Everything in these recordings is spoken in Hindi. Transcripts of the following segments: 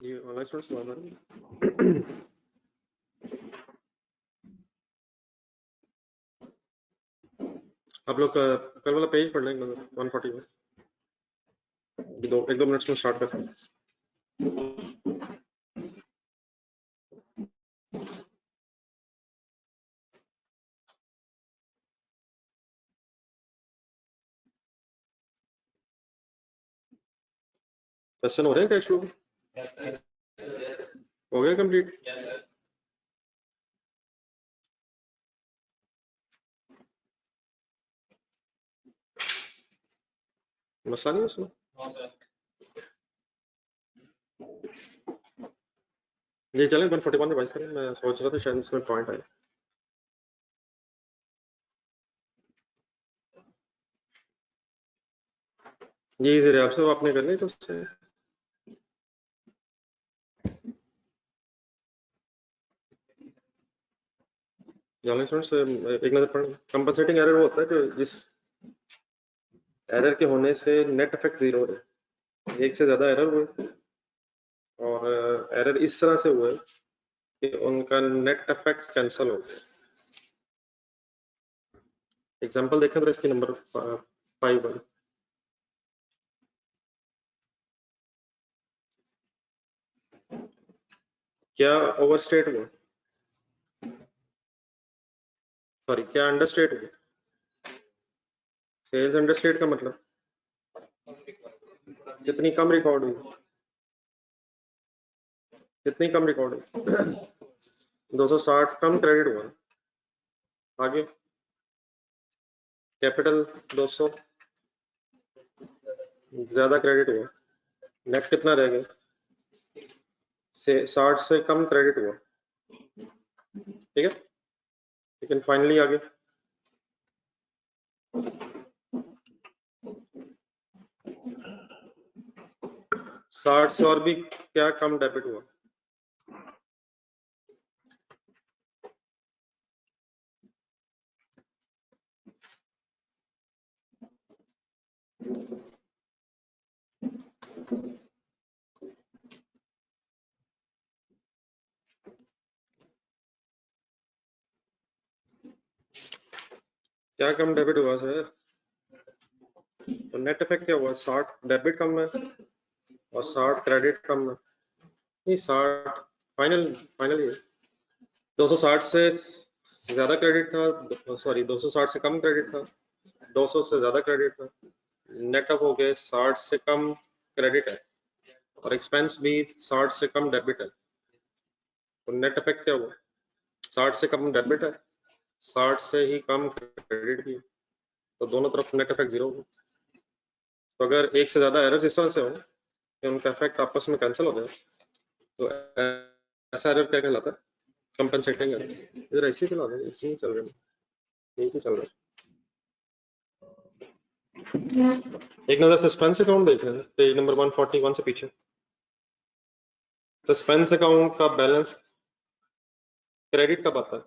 ये ऑनलाइन स्टूडेंट्स लगा रहे हैं। आप लोग कल वाला पेज पढ़ लेंगे 140 में एक दो मिनट्स में स्टार्ट करते हैं। क्वेश्चन हो रहे हैं क्या शुरू हो गया कंप्लीट? मसला नहीं है उसमें? ये चलें 141 रिवाइज करें। मैं सोच रहा था शायद इसमें पॉइंट आए। ये इजी रहे आपसे, आपने कर लिया तो उससे ऑनलाइन स्टूडेंट्स एक नजर पढ़। कंपनसेटिंग एरर वो होता है कि जिस एरर के होने से नेट इफेक्ट जीरो है, एक से ज्यादा एरर हुए और एरर इस तरह से हुए कि उनका नेट इफेक्ट कैंसिल हो गया। एग्जांपल देखें तो इसकी नंबर 5 वाली। क्या ओवरस्टेट हुआ, सॉरी क्या अंडरस्टेट हुआ? सेल्स अंडरस्टेट का मतलब कितनी कम रिकॉर्ड हुई, कितनी कम रिकॉर्ड हुई 260 कम क्रेडिट हुआ। आगे कैपिटल 200 ज्यादा क्रेडिट हुआ। नेट कितना रह गया? 60 से कम क्रेडिट हुआ। ठीक है, लेकिन फाइनली आगे साठ से और भी क्या कम डेबिट हुआ? क्या कम डेबिट हुआ सर? तो नेट इफेक्ट क्या हुआ? 60 डेबिट कम है और 60 क्रेडिट कम है। नहीं 60 फाइनल फाइनल ये 260 से ज्यादा क्रेडिट था, सॉरी 260 से कम क्रेडिट था, 200 से ज्यादा क्रेडिट था। नेट अप हो गए 60 से कम क्रेडिट है और एक्सपेंस भी 60 से कम डेबिट है। तो नेट इफेक्ट क्या हुआ? 60 से कम डेबिट है, 60 से ही कम क्रेडिट भी, तो दोनों तरफ नेट इफेक्ट जीरो होगा। तो अगर एक से ज्यादा एरर इस तरह से हो कि उनका इफेक्ट आपस में कैंसिल हो जाए तो ऐसा एरर क्या कहलाता है? Compensating error. इधर ऐसे ही चला रहे हैं, ऐसे ही चल रहे हैं, यही तो चल रहा है। एक नजर सस्पेंस अकाउंट देख रहे हैं पेज नंबर 141 से पीछे। सस्पेंस अकाउंट का बैलेंस क्रेडिट कब आता है?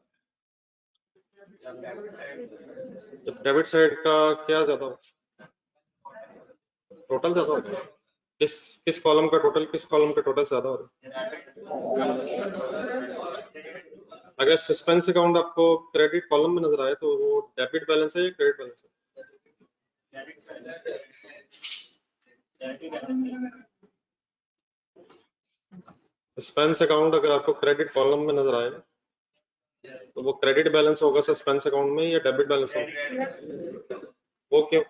जब डेबिट साइड का क्या ज्यादा हो, टोटल ज्यादा होता है। किस कॉलम का टोटल, किस कॉलम का टोटल ज्यादा हो रहा है? अगर सस्पेंस अकाउंट आपको क्रेडिट कॉलम में नजर आए तो वो डेबिट बैलेंस है या क्रेडिट बैलेंस है? सस्पेंस अकाउंट अगर आपको क्रेडिट कॉलम में नजर आए तो वो क्रेडिट बैलेंस होगा सस्पेंस अकाउंट में या डेबिट बैलेंस होगा? वो क्यों?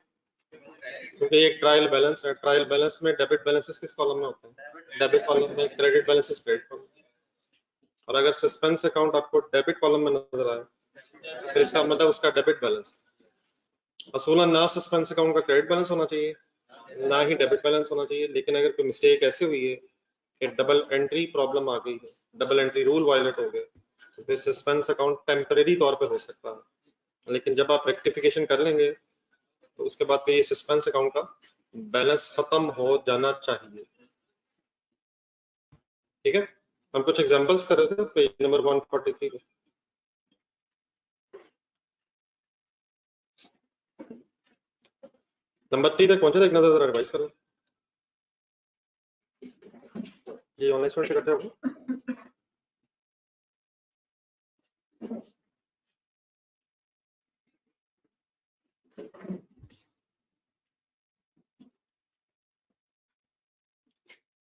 क्योंकि एक ट्रायल बैलेंस है, ट्रायल बैलेंस में डेबिट बैलेंसेस किस कॉलम में होते हैं? डेबिट कॉलम में, क्रेडिट बैलेंसेस क्रेडिट कॉलम। और अगर सस्पेंस अकाउंट आपको डेबिट कॉलम में नजर आए फिर इसका मतलब उसका डेबिट बैलेंस। असूलन ना सस्पेंस अकाउंट का क्रेडिट बैलेंस होना चाहिए ना ही डेबिट बैलेंस होना चाहिए, लेकिन अगर कोई मिस्टेक ऐसी हुई है कि डबल एंट्री प्रॉब्लम आ गई है, डबल एंट्री रूल वायलेट हो गए, तो फिर सस्पेंस अकाउंट टेम्परेरी तौर पे हो सकता है, लेकिन जब आप रेक्टिफिकेशन कर लेंगे तो उसके बाद ये सस्पेंस अकाउंट का बैलेंस खत्म हो जाना चाहिए। ठीक है, हम कुछ एग्जांपल्स कर रहे थे पेज नंबर 143 पे। नंबर 3 तक पहुंचे थे, एक नजर रिवाइज करो। ये ऑनलाइन स्टूडेंट से करते हो?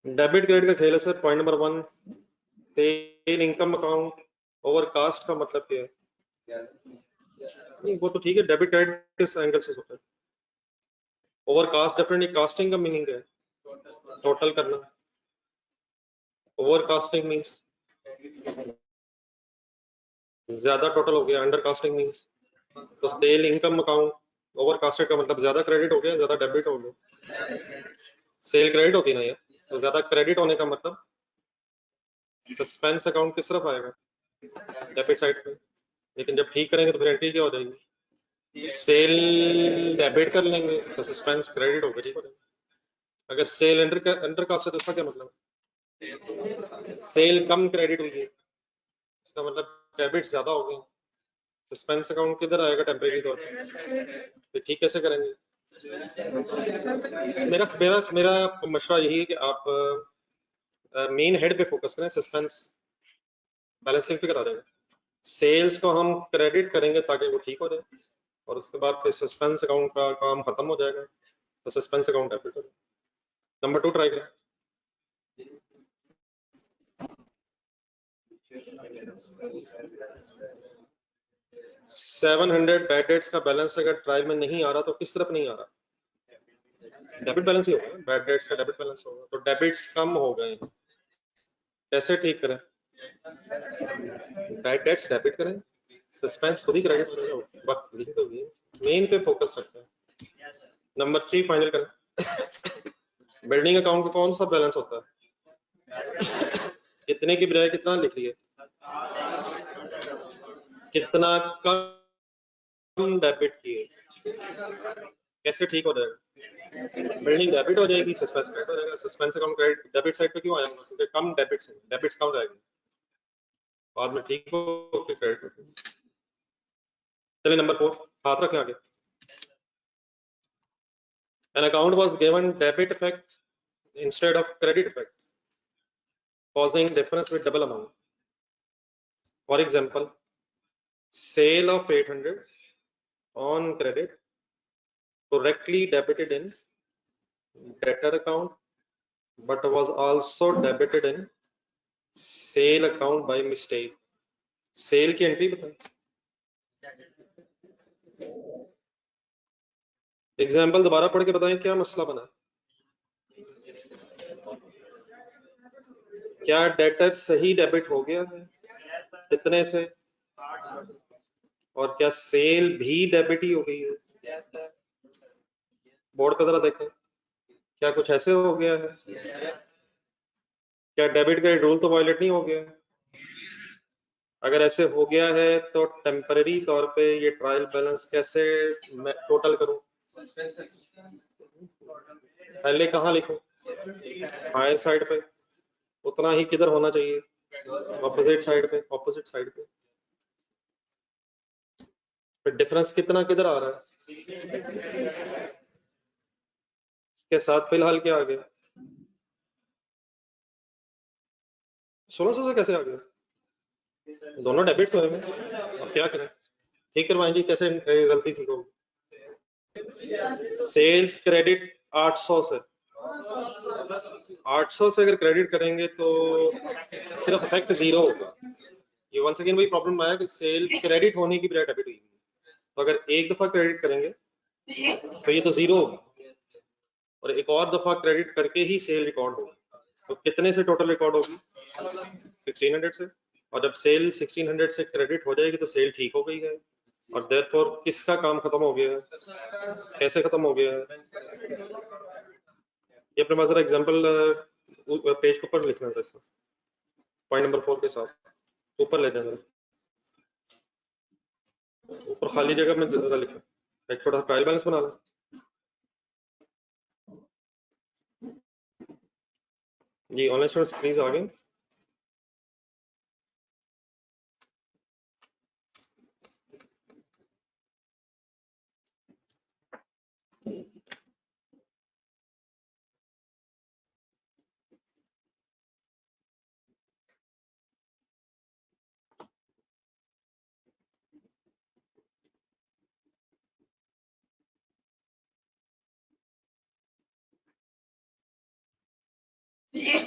डेबिट क्रेडिट का खेल है sir. Point number 1, sale income account over cast का मतलब क्या है? नहीं वो तो ठीक है, डेबिट क्रेडिट किस एंगल से होता है? ओवर कास्ट डेफिनेटली कास्टिंग का मीनिंग है टोटल करना। ओवर कास्टिंग मींस ज्यादा टोटल हो गया, अंडर कास्टिंग मींस तो sale income account over casted का मतलब ज्यादा क्रेडिट हो गया, ज्यादा डेबिट हो गया। सेल क्रेडिट होती ना ये, तो ज्यादा क्रेडिट होने का मतलब सस्पेंस अकाउंट किस तरफ आएगा? डेबिट साइड पे। लेकिन जब ठीक करेंगे तो फिर एंट्री क्या हो जाएगी? सेल डेबिट कर लेंगे तो सस्पेंस क्रेडिट होगा, ठीक हो जाएगा। अगर सेल अंडर कास्ट है तो उसका क्या मतलब? सेल कम क्रेडिट हुई है, इसका मतलब डेबिट ज्यादा हो गए। सस्पेंस अकाउंट किधर आएगा टेम्परेरी तौर पे? तो ठीक कैसे करेंगे? मेरा मेरा मेरा मशवरा यही है कि आप मेन हेड पे फोकस करें, सस्पेंस बैलेंसिंग पे करा देगा। सेल्स को हम क्रेडिट करेंगे ताकि वो ठीक हो जाए, और उसके बाद फिर सस्पेंस अकाउंट का काम खत्म हो जाएगा, तो सस्पेंस अकाउंट डेबिट करें। नंबर 2 ट्राई करें। 700 बैड डेट्स का बैलेंस अगर ट्रायल में नहीं आ रहा तो किस तरफ नहीं आ रहा? डेबिट बैलेंस ही होगा, बैड डेट्स का डेबिट बैलेंस होगा, तो डेबिट्स कम हो गए। कैसे ठीक करें? बैड डेट्स डेबिट करें, सस्पेंस खुद ही क्रेडिट करेगा, वक्त लिखी तो हुई है। मेन पे फोकस रखते हैं। नंबर 3 फाइनल करें। बिल्डिंग अकाउंट का कौन सा बैलेंस होता है? कितने की बजाय कितना लिख लिए? कितना कम डेबिट किए? कैसे ठीक हो जाएगा? बिल्डिंग डेबिट हो जाएगी, सस्पेंस क्रेडिट हो जाएगा। Suspense account credit debit side पे क्यों आया? क्योंकि कम डेबिट्स हैं, डेबिट्स कम रहेंगे, बाद में ठीक हो के क्रेडिट। चलिए नंबर 4 हाथ रखें आगे। An account was given debit effect instead of credit effect, causing difference with double amount. For example, sale of 800 on credit correctly debited in debtor account, but was also debited in sale account by mistake. Sale की एंट्री बताएं। एग्जाम्पल दोबारा पढ़ के बताएं क्या मसला बना। क्या डेटर सही डेबिट हो गया है? कितने से? और क्या सेल भी डेबिट ही हो गई है? बोर्ड पे जरा देखें, क्या कुछ ऐसे हो गया है? क्या डेबिट का रूल तो वायलेट नहीं हो गया? अगर ऐसे हो गया है तो टेम्पररी तौर पे ये ट्रायल बैलेंस कैसे मैं टोटल करूं? पहले कहाँ लिखूं? हायर साइड पे, उतना ही किधर होना चाहिए? ऑपोजिट साइड पे, ऑपोजिट साइड पे। फिर डिफरेंस कितना किधर आ रहा है? के साथ फिलहाल क्या आ गया? 1600 से कैसे आ गया? दोनों डेबिट्स हुए हैं, अब क्या करें? ठीक करवाएंगे कैसे गलती ठीक होगी? सेल्स क्रेडिट 800 से, 800 से अगर क्रेडिट करेंगे तो सिर्फ इफेक्ट जीरो होगा। ये वंस अगेन वही प्रॉब्लम आया कि सेल क्रेडिट होने की बजाय डेबिट हुई, तो अगर एक दफा क्रेडिट करेंगे तो ये तो जीरो होगी, और एक और दफा क्रेडिट करके ही सेल रिकॉर्ड होगी। तो कितने से टोटल रिकॉर्ड होगी? 1600 से। और जब सेल 1600 से क्रेडिट हो जाएगी तो सेल ठीक हो गई है, और देयरफॉर किसका काम खत्म हो गया है? कैसे खत्म हो गया है? ये अपने पास जरा एग्जांपल पेज के ऊपर लिखना था इसका, पॉइंट नंबर 4 के साथ ऊपर ले जाना, ऊपर खाली जगह में जरा लिखना, एक छोटा सा ट्रायल बैलेंस बना लें। जी ऑनलाइन स्टूडेंट्स प्लीज आ गए। ये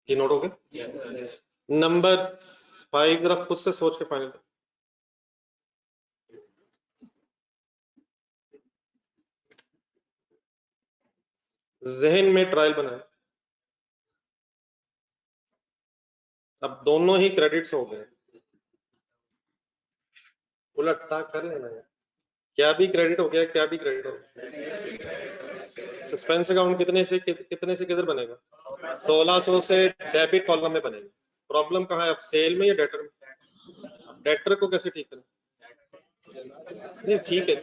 नोट हो गया। नंबर 5 जरा खुद से सोच के फाइनल। जहन में ट्रायल बनाए। अब दोनों ही क्रेडिट्स हो गए, उलटता कर लेना है। क्या भी क्रेडिट हो गया, क्या भी क्रेडिट हो गया। सस्पेंस अकाउंट कितने से किधर बनेगा? 1600 से डेबिट कॉलम में बनेगा। प्रॉब्लम कहाँ है अब, सेल में या डेटर में? डेटर को कैसे ठीक करें? नहीं ठीक है,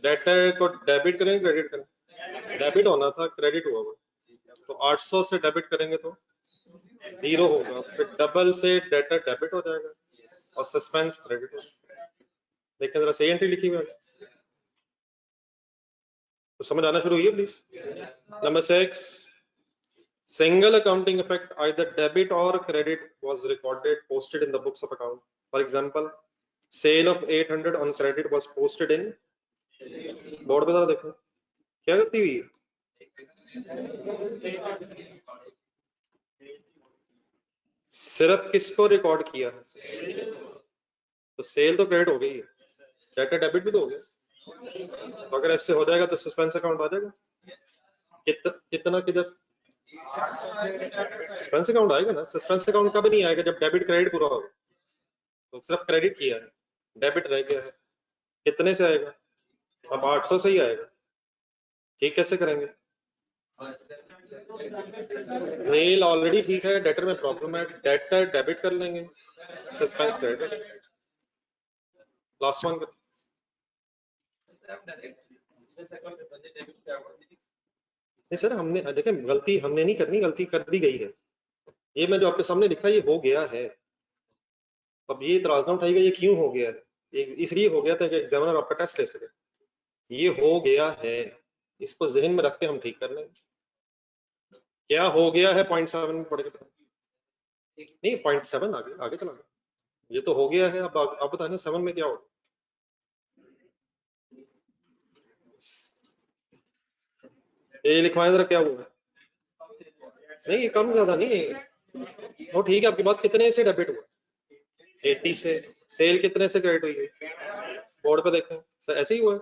डेटर को डेबिट करें क्रेडिट करें? डेबिट होना था, क्रेडिट हुआ वो। तो 800 से डेबिट करेंगे तो 0 होगा, फिर डबल से डेटर डेबिट हो जाएगा और सस्पेंस क्रेडिट होगा। देखें जरा सही एंट्री लिखी हुई है तो समझ आना शुरू हुई है please. Number 6, single accounting effect, either debit or credit was recorded posted in the books of account. For example, sale of 800 on credit was posted in board पे जरा देखो क्या करती हुई है। सिर्फ किसको रिकॉर्ड किया है? तो सेल तो क्रेडिट हो गई है, डेटा डेबिट भी तो हो गया। तो अगर ऐसे हो जाएगा तो सस्पेंस अकाउंट आ जाएगा। कितना किधर सस्पेंस अकाउंट आएगा ना। सस्पेंस अकाउंट कब नहीं आएगा? जब डेबिट क्रेडिट पूरा होगा। तो सिर्फ क्रेडिट किया है, डेबिट रह गया है, कितने से आएगा? अब 800 से ही आएगा। ठीक कैसे करेंगे? रेल ऑलरेडी ठीक है, डेटर में प्रॉब्लम है, डेटर डेबिट कर लेंगे, सस्पेंस क्रेडिट। लास्ट वन कर। नहीं सर, हमने देखें गलती हमने नहीं करनी, गलती कर दी गई है। ये मैं जो आपके सामने लिखा ये हो गया है। अब ये इतराज ना उठाइएगा ये क्यों हो गया है, इसलिए हो गया था कि एग्जामिनर आपका टेस्ट ले सके। ये हो गया है, इसको जहन में रख के हम ठीक कर लेंगे। क्या हो गया है 0.7 में पढ़ के नहीं 0.7 आगे आगे चला गया। ये तो हो गया है, अब आप बताना 7 में क्या होगा। ये लिखवाएं जरा क्या हुआ। नहीं ये कम ज्यादा नहीं है, वो ठीक है। आपकी बात कितने से डेबिट हुआ? 80 से। सेल कितने से क्रेडिट हुई है? बोर्ड पे देखें सर, ऐसे ही हुआ है,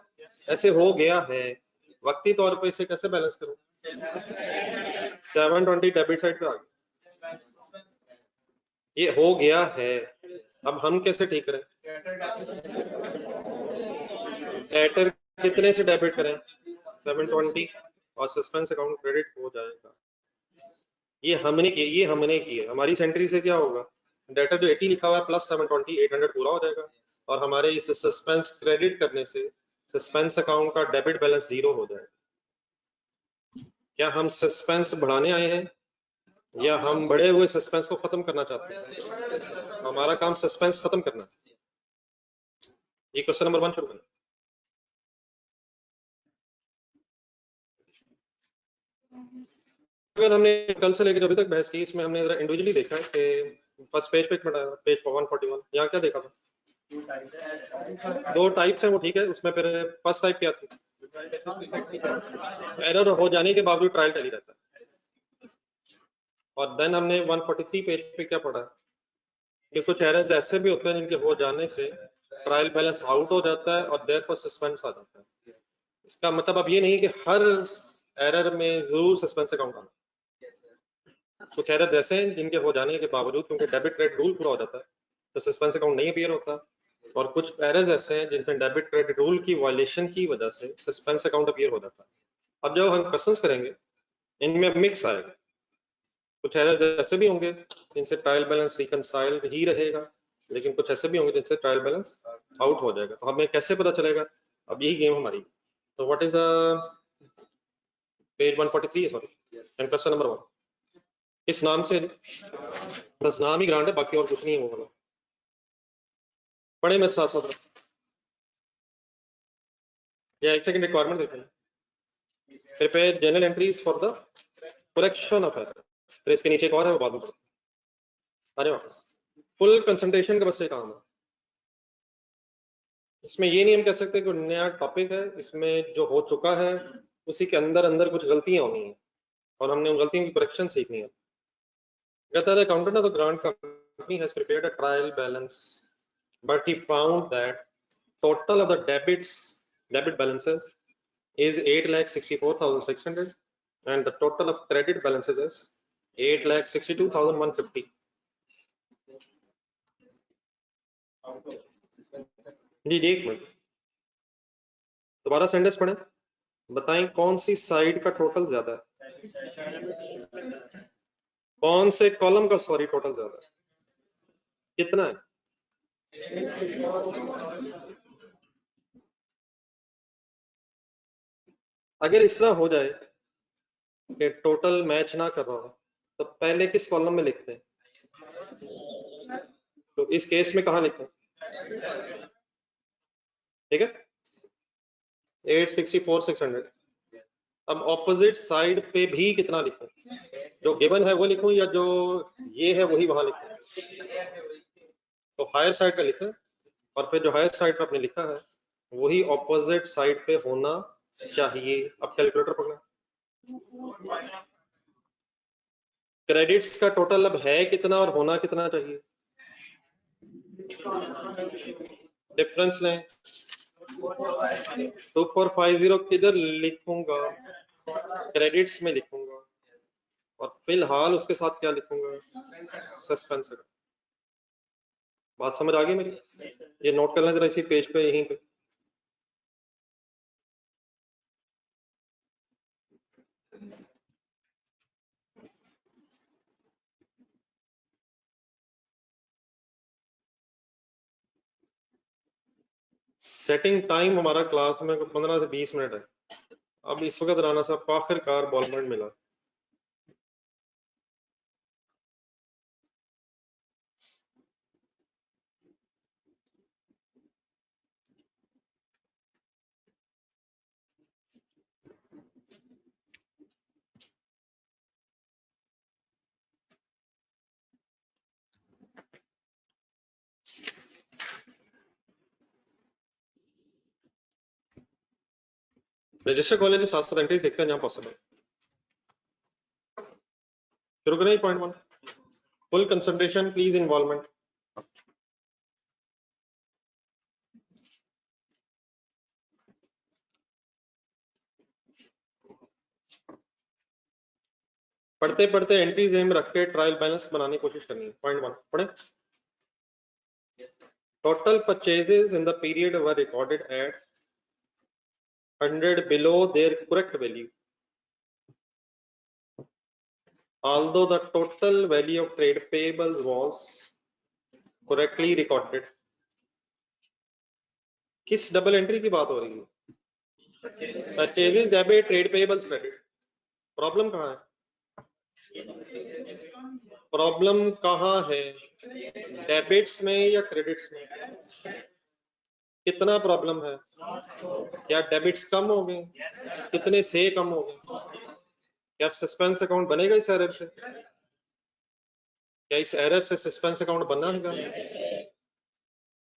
ऐसे हो गया है। वक्ती तौर पे इसे कैसे बैलेंस करूं? 720 डेबिट साइड पे आ गया, ये हो गया है। अब हम कैसे ठीक करें? डेटर कितने से डेबिट करें? 720 और सस्पेंस अकाउंट क्रेडिट हो जाएगा। ये हमने किया, हमारी सेंट्री से क्या होगा? डेटा जो 80 लिखा हुआ है प्लस 720 800 पूरा हो जाएगा और हमारे इस सस्पेंस क्रेडिट करने से सस्पेंस अकाउंट का डेबिट बैलेंस 0 हो जाएगा। क्या हम सस्पेंस बढ़ाने आए हैं या हम बढ़े हुए सस्पेंस को खत्म करना चाहते हैं? हमारा काम सस्पेंस खत्म करना है। ये क्वेश्चन नंबर 1 शुरू करें। अगर हमने कल से लेकर अभी तक बहस की, इसमें हमने जरा इंडिविजुअली देखा है कि फर्स्ट पेज पे पेज 141 यहाँ क्या देखा था? 2 टाइप्स हैं, वो ठीक है। उसमें फिर फर्स्ट टाइप क्या थी? एरर हो जाने के बावजूद ट्रायल चली रहता है। और देन हमने 143 पेज पे क्या पढ़ा कि कुछ एरर्स ऐसे भी होते हैं जिनके हो जाने से ट्रायल बैलेंस आउट हो जाता है और देयर पर सस्पेंस आ जाता है। इसका मतलब अब ये नहीं कि हर एरर में जरूर सस्पेंस अकाउंट आना। कुछ एरर्स ऐसे हैं जिनके हो जाने के बावजूद, क्योंकि डेबिट क्रेडिट रूल पूरा हो जाता है, तो सस्पेंस अकाउंट नहीं अपीयर होता। और कुछ एरर्स ऐसे हैं जिनमें डेबिट क्रेडिट रूल की वायलेशन की वजह से सस्पेंस अकाउंट अपीयर हो जाता है। अब जब हम क्वेश्चंस करेंगे इनमें मिक्स आएगा। कुछ एरर्स ऐसे भी होंगे जिनसे ट्रायल बैलेंस रिकंसाइल्ड ही रहेगा, लेकिन कुछ ऐसे भी होंगे जिनसे ट्रायल बैलेंस आउट हो जाएगा। तो हमें कैसे पता चलेगा? अब यही गेम हमारी। तो व्हाट इज पेज 143 है सॉरी, एंड क्वेश्चन नंबर 1 इस नाम से, बस नाम ही ग्रांड है, बाकी और कुछ नहीं है। वो वाला पढ़े मेरे साथ साथ या एक सेकंड रिक्वायरमेंट देखें। Prepare general entries for the correction of error. फिर इसके नीचे एक और है, वो बाद में अरे वापस फुल कंसंट्रेशन का बस ये काम है। इसमें ये नहीं हम कह सकते कि नया टॉपिक है, इसमें जो हो चुका है उसी के अंदर अंदर कुछ गलतियां होनी है और हमने उन गलतियों की करेक्शन सीखनी है। कहता है accountant of the grant company has prepared a trial balance but he found that total of the debit balances is 8,64,600 and the total of credit balances is 8,62,150. जी एक मिनट दोबारा सेंटेंस पढ़ें, बताएं कौन सी साइड का टोटल ज्यादा है, कौन से कॉलम का सॉरी टोटल ज्यादा है, कितना है। अगर इस तरह हो जाए कि टोटल मैच ना कर रहा हो तो पहले किस कॉलम में लिखते हैं, तो इस केस में कहां लिखते हैं, ठीक है 8,64,600। अब ऑपोजिट साइड पे भी कितना लिखूं, जो गिवन है वो लिखूं या जो ये है वही वहां लिखूं, तो हायर साइड पे लिखें और फिर जो हायर साइड पे आपने लिखा है वही ऑपोजिट साइड पे होना चाहिए। अब कैलकुलेटर पकड़ना, क्रेडिट्स का टोटल अब है कितना और होना कितना चाहिए, डिफरेंस लें 2450 किधर लिखूंगा, क्रेडिट्स में लिखूंगा और फिलहाल उसके साथ क्या लिखूंगा, सस्पेंस। बात समझ आ गई मेरी, ये नोट कर लें जरा इसी पेज पे यहीं पे। सेटिंग टाइम हमारा क्लास में 15 से 20 मिनट है। अब इस वक्त राना साहब आखिरकार बॉल पॉइंट मिला। रजिस्टर कॉलेज साथ साथ एंट्रीज देखते हैं जहां पॉसिबल। शुरू करें point 1, full concentration please involvement. पढ़ते पढ़ते एंट्रीज एम रख के ट्रायल बैलेंस बनाने की कोशिश करनी है। पॉइंट 1 पढ़े, total purchases in the period were recorded at 100 below their correct value, although the total value of trade payables was correctly recorded। किस डबल एंट्री की बात हो रही है, purchases debit trade payables credit. Problem कहाँ है, प्रॉब्लम कहाँ है, डेबिट्स में या क्रेडिट्स में, कितना प्रॉब्लम है, क्या डेबिट्स कम हो गए, कितने से कम हो गए, क्या सस्पेंस अकाउंट बनेगा इस एरर से, क्या इस एरर से सस्पेंस अकाउंट बनेगा,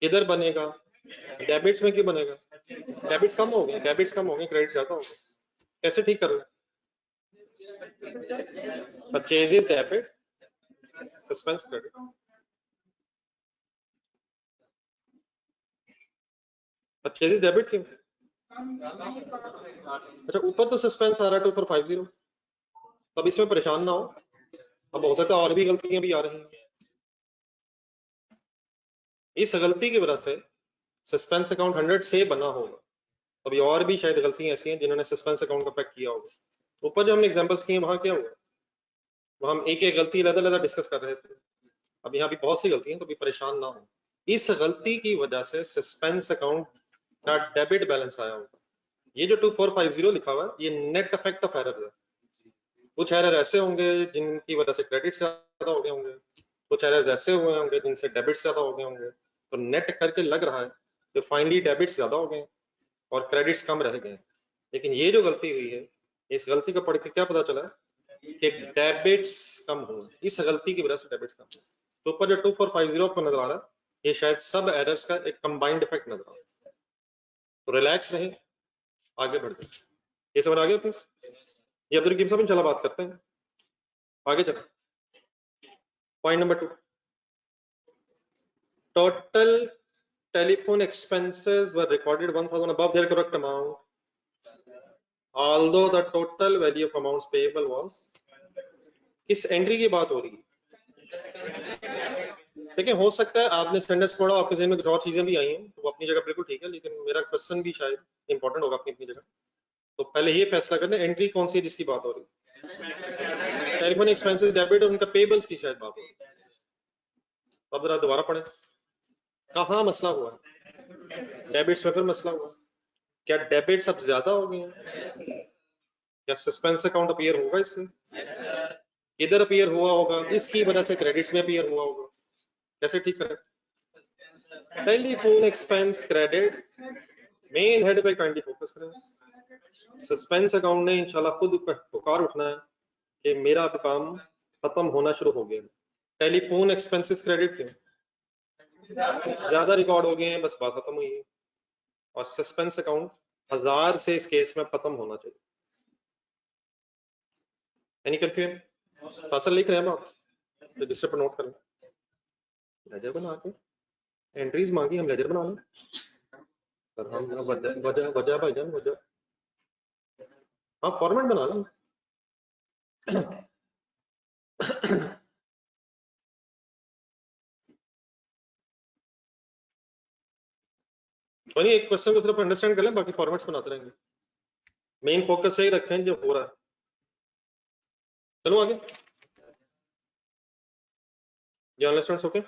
किधर बनेगा, डेबिट्स में क्यों बनेगा, डेबिट्स कम हो गए, डेबिट्स कम हो गए, क्रेडिट ज्यादा हो गए, कैसे ठीक कर रहे हैं, purchases debit suspense credit. Purchases debit क्यों, अच्छा ऊपर तो सस्पेंस आ रहा है 2450, तब इसमें परेशान ना हो, अब हो सकता है और भी गलतियां भी आ रही हैं, इस गलती की वजह से सस्पेंस अकाउंट 100 से बना होगा, अभी और भी शायद गलतियां ऐसी हैं जिन्होंने सस्पेंस अकाउंट का पैक किया होगा। ऊपर जो हमने एग्जांपल्स किए वहां क्या हुआ, वहां हम एक एक गलती अलग-अलग डिस्कस कर रहे थे, अब यहाँ भी बहुत सी गलती हैं, तो भी परेशान ना हो। इस गलती की वजह से सस्पेंस अकाउंट का डेबिट बैलेंस आया होगा। ये जो 2450 लिखा हुआ है ये नेट इफेक्ट ऑफ एरर्स है। कुछ एरर ऐसे होंगे जिनकी वजह से क्रेडिट ज्यादा हो गए होंगे, कुछ एरर्स ऐसे हुए होंगे जिनसे डेबिट ज्यादा हो गए होंगे, तो नेट करके लग रहा है कि फाइनली डेबिट्स ज्यादा हो गए और क्रेडिट्स कम रह गए। लेकिन ये जो गलती हुई है इस गलती को पढ़ के क्या पता चला कि डेबिट्स कम हुए, इस गलती की वजह से डेबिट्स कम हुए। तो ऊपर जो 2450 आपको नजर आ रहा है, ये शायद सब एरर्स का एक कंबाइंड इफेक्ट नजर आ रहा है। तो रिलैक्स रहे, आगे बढ़ते। ये समझ आ गया प्लीज? ये अब्दुल रकीम साहब इंशाल्लाह बात करते हैं, आगे चलो। Point number 2, total telephone expenses were recorded 1000 above their correct amount, although the total value of amounts payable was, किस एंट्री की बात हो रही है? देखिए हो सकता है आपने स्टैंडर्ड्स पढ़ा, आपके ज़हन में कुछ और चीजें भी आई हैं, तो वो अपनी जगह बिल्कुल ठीक है, लेकिन मेरा क्वेश्चन भी शायद इंपॉर्टेंट होगा अपनी अपनी जगह। तो पहले ये फैसला करना एंट्री कौन सी है जिसकी बात हो रही है। टेलीफोन एक्सपेंसेस डेबिट और उनका पेबल्स की शायद बात हो रही है। अब जरा दोबारा पढ़ें, कहाँ मसला हुआ है? डेबिट्स में फिर मसला हुआ, क्या डेबिट्स अब ज्यादा हो गए हैं? क्या सस्पेंस अकाउंट अपीयर होगा इससे? किधर अपीयर हुआ होगा? इसकी वजह से क्रेडिट्स में अपीयर हुआ होगा। कैसे ठीक करें? Telephone expense credit main head पे काइंडली फोकस करें। सस्पेंस अकाउंट ने इंशाल्लाह खुद पुकार उठना है कि मेरा अब काम खत्म होना शुरू हो गया। टेलीफोन एक्सपेंसेस क्रेडिट क्यों ज्यादा रिकॉर्ड हो गए हैं, बस बात खत्म हुई है। और सस्पेंस अकाउंट 1000 से इस केस में खत्म होना चाहिए। Any confusion? साथ लिख रहे हैं आप, रजिस्टर पर नोट करें। लेजर बना के एंट्रीज मांगी, हम लेजर बना लें सर। हम वजह वजह भाईजान वजह, हाँ फॉर्मेट बना लें। तो नहीं, एक क्वेश्चन को सिर्फ अंडरस्टैंड कर लें, बाकी फॉर्मेट्स बनाते रहेंगे। मेन फोकस यही रखें जो हो रहा है। चलो आगे, ये अंडरस्टैंड ओके।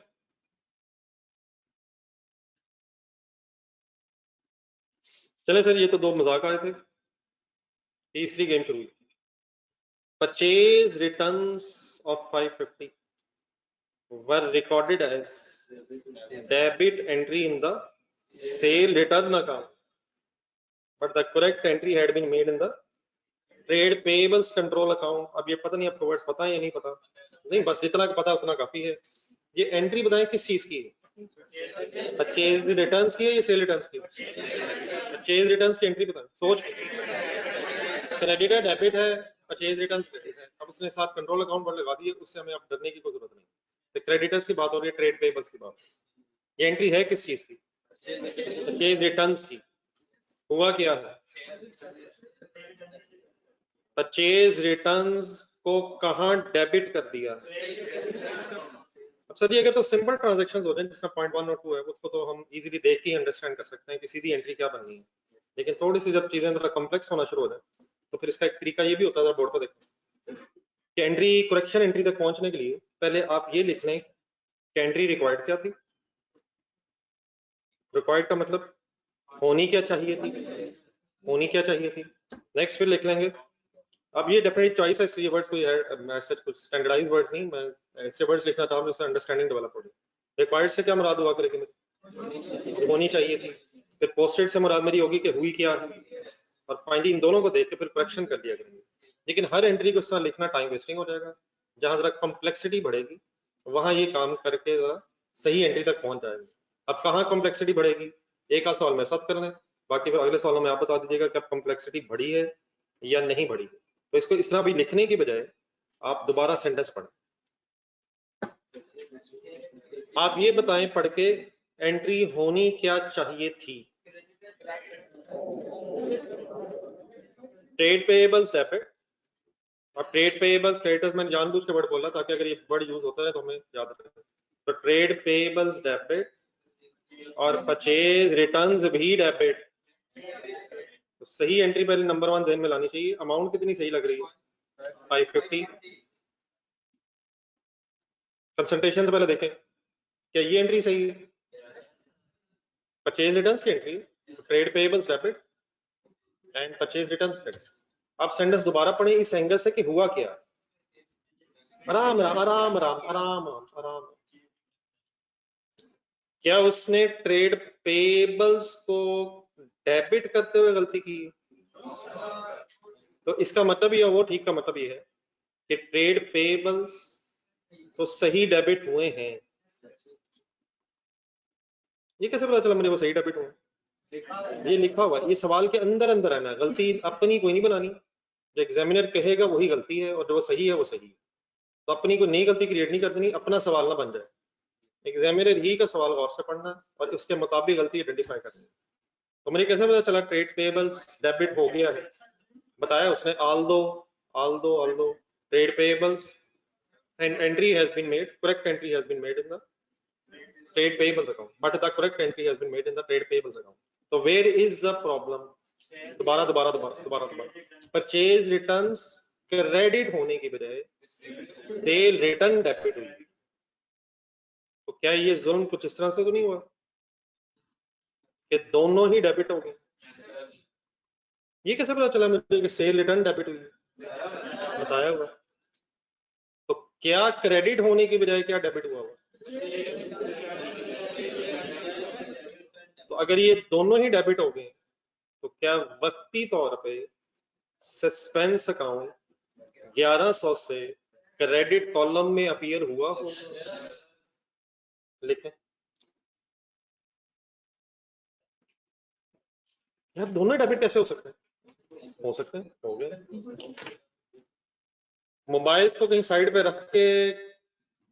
चले सर, ये तो दो मजाक आए थे, तीसरी गेम शुरू हुई। Purchase returns of 550 were recorded as debit entry in the sale return account, but the correct entry had been made in the trade payables control account. अब ये पता नहीं आपको वर्ड्स पता है या नहीं पता, नहीं बस जितना पता उतना काफी है। ये एंट्री बताएं किस चीज की है? परचेज रिटर्न्स की है या सेल रिटर्न्स की? परचेज रिटर्न्स की एंट्री बताएं, सोच। क्रेडिट है, डेबिट है, परचेज रिटर्न्स क्रेडिट है। अब उसने साथ कंट्रोल अकाउंट वर्ड लगा दिए, उससे हमें अब डरने की कोई जरूरत नहीं। तो क्रेडिटर्स की बात हो रही है, ट्रेड पेबल्स की बात। ये एंट्री है किस चीज की? परचेज रिटर्न्स की। हुआ क्या है? परचेज रिटर्न्स को कहां डेबिट कर दिया? अब सर ये अगर तो सिंपल ट्रांजैक्शंस हो जाए जिसका पॉइंट 1 और 2 है, उसको तो हम इजीली देख के अंडरस्टैंड कर सकते हैं कि सीधी एंट्री क्या बननी है। लेकिन थोड़ी सी जब चीजें थोड़ा कॉम्प्लेक्स होना शुरू हो जाए, तो फिर इसका एक तरीका ये भी होता है, बोर्ड पर देखो कि एंट्री करेक्शन एंट्री तक पहुंचने के लिए पहले आप ये लिख लें कि एंट्री रिक्वायर्ड क्या थी। रिक्वायर्ड का मतलब होनी क्या चाहिए थी, होनी क्या चाहिए थी। नेक्स्ट फिर लिख लेंगे, अब ये डेफिनेट चॉइस है, ये वर्ड्स कोई ऐसे कुछ स्टैंडर्डाइज्ड वर्ड्स नहीं, मैं ऐसे वर्ड्स लिखना चाहूँ जिससे अंडरस्टैंडिंग डेवलप हो जाए। रिक्वायर्ड से क्या मुराद हुआ करेगी मेरी? होनी चाहिए थी। फिर पोस्टेड से मुराद मेरी होगी कि हुई क्या है, और फाइनली इन दोनों को देख के फिर करेक्शन कर दिया करेंगे। लेकिन हर एंट्री को इस तरह लिखना टाइम वेस्टिंग हो जाएगा। जहां जरा कॉम्प्लेक्सिटी बढ़ेगी वहां ये काम करके जरा सही एंट्री तक पहुंच जाएगा। अब कहाँ कॉम्प्लेक्सिटी बढ़ेगी, एक आध सवाल मैं साथ कर लें, बाकी फिर अगले सवालों में आप बता दीजिएगा कि कॉम्प्लेक्सिटी बढ़ी है या नहीं बढ़ी है। तो इसको इस तरह भी लिखने की बजाय आप दोबारा सेंटेंस पढ़ें। आप ये बताएं पढ़ के एंट्री होनी क्या चाहिए थी? Trade payables debit. और ट्रेड पेएबल्स क्रेडिटर्स मैंने जानबूझ के वर्ड बोला ताकि अगर ये वर्ड यूज होता है तो हमें याद रखें। तो ट्रेड पेएबल्स डेबिट और परचेज रिटर्न्स भी डेबिट। तो सही एंट्री पहले नंबर 1 ज़हन में लानी चाहिए। अमाउंट कितनी सही लग रही है? 550। कंसंट्रेशन से पहले देखें क्या ये एंट्री सही है? परचेज रिटर्न्स की entry, trade payables debit and purchase returns credit. आप सेंटेंस दोबारा पढ़ें इस एंगल से कि हुआ क्या। आराम आराम आराम आराम आराम आराम। क्या उसने ट्रेड पेबल्स को डेबिट करते हुए गलती की? तो इसका मतलब ये वो ठीक का मतलब ये है कि ट्रेड पेबल्स तो सही डेबिट हुए हैं। ये कैसे पता चला मुझे वो सही डेबिट हुए? ये लिखा हुआ है, ये सवाल के अंदर अंदर है ना, गलती अपनी कोई नहीं बनानी। जो एग्जामिनर कहेगा वही गलती है, और जो सही है वो सही है। तो अपनी कोई नई गलती क्रिएट नहीं कर देनी, अपना सवाल ना बन जाए। एग्जामिनर ही का सवाल गौर से पढ़ना और उसके मुताबिक गलती आइडेंटिफाई करनी। तो मुझे कैसे पता चला ट्रेड पेबल्स डेबिट हो गया है? बताया उसने, although trade payables and entry has been made, correct entry has been made in the trade payables account, but the correct entry has been made in the trade payables account. So where is the problem? दोबारा परचेज रिटर्न्स क्रेडिट होने की बजाय सेल रिटर्न डेबिट हुई। तो क्या ये जुल्म कुछ इस तरह से तो नहीं हुआ कि दोनों ही डेबिट हो गए? ये कैसे पता चला मुझे कि सेल रिटर्न डेबिट हुई? बताया हुआ। तो क्या क्रेडिट होने की बजाय क्या डेबिट हुआ? तो अगर ये दोनों ही डेबिट हो गए तो क्या वक्ती तौर पे सस्पेंस अकाउंट 1100 से क्रेडिट कॉलम में अपीयर हुआ हो? लिखें यार, दोनों डेबिट कैसे हो सकते हैं? हो सकते हैं, हो गए। मोबाइल्स को कहीं साइड पे रख के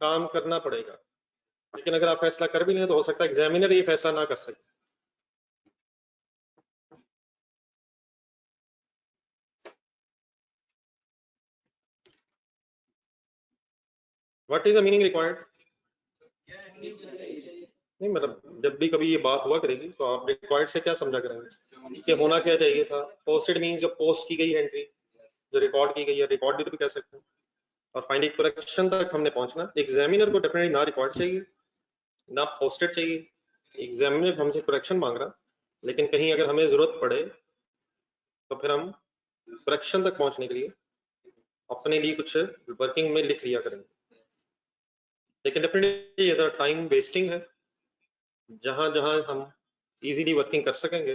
काम करना पड़ेगा, लेकिन अगर आप फैसला कर भी लें तो हो सकता है एग्जामिनर ये फैसला ना कर सके। What is the meaning required? नहीं मतलब जब भी कभी ये बात हुआ करेगी तो आप रिक्वायर्ड से क्या समझा करेंगे कि होना क्या चाहिए था? पोस्टेड मीन्स जो पोस्ट की गई एंट्री, जो रिकॉर्ड की गई है, रिकॉर्ड भी कह सकते हैं। और फाइनली करेक्शन तक हमने पहुंचना। एग्जामिनर को डेफिनेटली ना रिकॉर्ड चाहिए ना पोस्टेड चाहिए। एग्जामिनर हमसे करेक्शन मांग रहा, लेकिन कहीं अगर हमें जरूरत पड़े तो फिर हम करेक्शन तक पहुंचने के लिए अपने लिए कुछ वर्किंग में लिख लिया करेंगे। लेकिन डेफिनेटली ये टाइम वेस्टिंग है। जहां जहां हम इजीली वर्किंग कर सकेंगे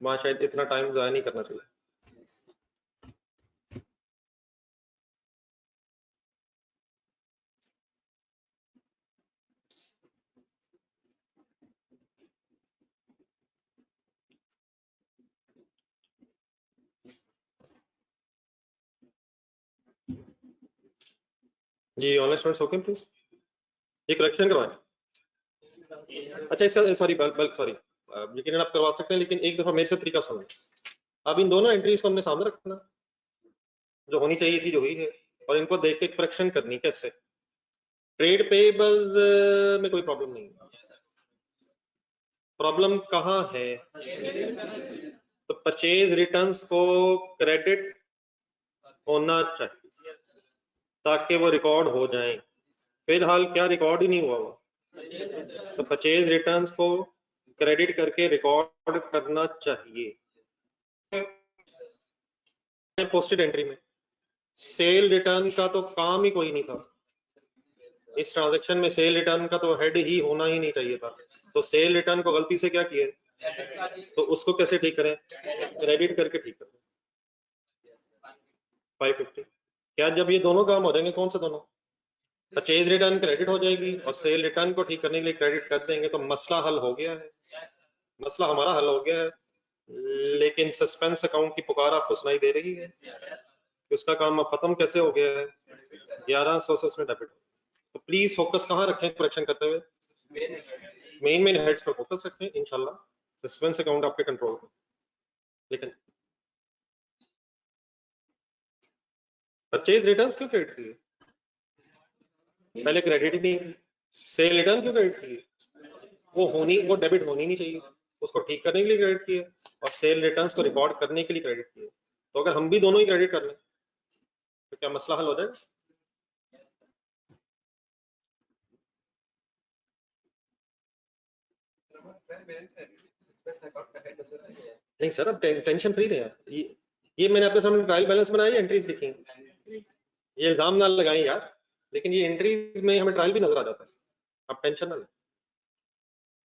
वहां शायद इतना टाइम ज़ाया नहीं करना चाहिए। जी ऑनलाइन स्टूडेंट्स ओके प्लीज, ये करेक्शन करवाएं। अच्छा इसका सॉरी बल्क सॉरी, यकीनन आप करवा सकते हैं, लेकिन एक दफा मेरे से तरीका सुनो। अब इन दोनों एंट्रीज को हमने सामने रखना, जो होनी चाहिए थी जो हुई है, और इनको देख के करेक्शन करनी कैसे। ट्रेड पेबल्स में कोई प्रॉब्लम नहीं है। प्रॉब्लम कहाँ है? तो परचेज रिटर्न्स को क्रेडिट होना चाहिए ताकि वो रिकॉर्ड हो जाए। फिलहाल क्या रिकॉर्ड ही नहीं हुआ हुआ, तो परचेज रिटर्न्स को क्रेडिट करके रिकॉर्ड करना चाहिए। पोस्टेड एंट्री में सेल रिटर्न का तो काम ही कोई नहीं था। इस ट्रांजैक्शन में सेल रिटर्न का तो हेड ही होना ही नहीं चाहिए था। तो सेल रिटर्न को गलती से क्या किए, तो उसको कैसे ठीक करें? क्रेडिट करके ठीक करें 550। क्या जब ये दोनों काम हो जाएंगे, कौन से दोनों? परचेज रिटर्न क्रेडिट हो जाएगी और सेल रिटर्न को ठीक करने के लिए क्रेडिट कर देंगे, तो मसला हल हो गया है। मसला हमारा हल हो गया है। लेकिन सस्पेंस अकाउंट की पुकार आपको सुनाई दे रही है कि उसका काम अब खत्म कैसे हो गया है? 1100 से उसमें डेबिट। तो प्लीज फोकस कहाँ रखें करेक्शन करते हुए? मेन हेड्स पर फोकस रखें, इंशाल्लाह सस्पेंस अकाउंट आपके कंट्रोल में। लेकिन परचेज रिटर्न्स क्यों क्रेडिट किए? पहले क्रेडिट ही नहीं थी। सेल रिटर्न क्यों क्रेडिट किए? वो डेबिट होनी नहीं चाहिए, उसको ठीक करने के लिए क्रेडिट किए, और सेल रिटर्न्स को रिकॉर्ड करने के लिए क्रेडिट किए। तो अगर हम भी दोनों ही क्रेडिट कर लें तो क्या मसला हल हो जाएगा? नहीं सर, अब टेंशन फ्री रहे। ये मैंने अपने सामने ट्रायल बैलेंस बनाई, एंट्रीज लिखी। ये इल्जाम ना लगाएं यार, लेकिन ये एंट्रीज में हमें ट्रायल भी नजर आ जाता है। आप टेंशन ना लें।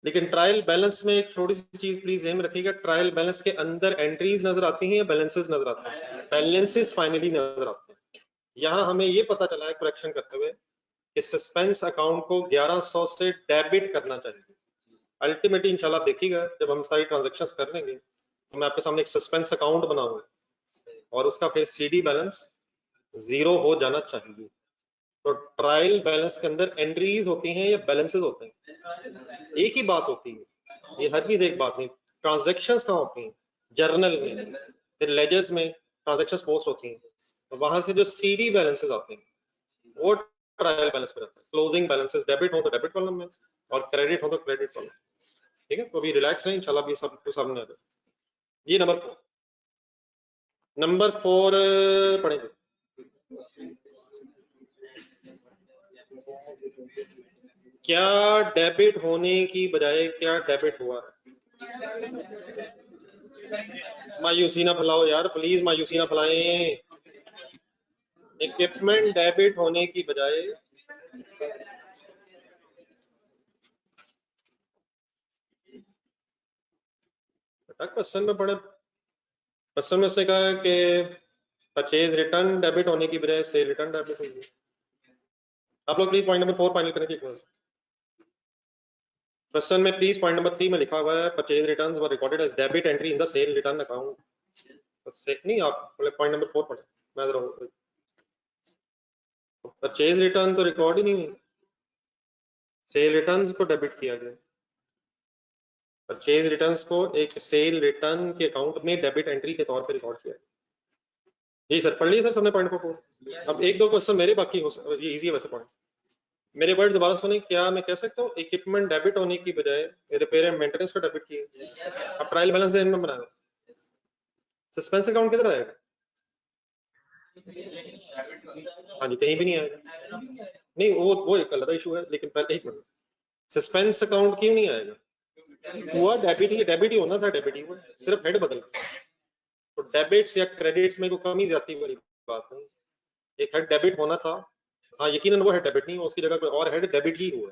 लेकिन ट्रायल बैलेंस में एक छोटी सी चीज प्लीज ध्यान में रखिएगा, ट्रायल बैलेंस के अंदर एंट्रीज नजर आती हैं या बैलेंसेस नजर आते हैं? बैलेंसेस फाइनली नजर आते हैं। यहाँ हमें ये पता चला है करेक्शन करते हुए कि सस्पेंस अकाउंट को 1100 से डेबिट करना चाहिए। अल्टीमेटली इंशाल्लाह देखिएगा जब हम सारी ट्रांजेक्शंस कर लेंगे तो मैं आपके सामने एक सस्पेंस अकाउंट बनाऊंगा और उसका फिर सीडी बैलेंस 0 हो जाना चाहिए। तो ट्रायल बैलेंस के अंदर एंट्रीज होती हैं या बैलेंसेस होते हैं? एक ही बात होती है, ये हर चीज एक बात नहीं। ट्रांजेक्शंस कहाँ होती हैं? जर्नल में, फिर लेजर्स में ट्रांजेक्शंस पोस्ट होती हैं, तो वहां से जो सीडी बैलेंसेस आते हैं वो ट्रायल बैलेंस में रहता है। क्लोजिंग बैलेंसेस डेबिट हो तो डेबिट कॉलम में और क्रेडिट हो तो क्रेडिट कॉलम। ठीक है, तो अभी रिलैक्स है, इंशाल्लाह भी सब कुछ सामने आ जाए। ये नंबर 4 पढ़ेंगे। क्या डेबिट होने की बजाय क्या डेबिट हुआ? मायूसी ना फैलाओ यार, प्लीज मायूसी ना फैलाएं। इक्विपमेंट डेबिट होने की बजाय क्वेश्चन में पढ़े, क्वेश्चन में से कहा कि परचेज रिटर्न डेबिट होने की बजाय सेल रिटर्न डेबिट हुई। आप लोग प्लीज पॉइंट नंबर 4 फाइनल करें। क्वेश्चन में प्लीज पॉइंट नंबर 3 में लिखा हुआ है purchase returns were recorded as debit entry in the sale return account. नहीं, आप पॉइंट नंबर 4 पढ़े। मैं जरा परचेज रिटर्न तो रिकॉर्ड ही नहीं हुई, सेल रिटर्न्स को डेबिट किया गया। परचेज रिटर्न्स को एक सेल रिटर्न के अकाउंट में डेबिट एंट्री के तौर पे रिकॉर्ड किया। जी सर, पढ़ लिया सर सबने पॉइंट को। अब एक दो क्वेश्चन मेरे बाकी हो, ये इजी है वैसे पॉइंट। मेरे वर्ड दोबारा सुने, क्या मैं कह सकता हूँ इक्विपमेंट डेबिट होने की बजाय रिपेयर एंड मेंटेनेंस को डेबिट किए? अब ट्रायल बैलेंस में बनाया, सस्पेंस अकाउंट किधर आएगा? हाँ जी, कहीं भी नहीं आएगा। नहीं, वो एक अलग इशू है, लेकिन पहले एक मिनट, सस्पेंस अकाउंट क्यों नहीं आएगा? हुआ डेबिट ही होना था, डेबिट ही हुआ, सिर्फ हेड बदल। तो डेबिट्स या क्रेडिट्स में कोई कमी ज्यादा वाली बात नहीं, एक हेड डेबिट होना था। हाँ यकीनन वो हेड डेबिट नहीं, उसकी जगह कोई और हेड डेबिट ही हुआ।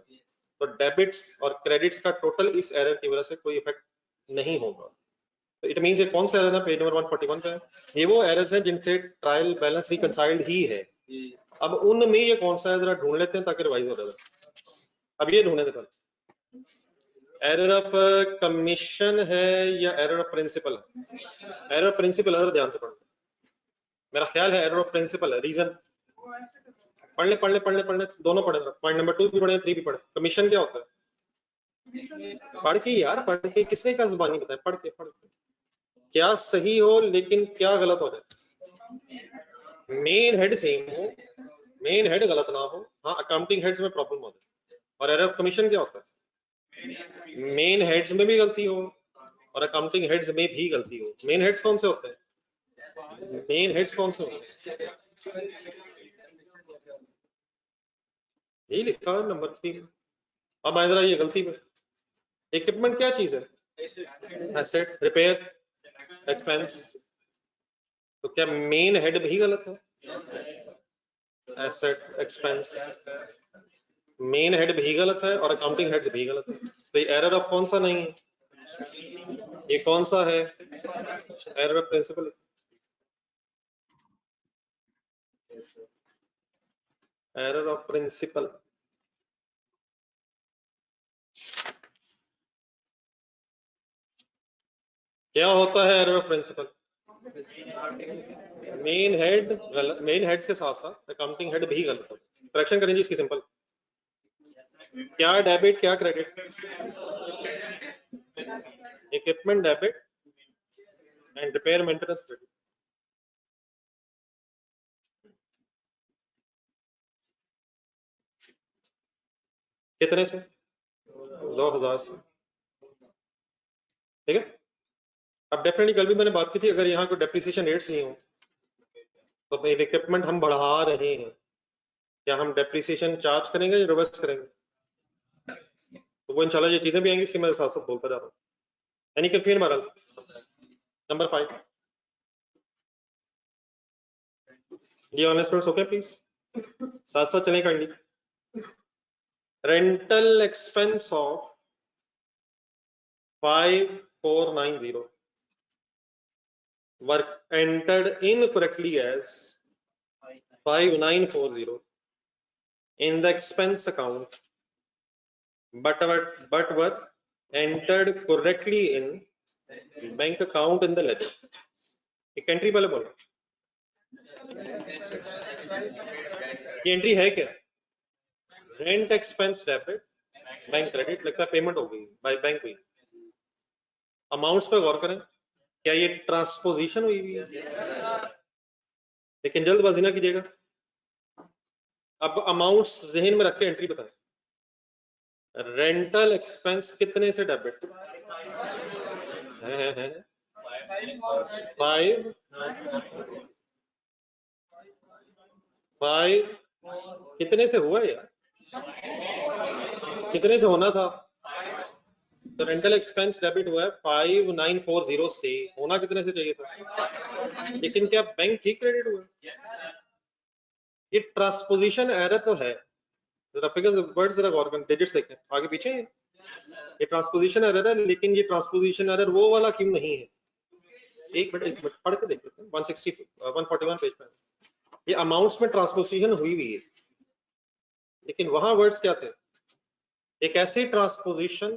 तो डेबिट्स और क्रेडिट्स का टोटल इस एरर की वजह से कोई इफेक्ट नहीं होगा। तो इट मींस ये कौन सा एरर है? पेज नंबर 141 पे है। ये वो एरर्स हैं जिनसे ट्रायल बैलेंस रिकंसाइल्ड ही है। अब उनमें ये कौन सा है जरा ढूंढ लेते हैं ताकि रिवाइज हो जाए। अब ये ढूंढने देते, एरर ऑफ कमीशन है या एरर ऑफ प्रिंसिपल है? एरर ऑफ प्रिंसिपल है, ध्यान से पढ़ो। मेरा ख्याल है एरर ऑफ प्रिंसिपल है। रीजन पढ़ ले दोनों पढ़े, पॉइंट नंबर 2 भी पढ़े 3 भी पढ़े। कमीशन क्या होता है? पढ़ के यार, पढ़ के किसने का जुबानी बताया? पढ़ के क्या सही हो लेकिन क्या गलत हो जाए। मेन हेड सेम हो, मेन हेड गलत ना हो। हाँ, अकाउंटिंग हेड्स में प्रॉब्लम हो जाए। और एरर ऑफ कमीशन क्या होता है? मेन हेड्स में भी गलती हो और अकाउंटिंग हेड्स में भी गलती हो। मेन हेड्स कौन से होते हैं? मेन हेड्स कौन से होते हैं? यही लिखा है नंबर 3। अब आए जरा ये गलती पे। इक्विपमेंट क्या चीज है? Asset, repair, expense. तो क्या मेन हेड भी गलत है? एसेट, एक्सपेंस, मेन हेड भी गलत है और अकाउंटिंग हेड भी गलत है। तो ये एरर ऑफ कौन सा नहीं है? ये कौन सा है? Error of principle. Error of principle. क्या होता है error of principle? Main head गलत, मेन हेड के साथ साथ अकाउंटिंग हेड भी गलत है। करेक्शन करेंगे इसकी सिंपल। क्या डेबिट क्या credit? Equipment debit and repair maintenance credit. कितने से? 2000 से। ठीक है। अब डेफिनेटली कल भी मैंने बात की थी, अगर यहाँ कोई डेप्रिसिएशन रेट्स नहीं हो तो इक्विपमेंट हम बढ़ा रहे हैं, क्या हम डेप्रिसिएशन चार्ज करेंगे या रिवर्स करेंगे? तो वो इंशाल्लाह ये चीजें भी आएंगी, इसकी मैं साथ साथ बोलता जा रहा हूँ। यानी कि फिर हमारा नंबर 5, ये ऑनलाइन स्टूडेंट्स ओके प्लीज साथ साथ चलें kindly. Rental expense of 5490 were entered incorrectly as 5940 in the expense account, but were entered correctly in bank account in the ledger. एक एंट्री पहले बोलो, ये एंट्री है क्या? Rent expense debit bank credit, लगता है पेमेंट हो गई बाय बैंक हुई। अमाउंट्स पे गौर करें, क्या ये ट्रांसपोजिशन हुई हुई है? लेकिन जल्दबाजी ना कीजिएगा। अब अमाउंट्स जहन में रख के एंट्री बताएं। रेंटल एक्सपेंस कितने से डेबिट है? 5 कितने से हुआ यार? कितने से होना था? तो रेंटल एक्सपेंस डेबिट हुआ है 5940 से, होना कितने से चाहिए था? लेकिन क्या बैंक ठीक क्रेडिट हुआ? ये ट्रांसपोजिशन एरर तो है, जरा फिगर्स वर्ड्स जरा गौर करें, डिजिट्स देखें आगे पीछे। ये ट्रांसपोजिशन एरर है, लेकिन ये ट्रांसपोजिशन एरर वो वाला क्यों नहीं है? एक मिनट पढ़ के देख लेते हैं। 141 पेज पे ये अमाउंट्स में ट्रांसपोजिशन हुई हुई है, लेकिन वहां वर्ड्स क्या थे? एक ऐसी ट्रांसपोजिशन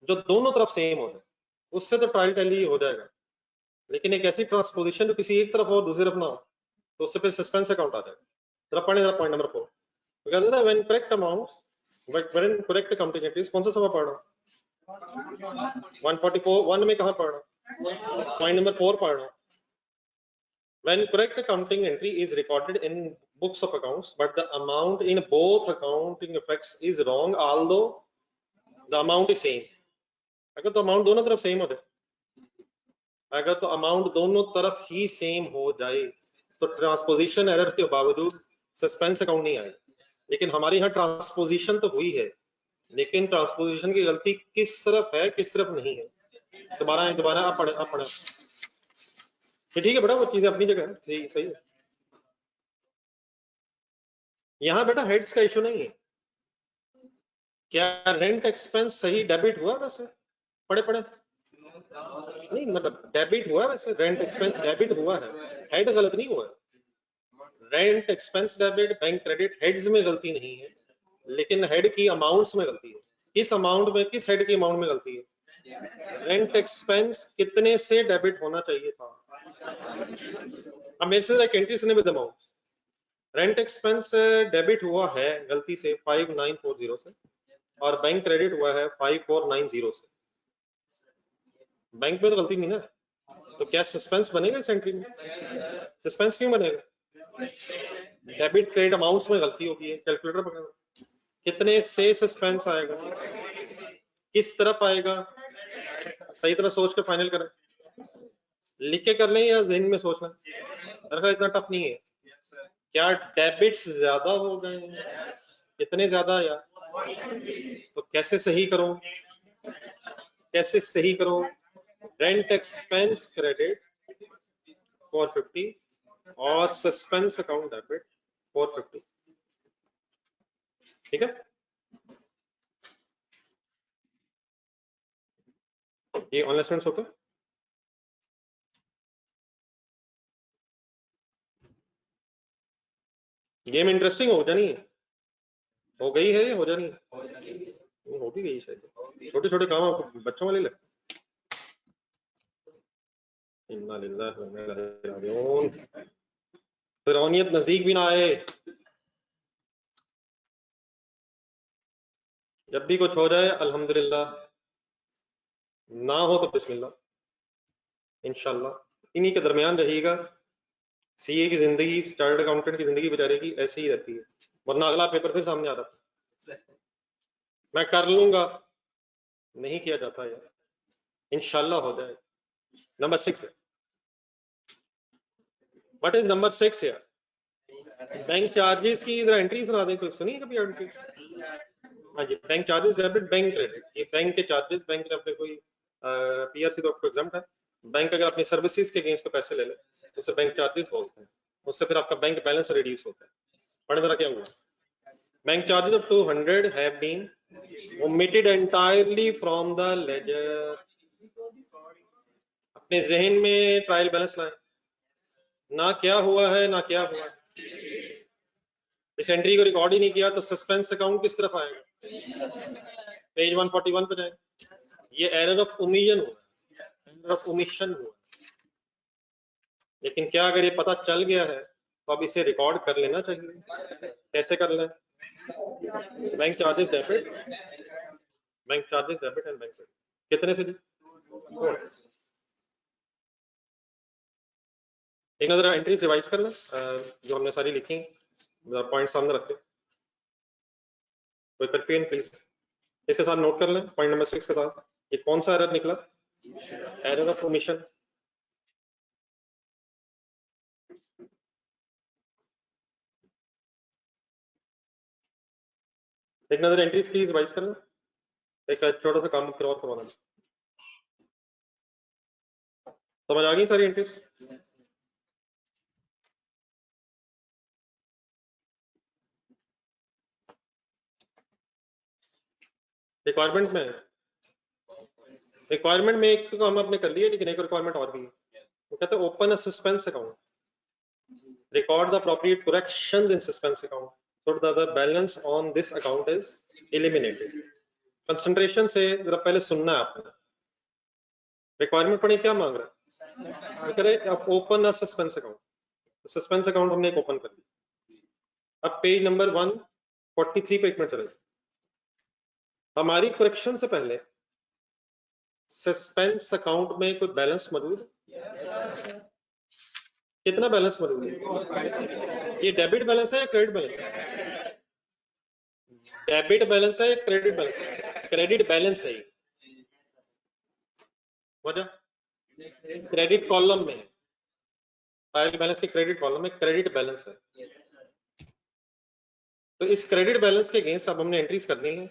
जो दोनों तरफ सेम हो जाए, उससे तो ट्रायल टेली हो जाएगा। लेकिन एक ऐसी ट्रांसपोजिशन जो किसी एक तरफ हो दूसरी तरफ ना हो, तो उससे फिर सस्पेंस अकाउंट आ जाएगा। जरा पढ़े जरा पॉइंट नंबर 4, कहते हैं when correct amounts when correct accounting entries, कौन सा सवाल पढ़ रहा? 144 1 में कहां पढ़ रहा? पॉइंट नंबर 4 पढ़ रहा। When correct accounting entry is recorded in books of accounts, but the amount in both accounting effects is wrong, although the amount is same. अगर तो अमाउंट दोनों तरफ सेम हो जाए, अगर तो अमाउंट दोनों तरफ ही सेम हो जाए, तो ट्रांसपोजिशन एरर के बावजूद सस्पेंस अकाउंट नहीं आएगा। लेकिन हमारे यहाँ ट्रांसपोजिशन तो हुई है, लेकिन ट्रांसपोजिशन की गलती किस तरफ है किस तरफ नहीं है। दोबारा आप पढ़े ठीक है बेटा, वो चीजें अपनी जगह है, सही है। यहाँ बेटा हेड्स का इशू नहीं है। क्या रेंट एक्सपेंस सही डेबिट हुआ? वैसे पढ़े नहीं, मतलब डेबिट हुआ, वैसे रेंट एक्सपेंस डेबिट हुआ है, हेड गलत नहीं हुआ। Rent expense debit bank credit heads में गलती नहीं है, लेकिन हेड की अमाउंट्स में गलती है। किस अमाउंट में, किस हेड की अमाउंट में गलती है? रेंट एक्सपेंस कितने से डेबिट होना चाहिए था? अब मेरे से एक एंट्री सुने with amounts. Rent expense debit हुआ है गलती से 5940 से, और बैंक क्रेडिट हुआ है 5490 से। बैंक में तो गलती नहीं ना, तो क्या सस्पेंस बनेगा इस एंट्री में? सस्पेंस क्यों बनेगा? डेबिट क्रेडिट अमाउंट्स में गलती होगी है। कैलकुलेटर पकड़ो, कितने से सस्पेंस आएगा, किस तरफ आएगा? सही तरह सोच के फाइनल करें। लिख के कर लें या जहन में सोचना? दरअसल इतना टफ नहीं है। क्या डेबिट्स ज्यादा हो गए हैं? कितने ज्यादा यार? तो कैसे सही करो, कैसे सही करो? रेंट एक्सपेंस क्रेडिट 450 और सस्पेंस अकाउंट डेबिट 450, ठीक है? ये ऑनलाइन स्टूडेंट्स होते, गेम इंटरेस्टिंग हो जानी है, हो गई है, हो जानी है, हो भी गई शायद। छोटे छोटे काम आपको बच्चों वाले लगते। इन्ना लिल्लाहि व इन्ना इलैहि राजिऊन। फिरौनियत नजदीक भी ना आए। जब भी कुछ हो जाए अल्हम्दुलिल्लाह, ना हो तो बिस्मिल्लाह। इंशाल्लाह इन्हीं के दरमियान रहिएगा। सीए की जिंदगी, चार्टर्ड अकाउंटेंट की जिंदगी बेचारे की ऐसे ही रहती है, वरना अगला पेपर फिर सामने आ रहा है। मैं कर लूंगा, नहीं किया जाता यार, इंशाल्लाह हो जाए। नंबर 6 है। व्हाट इज नंबर 6 यार? बैंक चार्जेस की इधर एंट्री सुना दें, कोई सुनी कभी एंट्री? हाँ जी, bank charges debit bank credit, ये बैंक के चार्जेस, बैंक ने अपने कोई पीआरसी तो आपको एग्जाम्प्ट है। बैंक अगर अपनी सर्विसेज के अगेंस्ट पे पैसे ले ले तो उसे बैंक चार्जेस बोलते हैं, उससे फिर आपका बैंक बैलेंस रिड्यूस होता है। पढ़े जरा क्या हुआ? Bank charges of 200 have been omitted entirely from the ledger. अपने जहन में ट्रायल बैलेंस लाए, ना क्या हुआ है ना क्या हुआ है, इस एंट्री को रिकॉर्ड ही नहीं किया तो सस्पेंस अकाउंट किस तरफ आएगा, पेज 141 पे जाए। ये एरर ऑफ ओमिशन हुआ, एरर ऑफ ओमिशन हुआ। लेकिन क्या अगर ये पता चल गया है तो अब इसे रिकॉर्ड कर लेना चाहिए। कैसे कर लें? Bank charges debit, bank charges debit and bank credit. कितने से? एक नजर एंट्रीज रिवाइज कर लें जो हमने सारी लिखी, पॉइंट सामने रखते। कोई कंफ्यूजन प्लीज इसके साथ नोट कर लें। पॉइंट नंबर 6 के साथ ये कौन सा एरर निकला? Error of omission. एक नजर एंट्रीज प्लीज रिवाइज कर लें। एक छोटा सा काम फिर और करवाना। समझ आ गई सारी एंट्रीज? रिक्वायरमेंट में एक तो काम आपने कर लिया, लेकिन एक रिक्वायरमेंट और भी है। वो कहते हैं open a suspense account, record the appropriate corrections in suspense account so that the balance on this account is eliminated. Concentration से जरा पहले सुनना है आपने। रिक्वायरमेंट पढ़े क्या मांग रहा है? करे आप open a suspense account, suspense account हमने एक ओपन कर दिया। अब पेज नंबर 143 पे एक मिनट चले। हमारी करेक्शन से पहले सस्पेंस अकाउंट में कोई बैलेंस मौजूद? कितना बैलेंस मौजूद है? ये डेबिट बैलेंस है या क्रेडिट बैलेंस है? डेबिट बैलेंस है या क्रेडिट बैलेंस है? क्रेडिट बैलेंस है। वजह क्रेडिट कॉलम में, ट्रायल बैलेंस के क्रेडिट कॉलम में क्रेडिट बैलेंस है। तो इस क्रेडिट बैलेंस के अगेंस्ट अब हमने एंट्रीज करनी है,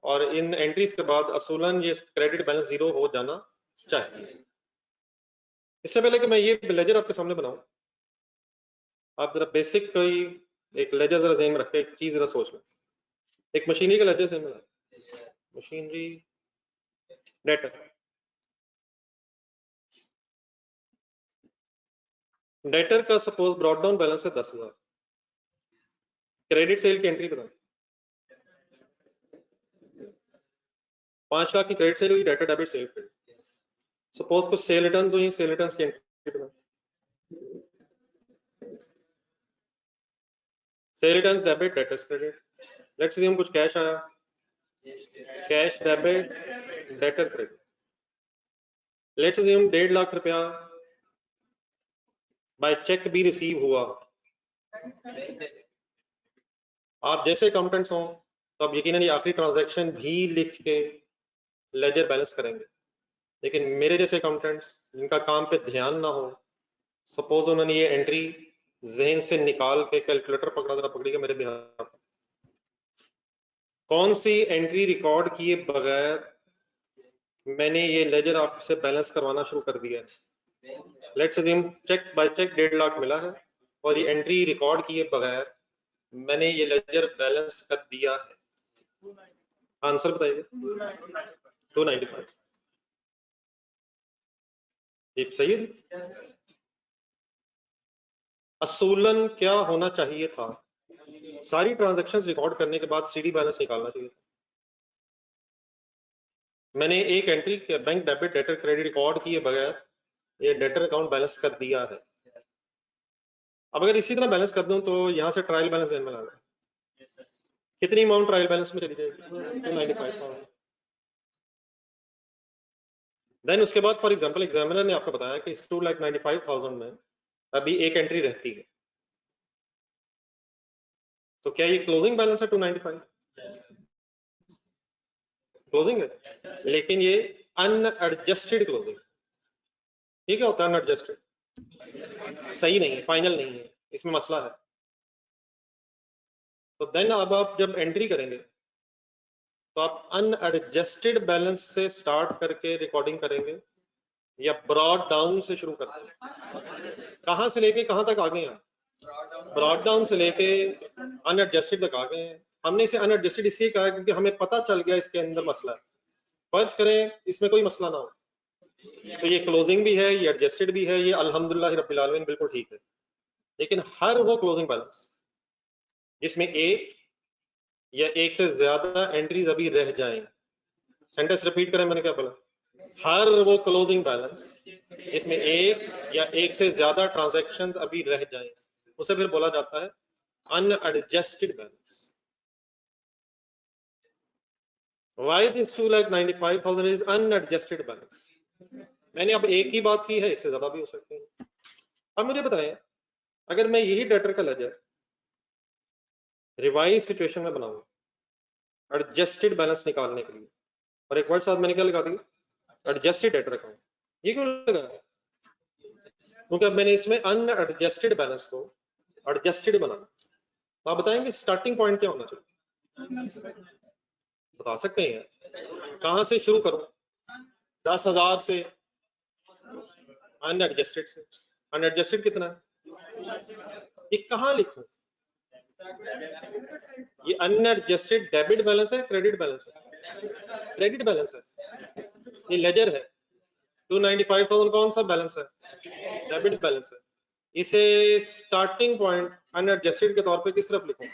और इन एंट्रीज के बाद असूलन ये क्रेडिट बैलेंस जीरो हो जाना चाहिए। इससे पहले कि मैं ये लेजर आपके सामने बनाऊं, आप जरा बेसिक कोई एक लेजर जरा ध्यान में रखें, एक चीज जरा सोच लें। एक मशीनरी का लेजर ध्यान में, मशीनरी डेटर, डेटर का सपोज ब्रॉड डाउन बैलेंस है 10,000। क्रेडिट सेल की एंट्री बता, 5 लाख की क्रेडिट सेल हुई, debtor debit sale credit. Suppose कुछ सेल रिटर्न्स हुई, सेल रिटर्न्स की एंट्री बता, sale returns debit, debtors credit. Let's see हम कुछ कैश आया, cash debit, debtor credit. Let's see हम 1.5 लाख रुपया बाय चेक भी रिसीव हुआ। आप जैसे अकाउंटेंट्स हो तो आप यकीनन ये आखिरी ट्रांजैक्शन भी लिख के लेजर बैलेंस करेंगे। लेकिन मेरे जैसे अकाउंटेंट्स जिनका काम पे ध्यान ना हो, सपोज उन्होंने ये एंट्री जहन से निकाल के कैलकुलेटर पकड़ा, जरा पकड़िएगा मेरे बिहार, कौन सी एंट्री रिकॉर्ड किए बगैर मैंने ये लेजर आपसे बैलेंस करवाना शुरू कर दिया है। Let's assume cheque by cheque 1.5 lakh मिला है और ये एंट्री रिकॉर्ड किए बगैर मैंने ये लेजर बैलेंस कर दिया है। आंसर बताइए। 295। ये सही है? असूलन क्या होना चाहिए था? सारी ट्रांजैक्शंस रिकॉर्ड करने के बाद सीडी बैलेंस निकालना चाहिए। मैंने एक entry bank debit debtor credit record किए बगैर ये डेटर अकाउंट बैलेंस कर दिया है। अब अगर इसी तरह बैलेंस कर दूं तो यहां से ट्रायल बैलेंस में लाना, कितनी अमाउंट ट्रायल बैलेंस में चली जाएगी? 295,000। देन उसके बाद फॉर एग्जांपल एग्जामिनर ने आपको बताया कि इस 2,95,000 में अभी एक एंट्री रहती है, तो क्या ये क्लोजिंग बैलेंस है? 295 क्लोजिंग है, लेकिन ये अनएडजस्टेड क्लोजिंग। ये क्या होता है अनएडजस्टेड? सही नहीं है, फाइनल नहीं है, इसमें मसला है। तो देन अब आप जब एंट्री करेंगे तो आप अनएडजस्टेड बैलेंस से स्टार्ट करके रिकॉर्डिंग करेंगे या ब्रॉड डाउन से शुरू करते हैं? कहां से लेके कहां तक आ गए हैं? ब्रॉड डाउन से लेके अनएडजस्टेड तक आ गए हैं, हमने इसे अनएडजस्टेड इसलिए कहा क्योंकि हमें पता चल गया इसके अंदर मसला है। फर्ज करें इसमें कोई मसला ना हो, तो ये क्लोजिंग भी है, ये एडजस्टेड भी है, ये अल्हम्दुलिल्लाह रब्बिल आलमीन बिल्कुल ठीक है। लेकिन हर वो क्लोजिंग बैलेंस जिसमें एक या एक से ज्यादा एंट्रीज अभी रह जाएं, सेंटेंस रिपीट करें मैंने क्या बोला, हर वो क्लोजिंग बैलेंस इसमें एक या एक से ज्यादा ट्रांजैक्शंस अभी रह जाएं, उसे फिर बोला जाता है unadjusted balance. Why this 2,95,000 is unadjusted balance? मैंने अब एक ही बात की है, एक से ज्यादा भी हो सकते हैं। अब मुझे बताएं, अगर मैं यही डेटर का लेजर रिवाइज सिचुएशन में बनाऊंगा एडजस्टेड बैलेंस निकालने के लिए, और एक वर्ड साथ मैंने क्या लगा दिया, एडजस्टेड डेटर अकाउंट, ये क्यों लगा? क्योंकि अब मैंने इसमें अनएडजस्टेड बैलेंस को एडजस्टेड बनाना। तो आप बताएंगे स्टार्टिंग पॉइंट क्या होना चाहिए, बता सकते हैं? कहां से शुरू करूं? 10,000 से, अनएडजस्टेड से। अनएडजस्टेड कितना है, ये कहां लिखूं? ये अनएडजस्टेड डेबिट बैलेंस है, क्रेडिट बैलेंस है? क्रेडिट बैलेंस है, ये लेजर है। 295,000 कौन सा बैलेंस है, डेबिट बैलेंस है। इसे स्टार्टिंग पॉइंट अनएडजस्टेड के तौर पे किस तरफ लिखूं?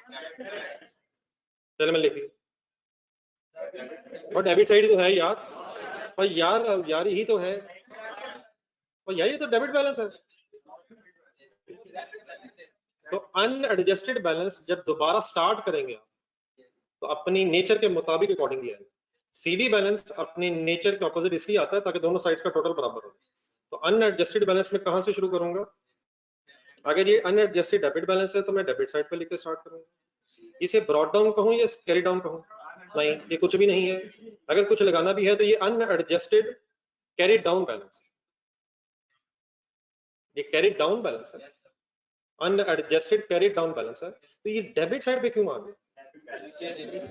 चलो मैं लिखी, और डेबिट साइड तो है यार, और यार यही तो है, और यही तो डेबिट बैलेंस है। तो अनएडजस्टेड बैलेंस जब दोबारा स्टार्ट करेंगे तो अपनी नेचर के मुताबिक अकॉर्डिंगली आएगा। सीडी बैलेंस अपने नेचर के ऑपोजिट इसलिए आता है ताकि दोनों साइड्स का टोटल बराबर हो। तो अनएडजस्टेड बैलेंस में कहां से शुरू करूंगा? अगर ये अनएडजस्टेड डेबिट बैलेंस है तो मैं डेबिट साइड पे लिख के स्टार्ट करूंगा। इसे ब्रॉट डाउन कहूं या कैरी डाउन कहूं? नहीं, ये कुछ भी नहीं है। अगर कुछ लगाना भी है तो ये अनएडजस्टेड कैरी डाउन बैलेंस है, ये कैरी डाउन बैलेंस है, अनएडजस्टेड कैरी डाउन बैलेंस है। तो ये डेबिट साइड पे क्यों आ गया?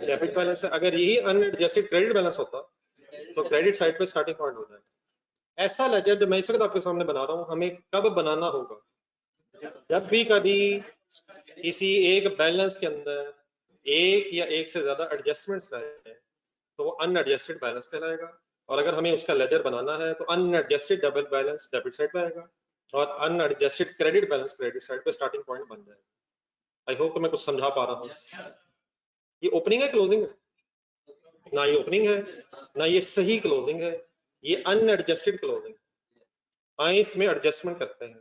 डेबिट बैलेंस है। अगर यही अनएडजस्टेड क्रेडिट बैलेंस होता तो क्रेडिट साइड पे स्टार्टिंग पॉइंट हो जाएगा। ऐसा लेजर जो मैं इस वक्त आपके सामने बना रहा हूं, हमें कब बनाना होगा? जब भी कभी किसी एक बैलेंस के अंदर एक या एक से ज्यादा एडजस्टमेंट्स रहे तो वो अनएडजस्टेड बैलेंस कहलाएगा। और अगर हमें उसका लेजर बनाना है तो unadjusted debit balance debit side पे आएगा और unadjusted credit balance credit side पे स्टार्टिंग पॉइंट बन जाएगा। आई होप कि मैं कुछ समझा पा रहा हूँ। ये ओपनिंग है, क्लोजिंग है? ना ये ओपनिंग है ना ये सही क्लोजिंग है, ये अनएडजस्टेड क्लोजिंग। आए इसमें एडजस्टमेंट करते हैं।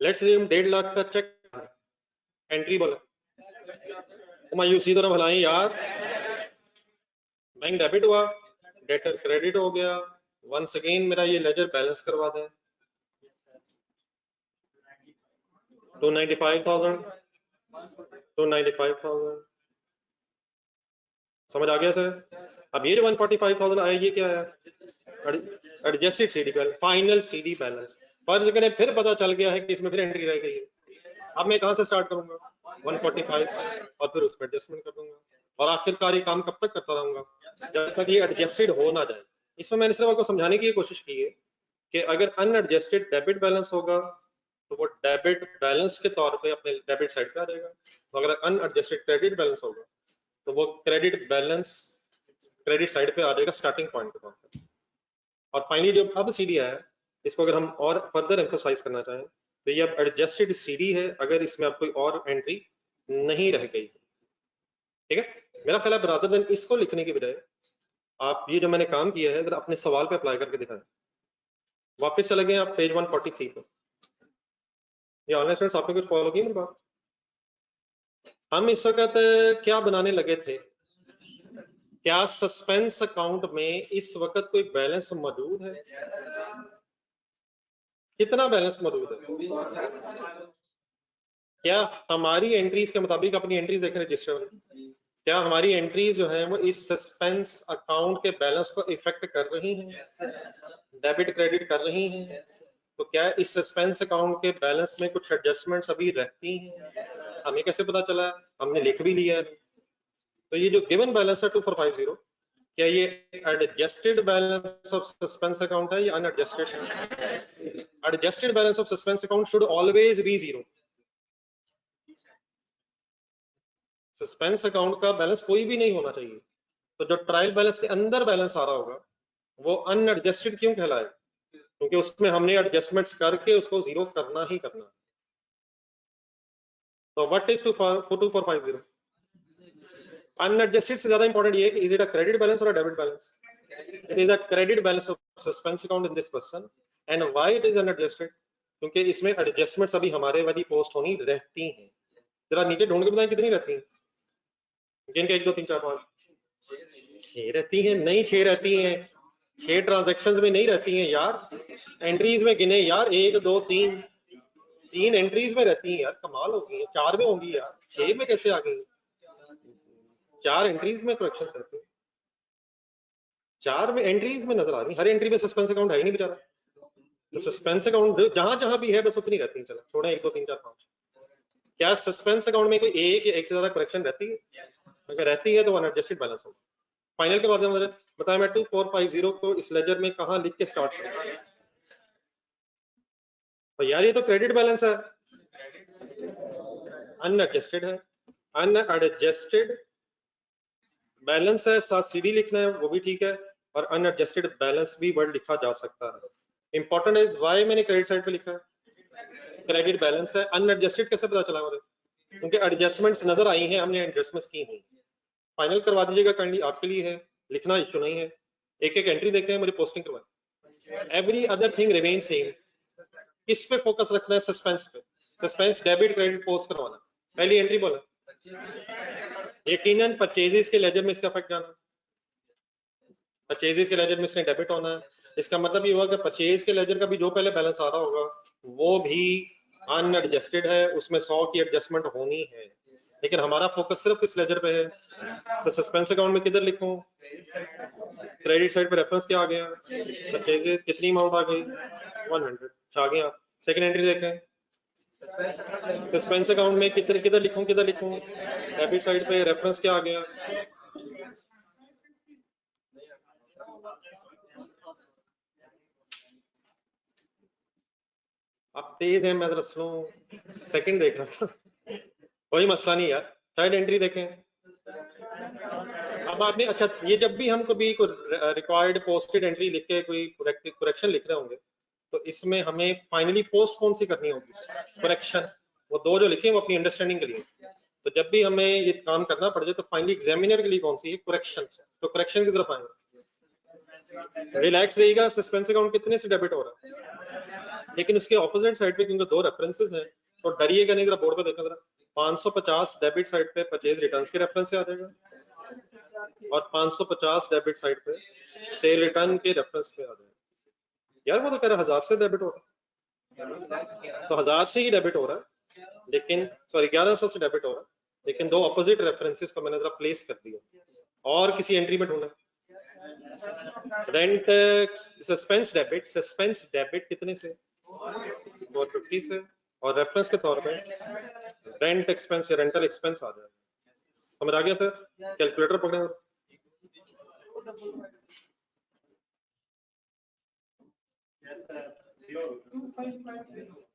लेट्स से हम 1.5 लाख का चेक, एंट्री बोला मायूसी तो ना भलाएं यार, बैंक डेबिट हुआ, डेटर क्रेडिट हो गया। वंस अगेन मेरा ये लेजर बैलेंस करवा दें। 295,000 समझ आ गया सर? अब ये जो 145,000 आया ये क्या है? Adjusted CD balance, final CD balance. फर्ज करें फिर पता चल गया है कि इसमें फिर एंट्री रह गई है। अब मैं कहां से स्टार्ट करूंगा? 145 से, और फिर उसमें एडजस्टमेंट कर दूंगा। और आखिरकार ये काम कब तक करता रहूंगा? जब तक ये एडजस्टेड हो ना जाए। इसमें मैंने सिर्फ आपको समझाने की कोशिश की है कि अगर अनएडजस्टेड डेबिट बैलेंस होगा तो वो डेबिट बैलेंस के तौर पे अपने डेबिट साइड पे आ जाएगा। तो अगर अनएडजस्टेड क्रेडिट बैलेंस होगा तो वो क्रेडिट बैलेंस क्रेडिट साइड पे आ जाएगा स्टार्टिंग पॉइंट के तौर पे। और फाइनली जो अब सीडी है, इसको अगर हम और फर्दर एम्फोसाइज करना चाहें तो ये अब एडजस्टेड सीडी है अगर इसमें अब कोई और एंट्री नहीं रह गई। ठीक है, मेरा ख्याल है बराबर देन इसको लिखने की बजाय आप ये जो मैंने काम किया है अगर अपने सवाल पे अप्लाई करके दिखाएं। वापस चले गए आप पेज 143 पे। ये ऑनलाइन स्टूडेंट्स आपने कुछ फॉलो की मेरी बात? हम इस वक्त क्या बनाने लगे थे? क्या सस्पेंस अकाउंट में इस वक्त कोई बैलेंस मौजूद है? कितना बैलेंस मौजूद है? क्या हमारी एंट्रीज के मुताबिक अपनी एंट्रीज देखें रजिस्टर में, क्या हमारी एंट्रीज जो है वो इस सस्पेंस अकाउंट के बैलेंस को इफेक्ट कर रही हैं, डेबिट क्रेडिट कर रही हैं? तो क्या इस सस्पेंस अकाउंट के बैलेंस में कुछ एडजस्टमेंट्स अभी रहती हैं? हमें कैसे पता चला? हमने लिख भी लिया है। तो ये जो गिवन बैलेंस है 2450, क्या ये adjusted balance of suspense account है या अनएडजस्टेड है? Adjusted balance of suspense account should always be 0। Suspense account का बैलेंस कोई भी नहीं होना चाहिए। तो जो ट्रायल बैलेंस के अंदर बैलेंस आ रहा होगा वो अनएडजस्टेड क्यों कहलाएगा? क्योंकि उसमें हमने एडजस्टमेंट्स करके उसको जीरो करना ही करना। तो व्हाट इज 2450? अनएडजस्टेड से ज्यादा इंपॉर्टेंट ये है कि is it a credit balance और debit balance? It is a credit balance of suspense account in this person. And why it is unadjusted? क्योंकि इसमें एडजस्टमेंट्स अभी हमारे वाली पोस्ट होनी रहती हैं। जरा नीचे ढूंढ के बताएं कितनी रहती हैं? गिन के 1 2 3 4 5 6 रहती हैं? नहीं 6 रहती हैं, 6 ट्रांजैक्शंस में नहीं रहती हैं यार। एंट्रीज में गिने यार, 1 2 3 3 एंट्रीज में रहती हैं यार, कमाल हो गई है। 4 में होंगी यार, 6 में कैसे आ गई? 4 एंट्रीज में करेक्शन रहती है, 4 में एंट्रीज में नजर आ रही। हर एंट्री में सस्पेंस अकाउंट है ही नहीं बेचारा। तो सस्पेंस अकाउंट जहां जहां भी है बस उतनी रहती है। चलो छोड़े 1 2 3 4 5। क्या सस्पेंस अकाउंट में कोई एक या एक से ज्यादा करेक्शन रहती है? अगर रहती है तो अनएडजस्टेड बैलेंस होगा। फाइनल के बाद मुझे बताया मैं 2450 को इस लेजर में कहां लिख के स्टार्ट करूं? तो यार ये तो क्रेडिट बैलेंस है, अनएडजस्टेड है। अनएडजस्टेड बैलेंस है, साथ सीडी लिखना है वो भी ठीक है, और अनएडजस्टेड बैलेंस भी वर्ड लिखा जा सकता है। इंपॉर्टेंट इज वाई मैंने क्रेडिट साइड पे लिखा है, क्रेडिट बैलेंस है। अनएडजस्टेड कैसे पता चला मुझे? क्योंकि एडजस्टमेंट्स नजर आई हैं, हमने एडजस्टमेंट्स की हैं। फाइनल करवा दीजिएगा, काइंडली आपके लिए है, लिखना इश्यू नहीं है। एक एक एंट्री देखते हैं, मुझे पोस्टिंग करवाएं। Every other thing remain same. किस पे फोकस रखना है? सस्पेंस पे। सस्पेंस डेबिट क्रेडिट पोस्ट करवाना। पहली एंट्री बोला, यकीनन परचेजेस के लेजर में इसका इफेक्ट जाना। परचेजेस के लेजर में इसने डेबिट होना है। इसका मतलब ये हुआ कि परचेज के लेजर का भी जो पहले बैलेंस आ रहा होगा वो भी अनएडजस्टेड है, उसमें 100 की एडजस्टमेंट होनी है। लेकिन हमारा फोकस सिर्फ इस लेजर पे है। तो सस्पेंस अकाउंट में किधर लिखूं? क्रेडिट साइड पे रेफरेंस क्या आ गया? परचेजेस कितनी अमाउंट आ गई? 100 आ गया। सेकंड एंट्री देखें, सस्पेंस अकाउंट में किधर किधर लिखूं, किधर लिखूं? डेबिट साइड पे रेफरेंस क्या आ गया? आप तेज हैं, मैं जरा स्लो। सेकंड देख रहा था, कोई मसला नहीं यार। थर्ड एंट्री देखें। अब आपने, अच्छा ये जब भी हम कभी रिक्वायर्ड पोस्टेड एंट्री लिख के कोई करेक्शन लिख रहे होंगे तो इसमें हमें फाइनली पोस्ट कौन सी करनी होगी? करेक्शन। वो दो जो लिखे वो अपनी अंडरस्टैंडिंग के लिए। तो जब भी हमें ये काम करना पड़ जाए तो फाइनली एग्जामिनर के लिए कौन सी है? करेक्शन। तो करेक्शन की तरफ आएंगे। रिलैक्स रहिएगा, सस्पेंस अकाउंट कितने से डेबिट हो रहा है, लेकिन उसके ऑपोजिट साइड पे क्योंकि दो रेफरेंसेस हैं तो डरिएगा नहीं। जरा बोर्ड पे देखा, जरा 550 डेबिट साइड पे परचेज रिटर्न्स के रेफरेंस से आ जाएगा और 550 डेबिट साइड पे सेल रिटर्न के रेफरेंस पे आ जाएगा। यार वो तो कह रहा 1000 से डेबिट हो रहा है, तो 1000 से ही डेबिट हो रहा है, लेकिन सॉरी 1100 से डेबिट हो रहा है, लेकिन दो अपोजिट रेफरेंसेस को मैंने जरा प्लेस कर दिया। और किसी एंट्री में ढूंढा, रेंट सस्पेंस डेबिट कितने से? 450 से, और रेफरेंस के तौर पे रेंट एक्सपेंस या रेंटल एक्सपेंस आ जाएगा। समझ आ गया सर? कैलकुलेटर पकड़े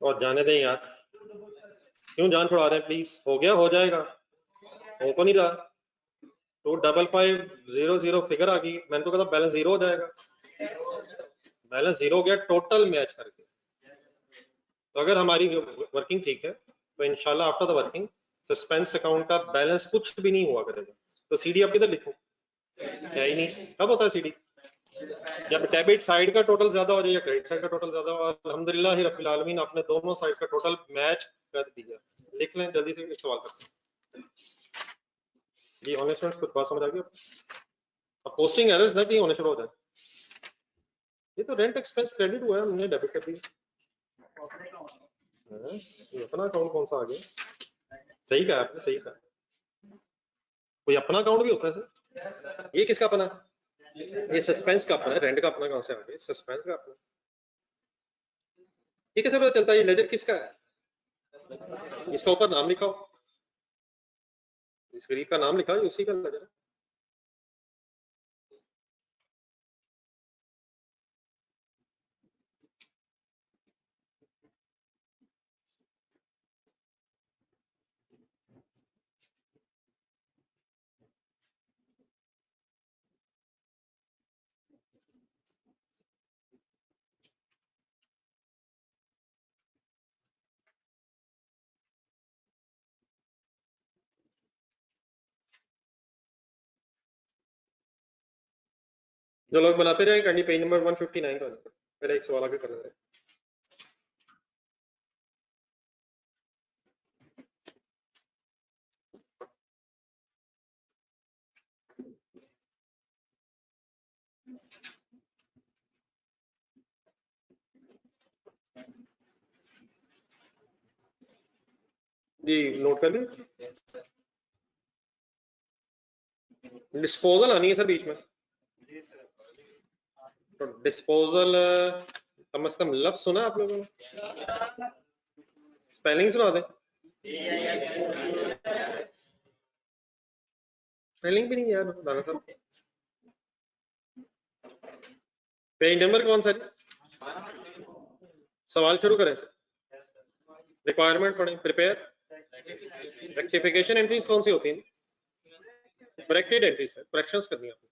और जाने दें यार, क्यों जान छुड़ा रहे हैं? प्लीज, हो गया, हो जाएगा, हो तो नहीं रहा। 2550 फिगर आ गई, मैंने तो कहा बैलेंस जीरो हो जाएगा। बैलेंस जीरो हो गया टोटल मैच करके। तो अगर हमारी वर्किंग ठीक है तो इंशाल्लाह after the working suspense account का बैलेंस कुछ भी नहीं हुआ करेगा। तो सीडी आप किधर लिखो? है ही नहीं। कब होता है सीडी? जब डेबिट साइड का टोटल ज्यादा हो जाए या क्रेडिट साइड का टोटल ज्यादा हो। अल्हम्दुलिल्लाह रब्बिल आलमीन आपने दोनों साइड का टोटल मैच कर दिया। लिख लें जल्दी से, एक सवाल करते हैं जी। ऑनलाइन स्टूडेंट्स कुछ बात समझ आ गई? अब पोस्टिंग एरर्स ना कहीं होने शुरू हो जाए। ये तो रेंट एक्सपेंस क्रेडिट हुआ है, हमने डेबिट कर दिया। ये अपना अकाउंट कौन सा आ गया? सही कहा आपने, सही कहा। कोई अपना अकाउंट भी होता है सर? ये किसका अपना? ये सस्पेंस का अपना है, रेंट का अपना कहां से आ गया? सस्पेंस का अपना। ये कैसे पता चलता है ये लेजर किसका है? इसका ऊपर नाम लिखा हो, इस गरीब का नाम लिखा है, उसी का लेजर है। जो लोग बनाते जाए करनी पेज नंबर 159 पर फिर एक सवाल आगे करना है। जी नोट कर लें। डिस्पोजल आनी है सर बीच में, तो डिस्पोजल कम से कम लफ्ज सुना आप लोगों ने? स्पेलिंग सुना दें? स्पेलिंग भी नहीं यार दाना साहब। पेज नंबर कौन सा? सवाल शुरू करें सर। रिक्वायरमेंट पढ़ें। प्रिपेयर रेक्टिफिकेशन एंट्रीज कौन सी होती हैं? करेक्टेड एंट्रीज है, करेक्शंस करनी है आपको।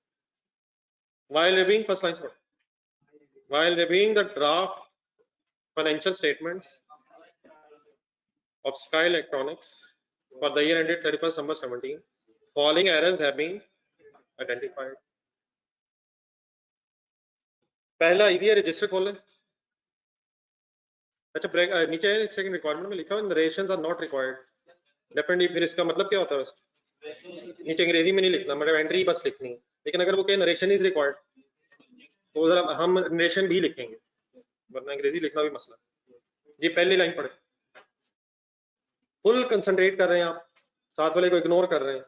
व्हाइल रिव्यूइंग फर्स्ट लाइन पढ़ो। While reviewing the draft financial statements of Sky Electronics for the year ended 31st December 17, following errors have been identified. पहला इजी है, रजिस्टर खोल लें। अच्छा ब्रेक नीचे एक सेकंड रिक्वायरमेंट में लिखा हुआ narrations are not required. Definitely फिर इसका मतलब क्या होता है? नीचे अंग्रेजी में नहीं लिखना, मतलब एंट्री बस लिखनी है। लेकिन अगर वो कहे नरेशन इज रिक्वायर्ड तो जरा हम नरेशन भी लिखेंगे, वरना अंग्रेजी लिखना भी मसला। जी पहली लाइन पढ़े। फुल कंसंट्रेट कर रहे हैं आप, साथ वाले को इग्नोर कर रहे हैं,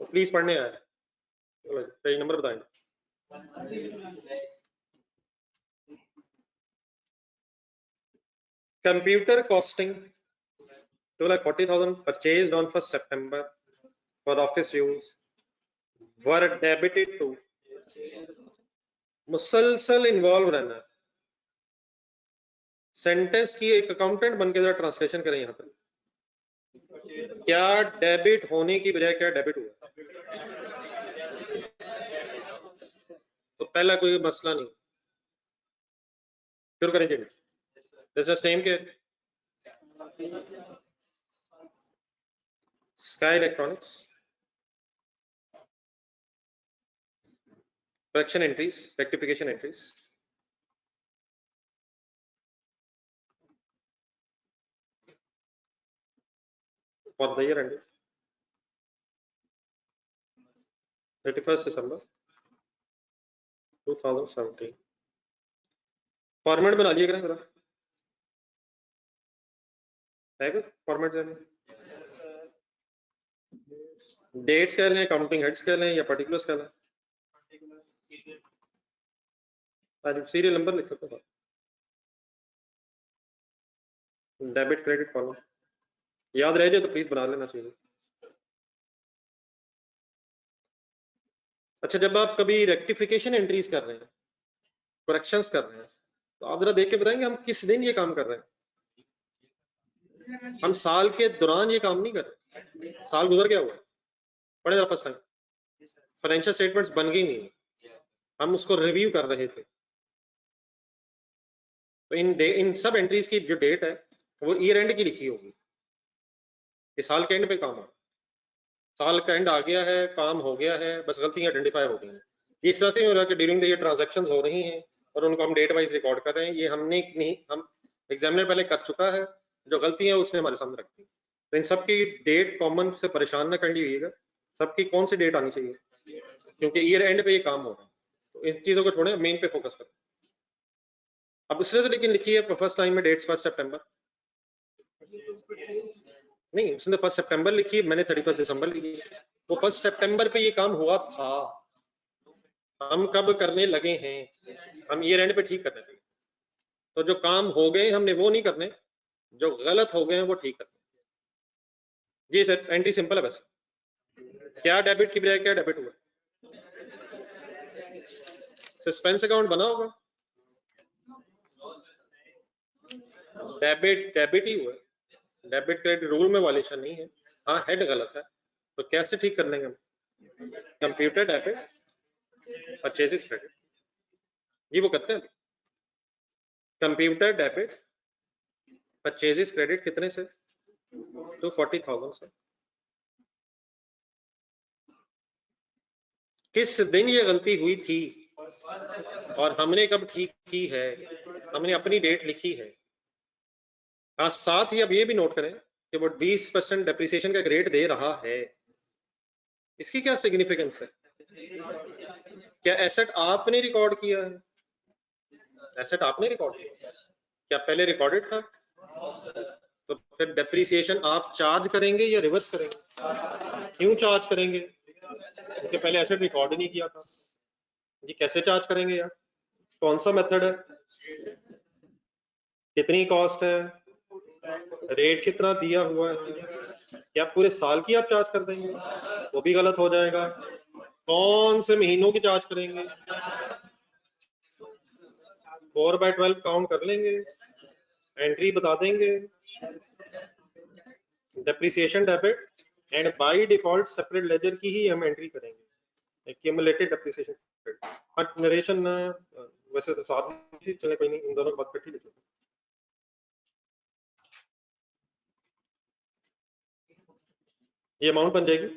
तो प्लीज पढ़ने आए। पेज नंबर बताएं। Computer costing 2,40,000 purchased on 1st September for office use were debited to। मुसलसल इन्वॉल्व रहना। सेंटेंस की एक अकाउंटेंट बनके जरा ट्रांसलेशन करें यहाँ पर। क्या डेबिट होने की बजाय क्या डेबिट हुआ? तो पहला कोई मसला नहीं। शुरू करें जी। बिजनेस नेम के sky electronics. Correction entries, rectification entries. For the year ended 31st December 2017। Format बना लिए करें जरा, है क्या फॉर्मेट जाने? डेट्स कह लें, काउंटिंग हेड्स कह लें, या पर्टिकुलर्स कह लें? सीरियल नंबर लिख सकते हो। डेबिट क्रेडिट कॉलम याद रह जाए तो प्लीज बना लेना चाहिए। अच्छा जब आप कभी रेक्टिफिकेशन एंट्रीज कर रहे हैं, करेक्शंस कर रहे हैं, तो आप जरा देख के बताएंगे हम किस दिन ये काम कर रहे हैं। हम साल के दौरान ये काम नहीं कर रहे, साल गुजर गया हुआ है। पढ़े जरा फर्स्ट टाइम। फाइनेंशियल स्टेटमेंट्स बन गई नहीं, हम उसको रिव्यू कर रहे थे। तो इन सब एंट्रीज की जो डेट है वो ईयर एंड की लिखी होगी, कि साल के एंड पे काम है। साल का एंड आ गया है, काम हो गया है, बस गलतियां आइडेंटिफाई हो गई हैं। इस तरह से हो रहा है कि ड्यूरिंग द ईयर ट्रांजैक्शंस हो रही हैं और उनको हम डेट वाइज रिकॉर्ड कर रहे हैं। ये हमने नहीं, हम एग्जामिनर पहले कर चुका है, जो गलतियां उसने हमारे सामने रखी। तो इन सबकी डेट कॉमन से परेशान ना कर लीजिएगा, सबकी कौन सी डेट आनी चाहिए, क्योंकि ईयर एंड पे ये काम हो रहा है। तो इन चीजों को छोड़े, मेन पे फोकस करें। अब उसने से लेकिन लिखी है फर्स्ट लाइन में डेट्स 1 सितंबर नहीं, उसने 1 सितंबर लिखी है, मैंने 31 दिसंबर लिखी है। वो 1 सितंबर पे ये काम हुआ था, हम कब करने लगे हैं, हम ईयर एंड पे ठीक करने लगे। तो जो काम हो गए हमने वो नहीं करने, जो गलत हो गए हैं वो ठीक करने। जी सर एंट्री सिंपल है बस। क्या डेबिट की बजाय क्या डेबिट हुआ? सस्पेंस अकाउंट बना होगा, डेबिट डेबिट ही हुआ, डेबिट क्रेडिट रूल में वायलेशन नहीं है। हाँ हेड गलत है, तो कैसे ठीक कर लेंगे हम? कंप्यूटर डेबिट परचेजेस क्रेडिट, जी वो करते हैं। कंप्यूटर डेबिट परचेजेस क्रेडिट कितने से? 240,000 से। किस दिन ये गलती हुई थी? और हमने कब ठीक की है, हमने अपनी डेट लिखी है। हाँ, साथ ही अब ये भी नोट करें कि वो 20% डेप्रिसिएशन का रेट दे रहा है, इसकी क्या सिग्निफिकेंस है? क्या एसेट आपने रिकॉर्ड किया है? एसेट आपने रिकॉर्ड किया, क्या पहले रिकॉर्डेड था? तो फिर डेप्रिसिएशन आप चार्ज करेंगे या रिवर्स करेंगे? क्यों चार्ज करेंगे? क्योंकि पहले एसेट रिकॉर्ड नहीं किया था। ये कैसे चार्ज करेंगे यार? कौन सा मेथड है? कितनी कॉस्ट है? रेट कितना दिया हुआ है? क्या पूरे साल की आप चार्ज कर देंगे? वो भी गलत हो जाएगा। कौन से महीनों की चार्ज करेंगे? 4/12 काउंट कर लेंगे, एंट्री बता देंगे, depreciation debit and by default separate ledger की ही हम एंट्री करेंगे, एक्यूमुलेटेड डेप्रिसिएशन। बट नरेशन वैसे तो साथ ही चले, कोई नहीं, इन दोनों की बात इकट्ठी लिखो। ये अमाउंट बन जाएगी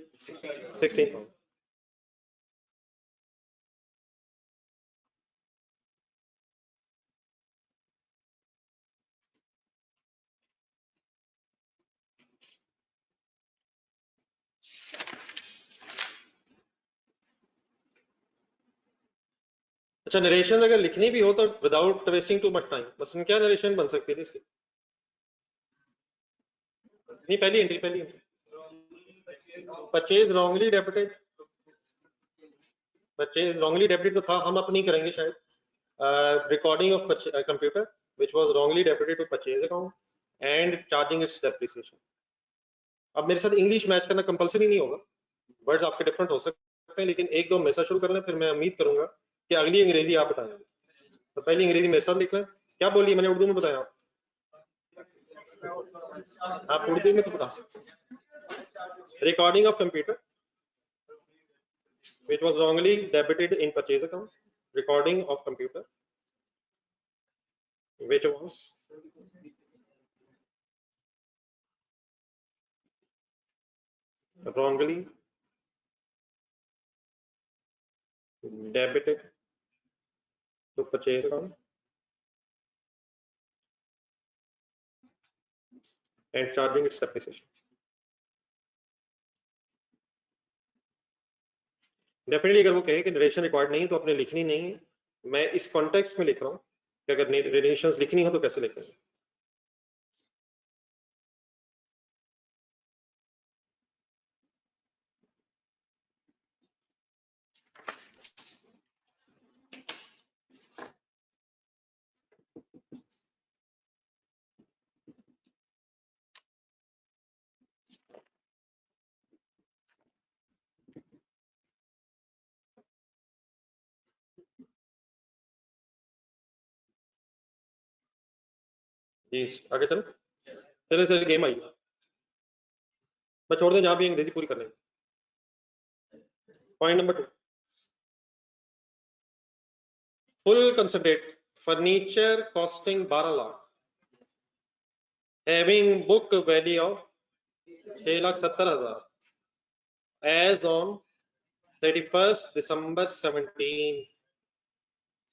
16,000। अच्छा, नरेशन अगर लिखनी भी हो तो without wasting too much time, मसलन क्या नरेशन बन सकती है इसकी? नहीं, पहली entry purchase wrongly debited. Purchase wrongly debited तो था, हम अपनी करेंगे शायद। Recording of computer which was wrongly debited to purchase account and charging its depreciation। अब मेरे साथ इंग्लिश मैच करना कंपलसरी नहीं होगा, वर्ड्स आपके डिफरेंट हो सकते हैं, लेकिन एक दो मेरे साथ शुरू कर लें, फिर मैं उम्मीद करूंगा कि अगली अंग्रेजी आप बताएंगे। तो पहली अंग्रेजी मेरे साथ लिख लें। क्या बोलिए, मैंने उर्दू में बताया, आप उर्दू में तो बता सकते हैं। Recording of computer which was wrongly debited in purchase account, recording of computer which was wrongly debited to purchase account and charging its depreciation। Definitely अगर वो कहे कि नरेशन रिक्वायर्ड नहीं तो आपने लिखनी नहीं है, मैं इस कॉन्टेक्स्ट में लिख रहा हूँ कि अगर नरेशंस लिखनी हो तो कैसे लिखेंगे। जी आगे चलो, चले चले गेम आई, मैं छोड़ दें जहां भी अंग्रेजी पूरी कर लेंगे। Point number 2, full concentrate furniture costing 12 lakh, having book value of 6,70,000 as on 31st December 17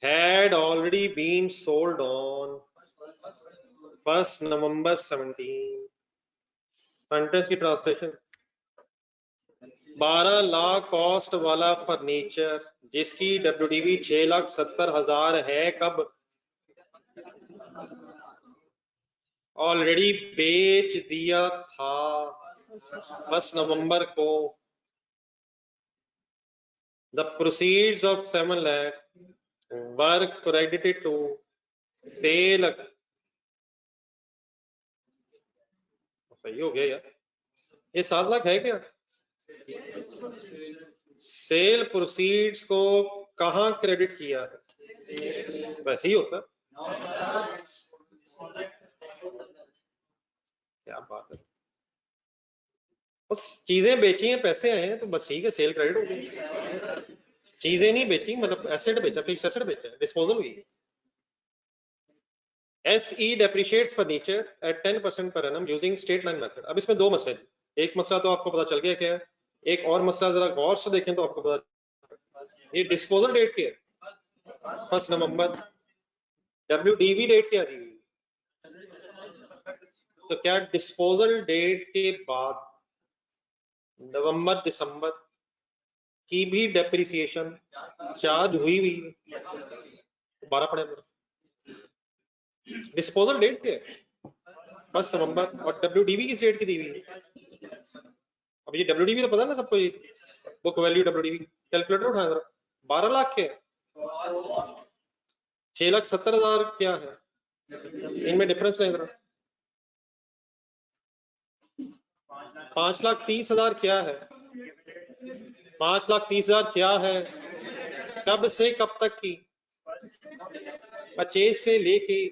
had already been sold on 1st November 17। Sentence की ट्रांसलेशन, 12 लाख कॉस्ट वाला फर्नीचर जिसकी WDV 6,70,000 है, कब? ऑलरेडी बेच दिया था 1 नवंबर को। The proceeds of 7 lakh were credited to sale. सही हो गया यार, ये 7 लाख है क्या? सेल प्रोसीड्स को कहां क्रेडिट किया है? वैसे ही होता। क्या बात है, बस चीजें बेची हैं, पैसे आए हैं, तो बस ठीक है, सेल क्रेडिट हो गई। चीजें नहीं बेची, मतलब एसेट बेचा, फिक्स एसेट बेचा, डिस्पोजल हुई। SE depreciates furniture at 10% per annum using straight line method। अब इसमें दो मसले, एक मसला तो आपको पता चल गया क्या है, एक और मसला जरा गौर से देखें तो आपको पता, ये डिस्पोजल डेट क्या है? 1 नवंबर। WDV डेट क्या दी? तो क्या डिस्पोजल डेट के बाद नवंबर दिसंबर की भी डेप्रिसिएशन चार्ज हुई 12 पड़े। डिस्पोजल डेट क्या है? 1 नवंबर। और WDV किस डेट की दी हुई? अब ये WDV तो पता ना सबको, ये बुक वैल्यू WDV। कैलकुलेटर उठाया जरा। 12 लाख के 6,70,000 क्या है? इनमें डिफरेंस नहीं जरा। 5,30,000 क्या है? 5,30,000 क्या है? कब से कब तक की? 25 से लेके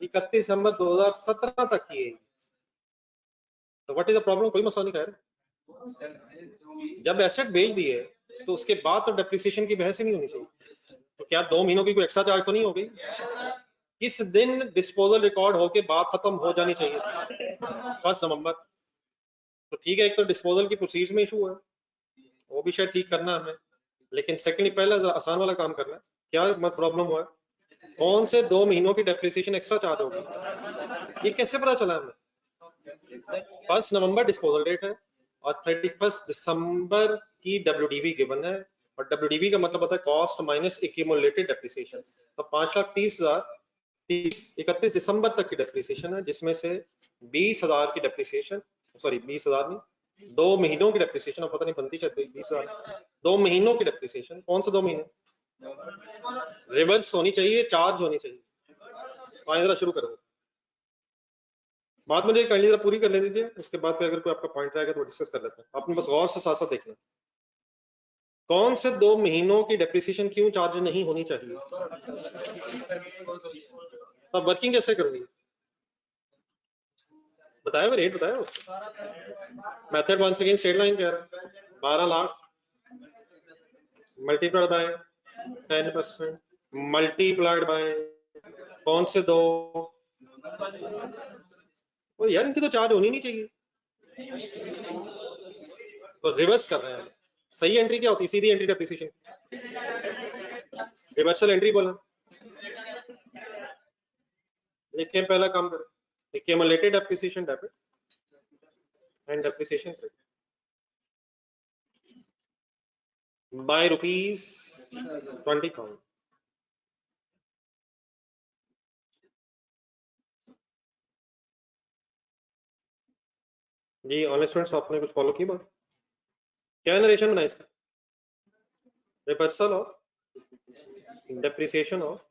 31 दिसंबर 2017 तक की है। तो व्हाट इज द प्रॉब्लम? कोई मसला नहीं है। जब एसेट बेच दिए तो उसके बाद तो डेप्रिसिएशन की बहस ही नहीं होनी चाहिए। तो क्या 2 महीनों की कोई एक्स्ट्रा चार्ज तो नहीं हो गई? किस दिन डिस्पोजल रिकॉर्ड होके बात खत्म हो जानी चाहिए? 1 नवंबर। तो ठीक है, एक तो डिस्पोजल की प्रोसीड्स में इशू है, वो भी शायद ठीक करना है हमें, लेकिन सेकंडली पहले आसान वाला काम करना है। क्या मत प्रॉब्लम हुआ? कौन से 2 महीनों की डेप्रिसिएशन एक्स्ट्रा चार्ज होगी? ये कैसे पता चला हमें? 1 नवंबर डिस्पोजल डेट है और 31 दिसंबर की WDV गिवन है, और WDV का मतलब होता है कॉस्ट माइनस एक्यूमुलेटेड डेप्रिसिएशन। तो 5,30,000 31 दिसंबर तक की डेप्रिसिएशन है, जिसमें से 20,000 की डेप्रिसिएशन, सॉरी 20,000 नहीं, 2 महीनों की डेप्रिसिएशन, पता नहीं बनती शायद 20,000, 2 महीनों की डेप्रिसिएशन। कौन से 2 महीने? रिवर्स होनी चाहिए, चार्ज होनी चाहिए। आइए जरा शुरू करो। बात मुझे काइंडली जरा पूरी कर ले दीजिए, उसके बाद फिर अगर कोई आपका पॉइंट रहेगा तो डिस्कस कर लेते हैं। आपने बस गौर से साथ साथ देखना कौन से 2 महीनों की डेप्रिसिएशन क्यों चार्ज नहीं होनी चाहिए। अब वर्किंग कैसे करोगे? बताया वो रेट, बताया method. Once again straight line कह रहा है 12 lakh multiplied by 10%, multiplied by कौन से 2? वो यार इनकी तो चार्ज होनी नहीं चाहिए, तो रिवर्स कर रहे हैं। सही एंट्री क्या होती है? सीधी एंट्री डेप्रिसिएशन, रिवर्सल एंट्री बोला। लिखे पहला काम करो, accumulated depreciation debit and depreciation credit by ₹20,000। जी ऑनलाइन स्टूडेंट्स, आपने कुछ फॉलो की बात? क्या नरेशन बना इसका? Reversal of depreciation of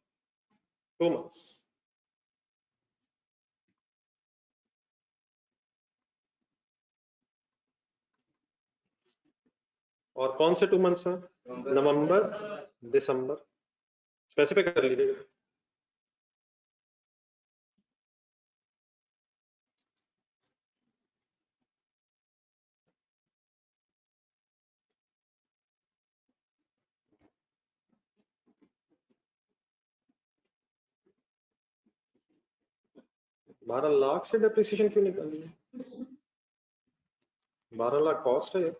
2 months। और कौन से 2 months हैं? नवंबर दिसंबर। स्पेसिफिक कर लीजिए। ₹12 लाख से डेप्रिसिएशन क्यों निकाली है? 12 लाख कॉस्ट है,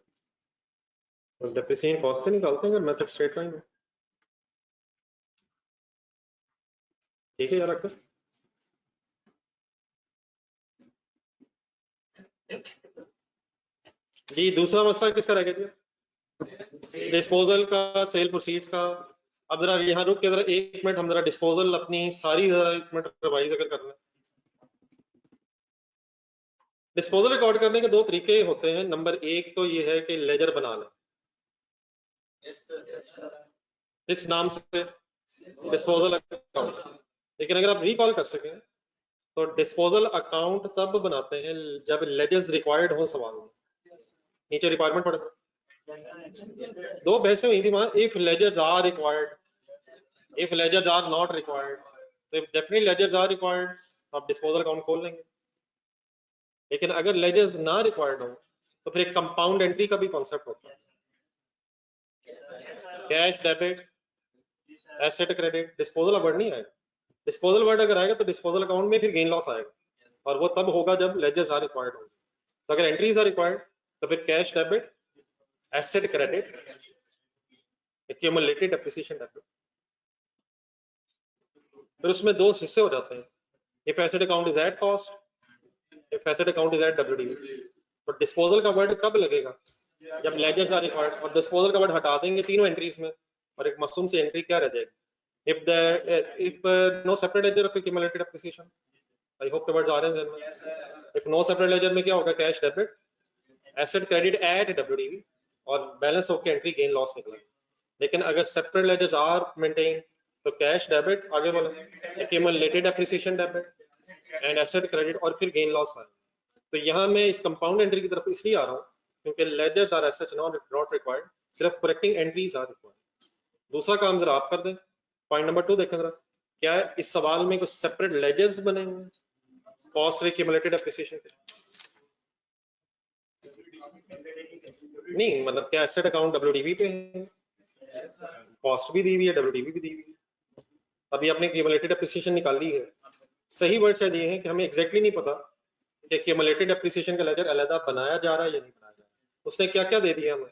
तो डेप्रिसिएशन कॉस्ट से निकालते हैं मेथड स्ट्रेट लाइन में। ठीक है यार अक्कर। जी दूसरा मसला किसका रह गया? डिस्पोजल का, सेल प्रोसीड्स का। अब जरा यहाँ रुक के जरा 1 मिनट हम जरा डिस्पोजल अपनी सारी जरा 1 मिनट रिवाइज अगर करना। डिस्पोजल रिकॉर्ड करने के 2 तरीके होते हैं। नंबर 1 तो ये है कि लेजर बना लें, इस नाम से डिस्पोजल अकाउंट। लेकिन अगर आप रिकॉल कर सकें तो डिस्पोजल अकाउंट तब बनाते हैं जब लेजर्स रिक्वायर्ड हो सवाल में। नीचे रिक्वायरमेंट पढ़, 2 बहसें हुई थी वहां। If ledgers are required, if ledgers are not required. तो if definitely ledgers are required तो आप डिस्पोजल अकाउंट खोल लेंगे। लेकिन अगर लेजर्स ना रिक्वायर्ड हो तो फिर एक कंपाउंड एंट्री का भी कॉन्सेप्ट होता है। Cash debit, asset credit, disposal word नहीं आएगा। डिस्पोजल वर्ड अगर आएगा तो डिस्पोजल अकाउंट में फिर गेन लॉस आएगा, और वो तब होगा जब लेजर्स आर रिक्वायर्ड होंगे। तो अगर एंट्रीज आर रिक्वायर्ड तो फिर cash debit, asset credit, accumulated depreciation debit. फिर उसमें दो हिस्से हो जाते हैं, if asset account is at cost, if asset account is at WDV. तो डिस्पोजल का वर्ड कब लगेगा? जब लेजर्स आर रिक्वायर्ड, और डिस्पोजल का वर्ड हटा देंगे तीनों एंट्रीज में, और एक मासूम सी एंट्री क्या रह जाएगी? if no separate ledger of accumulated appreciation, I hope the words are in there. If no separate ledger में क्या होगा? Cash debit, asset credit at WDV, और बैलेंस होकर एंट्री गेन लॉस निकला। लेकिन अगर सेपरेट लेजर्स आर मेंटेन तो कैश डेबिट, आगे बोलो accumulated appreciation debit and asset credit, और फिर गेन लॉस आए। तो यहाँ मैं इस कंपाउंड एंट्री की तरफ इसलिए आ रहा हूँ क्योंकि ledgers are as such not required, सिर्फ करेक्टिंग एंट्रीज आर रिक्वायर्ड। दूसरा काम जरा आप कर दें, पॉइंट नंबर 2 देखें जरा, क्या इस सवाल में कुछ सेपरेट लेजर्स बने हुए कॉस्ट एक्यूमुलेटेड एप्रिसिएशन के? नहीं, मतलब क्या एसेट अकाउंट डब्ल्यूडीवी पे है, कॉस्ट भी दी हुई है, डब्ल्यूडीवी भी दी हुई है, अभी आपने एक्यूमुलेटेड एप्रिसिएशन निकाली है। सही वर्ड शायद ये है कि हमें एग्जैक्टली नहीं पता कि एक्यूमुलेटेड एप्रिसिएशन का लेजर अलग बनाया जा रहा है या नहीं बनाया जा रहा। उसने क्या क्या दे दिया हमें?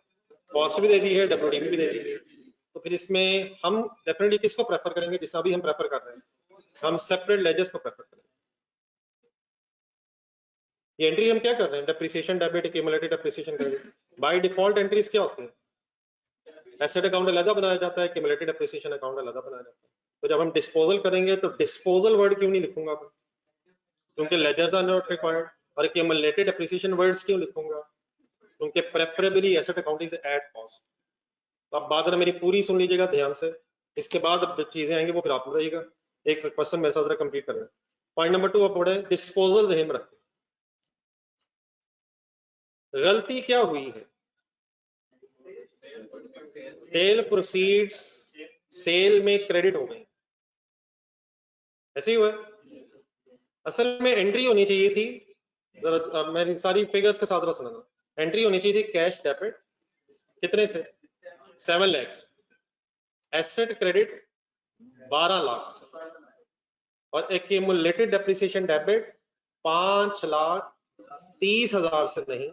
कॉस्ट भी दे दी है, डब्ल्यूडीवी भी दे दी है। तो फिर इसमें हम डेफिनेटली किसको प्रेफर करेंगे? जिसका भी हम प्रेफर कर रहे हैं, हम सेपरेट लेजर्स को प्रेफर करेंगे। ये एंट्री हम क्या कर रहे हैं? Depreciation debit, accumulated depreciation credit. By default entries क्या होती है? एसेट अकाउंट अलग बनाया जाता है, एक्यूमुलेटेड डेप्रिसिएशन अकाउंट अलग बनाया जाता है। तो जब हम डिस्पोजल करेंगे तो डिस्पोजल वर्ड क्यों नहीं लिखूंगा मैं? क्योंकि लेजर्स आर नॉट रिक्वायर्ड। और एक्यूमुलेटेड डेप्रिसिएशन वर्ड्स क्यों लिखूंगा? क्योंकि preferably asset account is at cost. तो अब बात मेरी पूरी सुन लीजिएगा ध्यान से, इसके बाद अब चीजें आएंगी वो फिर आप बताइएगा। एक क्वेश्चन मेरे साथ कंप्लीट कर रहे हैं। पॉइंट नंबर 2 आप पढ़े, डिस्पोजल जहन में रखें। गलती क्या हुई है? सेल प्रोसीड्स सेल में क्रेडिट हो गए, ऐसे ही हुआ। असल में एंट्री होनी चाहिए थी, जरा मेरी सारी फिगर्स के साथ सुना, एंट्री होनी चाहिए थी कैश डेबिट कितने से? 7 लाख, एसेट क्रेडिट 12 लाख से, और एक्यूमुलेटेड डेप्रिसिएशन डेबिट 5,30,000 से नहीं,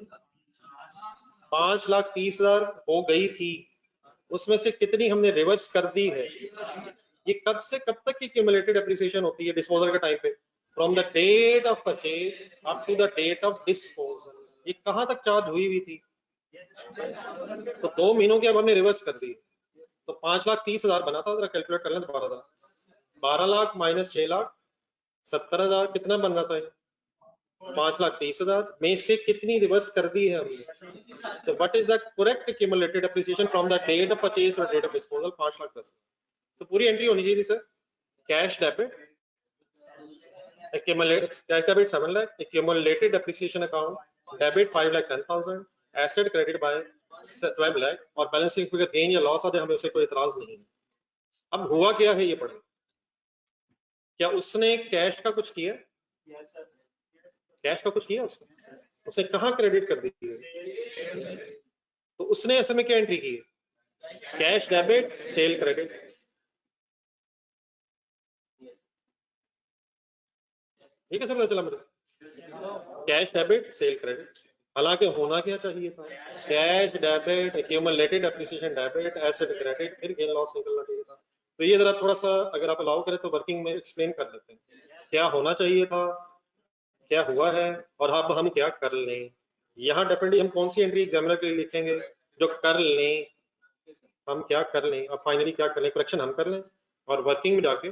5,30,000 हो गई थी, उसमें से कितनी हमने रिवर्स कर दी है? ये कब से कब तक की क्यूमुलेटेड एप्रिसिएशन होती है डिस्पोजल के टाइम पे? From the date of purchase up to the date of disposal. ये कहां तक चार्ज हुई हुई थी? तो 2 महीनों की अब हमने रिवर्स कर दी। तो 5,30,000 बना था, जरा कैलकुलेट कर लें दोबारा। 12 लाख माइनस 6 लाख 70,000, कितना बन रहा था? 5,30,000 में से कितनी रिवर्स कर दी है हमने? तो what is the correct accumulated appreciation from the date of purchase और डेट ऑफ डिस्पोजल? 5,10,000। तो पूरी एंट्री होनी चाहिए थी sir, cash debit, accumulated cash debit 7 lakh, accumulated depreciation account debit 5,10,000, asset credit by 12 lakh, और बैलेंसिंग फिगर गेन या लॉस आते हमें उसे कोई इतराज नहीं है। अब हुआ क्या है ये पढ़े, क्या उसने कैश का कुछ किया? कैश का कुछ किया उसने? उसे कहां क्रेडिट कर दी है? तो उसने ऐसे में क्या एंट्री की है? Cash debit sale credit. ठीक है, सब पता चला मुझे? Cash debit sale credit. हालांकि होना क्या चाहिए था? Cash debit, accumulated appreciation debit, asset credit, फिर गेन लॉस निकलना चाहिए था। तो ये जरा थोड़ा सा अगर आप अलाउ करें तो वर्किंग में एक्सप्लेन कर देते हैं, क्या होना चाहिए था, क्या हुआ है, और अब हम क्या कर लें। यहाँ डेफिनेटली हम कौन सी एंट्री एग्जामिनर के लिए लिखेंगे? जो कर लें, हम क्या कर लें, अब फाइनली क्या कर लें, करेक्शन हम कर लें, और वर्किंग में जाके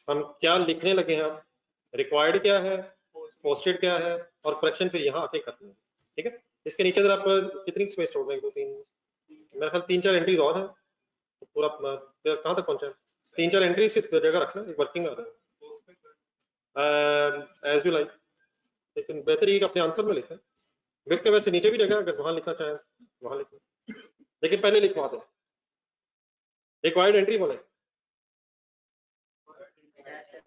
हम क्या लिखने लगे हैं, हम रिक्वायर्ड क्या है, पोस्टेड क्या है, और करेक्शन फिर यहाँ आके करते हैं। ठीक है, इसके नीचे अगर आप कितनी स्पेस छोड़ देंगे? 2-3, मेरे ख्याल 3-4 एंट्रीज और हैं, तो पूरा कहाँ तक पहुंचा? 3-4 एंट्रीज की जगह रखना, एक वर्किंग आ रहा है एज यू लाइक, लेकिन बेहतर ये अपने आंसर में लिखें। विथ के वैसे नीचे भी जगह अगर वहां लिखना चाहें वहां लिखें, लेकिन पहले लिखवा दें। रिक्वायर्ड एंट्री बोले,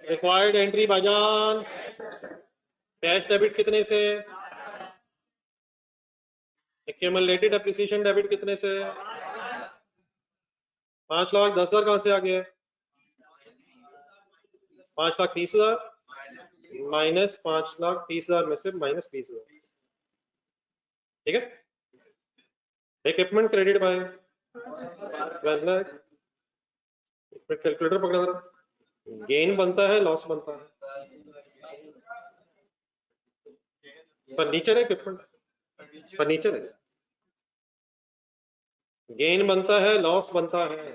रिक्वायर्ड एंट्री भाईजान, कैश डेबिट कितने से, एक्यूमुलेटेड एप्रिसिएशन डेबिट कितने से? 5,10,000 कहां से आ गया? 5,30,000 माइनस 5,30,000 में से माइनस 20,000। ठीक है, equipment credit by 12 lakh, calculator पकड़ा जरा, गेन बनता है, लॉस बनता है, फर्नीचर है, इक्विपमेंट, फर्नीचर है। गेन बनता है, लॉस बनता है,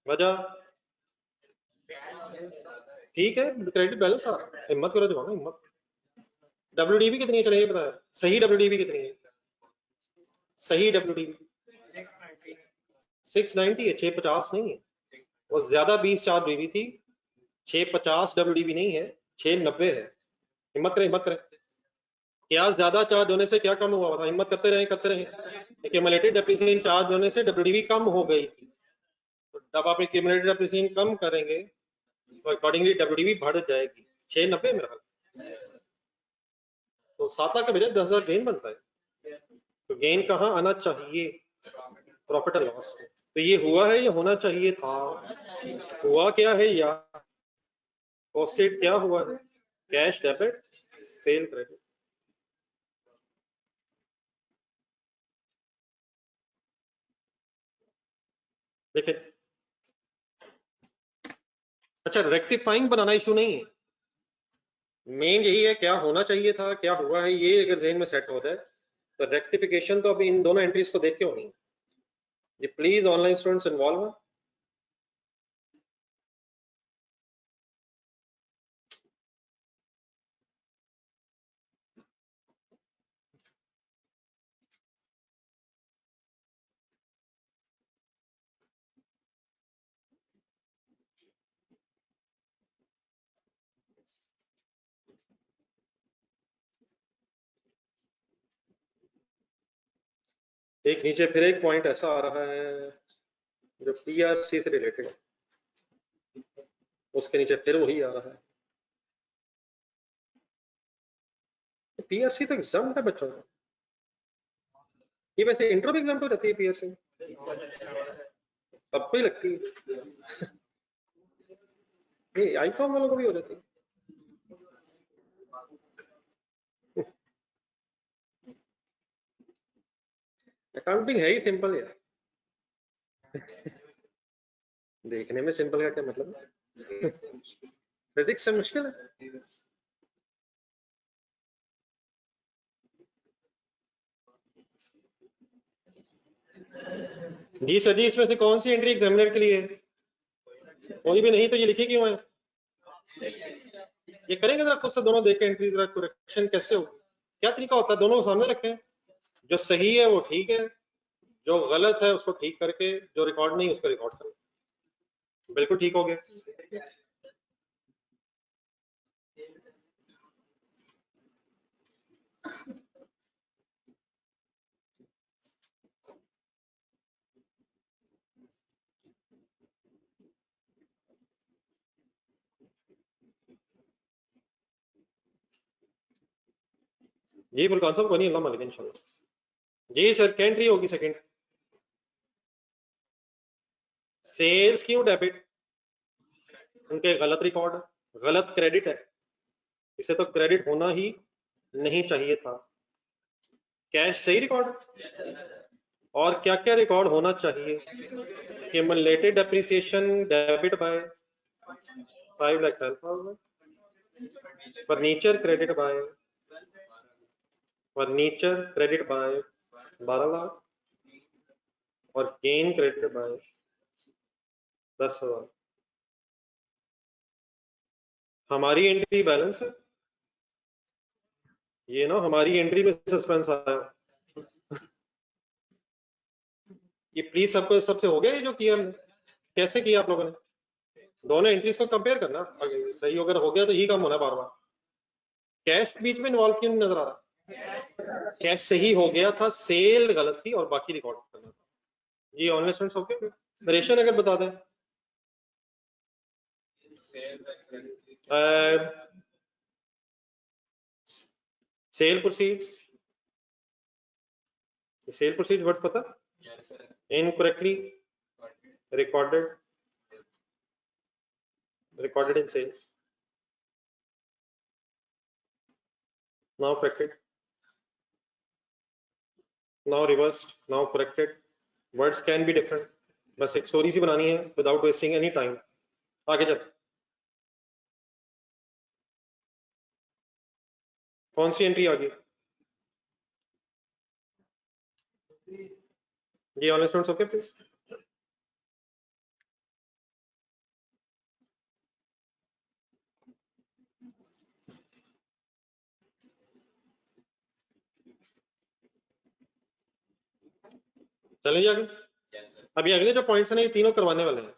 वजह ठीक है, क्रेडिट बैलेंस आ रहा है, हिम्मत करो जवान, हिम्मत। WDB कितनी है, चलिए ये बताया, सही WDB कितनी है, सही WDB 690 है, 650 नहीं है, वो ज्यादा 20 चार्ज हुई थी, 650 WDB नहीं है, 690 है। हिम्मत करें, हिम्मत करें। क्या ज्यादा चार्ज होने से क्या कम हुआ था, हिम्मत करते रहे, करते रहे। एक्यूमुलेटेड डेप्रिसिएशन चार्ज होने से WDB कम हो गई, तो जब आप एक्यूमुलेटेड डेप्रिसिएशन कम करेंगे तो अकॉर्डिंगली WDB बढ़ जाएगी। 690 मेरा ख्याल, तो 7 लाख के बजाय 10,000 गेन बनता है। तो गेन कहाँ आना चाहिए, प्रॉफिट एंड लॉस। तो ये हुआ है या होना चाहिए था, हुआ क्या है, या कॉस्टेड क्या हुआ है, कैश डेबिट, सेल क्रेडिट। देखिए, अच्छा रेक्टिफाइंग बनाना इशू नहीं है, मेन यही है क्या होना चाहिए था, क्या हुआ है, ये अगर जहन में सेट हो जाए तो रेक्टिफिकेशन तो अभी इन दोनों एंट्रीज को देख के होनी है। ये प्लीज ऑनलाइन स्टूडेंट्स इन्वॉल्व हैं। एक नीचे फिर एक पॉइंट ऐसा आ रहा है जो PRC से रिलेटेड है, उसके नीचे फिर वही आ रहा है। PRC तो एग्जाम है बच्चों का, ये वैसे इंट्रो भी एग्जाम तो रहती है PRC, सबको ही लगती है। ये आईकॉम वालों को भी हो जाती है। अकाउंटिंग है ही सिंपल यार, देखने में सिंपल का क्या मतलब है, फिजिक्स से मुश्किल है। जी सर जी, इसमें से कौन सी एंट्री एग्जामिनर के लिए है, कोई भी नहीं तो ये लिखी क्यों है, ये करेंगे जरा खुद से दोनों देख के एंट्री, जरा करेक्शन कैसे हो, क्या तरीका होता है, दोनों को सामने रखें, जो सही है वो ठीक है, जो गलत है उसको ठीक करके, जो रिकॉर्ड नहीं उसको रिकॉर्ड करें, बिल्कुल ठीक हो गया। जी फुल कॉन्सेप्ट को नहीं, अल्लाह मालिक इंशाल्लाह। जी सर, क्या एंट्री होगी सेकंड, सेल्स क्यों डेबिट, उनके गलत रिकॉर्ड, गलत क्रेडिट है, इसे तो क्रेडिट होना ही नहीं चाहिए था। कैश सही रिकॉर्ड, और क्या क्या रिकॉर्ड होना चाहिए, cumulated depreciation debit bye 5,10,000, furniture credit by, furniture credit by 12 lakh, और गेन क्रेडिट बाय 10,000। हमारी एंट्री बैलेंस है, ये ना हमारी एंट्री में सस्पेंस आया, ये प्लीज सबको, सबसे हो गया ये जो किया हमने, कैसे किया आप लोगों ने, दोनों एंट्रीज को कंपेयर करना, अगर सही अगर हो गया तो यही काम होना बार बार। कैश बीच में इन्वॉल्व क्यों नजर आ रहा, कैश सही हो गया था, सेल गलत थी और बाकी रिकॉर्ड करना था। जी ऑनलाइन स्टूडेंट्स ओके, रेशन अगर बता दें, sale proceeds, sale proceed words पता, incorrectly recorded, recorded in sales, now corrected, now reversed, now corrected, words can be different, बस एक स्टोरी सी बनानी है विदाउट वेस्टिंग एनी टाइम। आगे चल, कौन सी एंट्री आ गई जी? Online students okay please? चलेंगे आगे? अभी अगले जो पॉइंट्स हैं ये तीनों करवाने वाले हैं।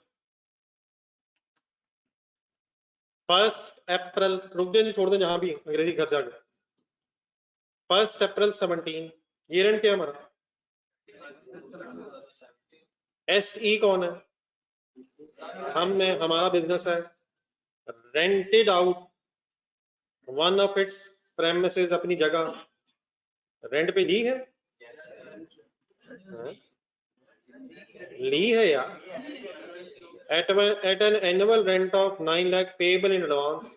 1 अप्रैल, रुक दें जी, छोड़ दें जहां भी अंग्रेजी घर जाके। 1 अप्रैल 17 ये रेंट क्या है हमारा? SE कौन है? हमारा बिजनेस है। Rented out one of its premises, अपनी जगह रेंट पे ली है? ली है यार। At an annual rent of 9 lakh payable in advance,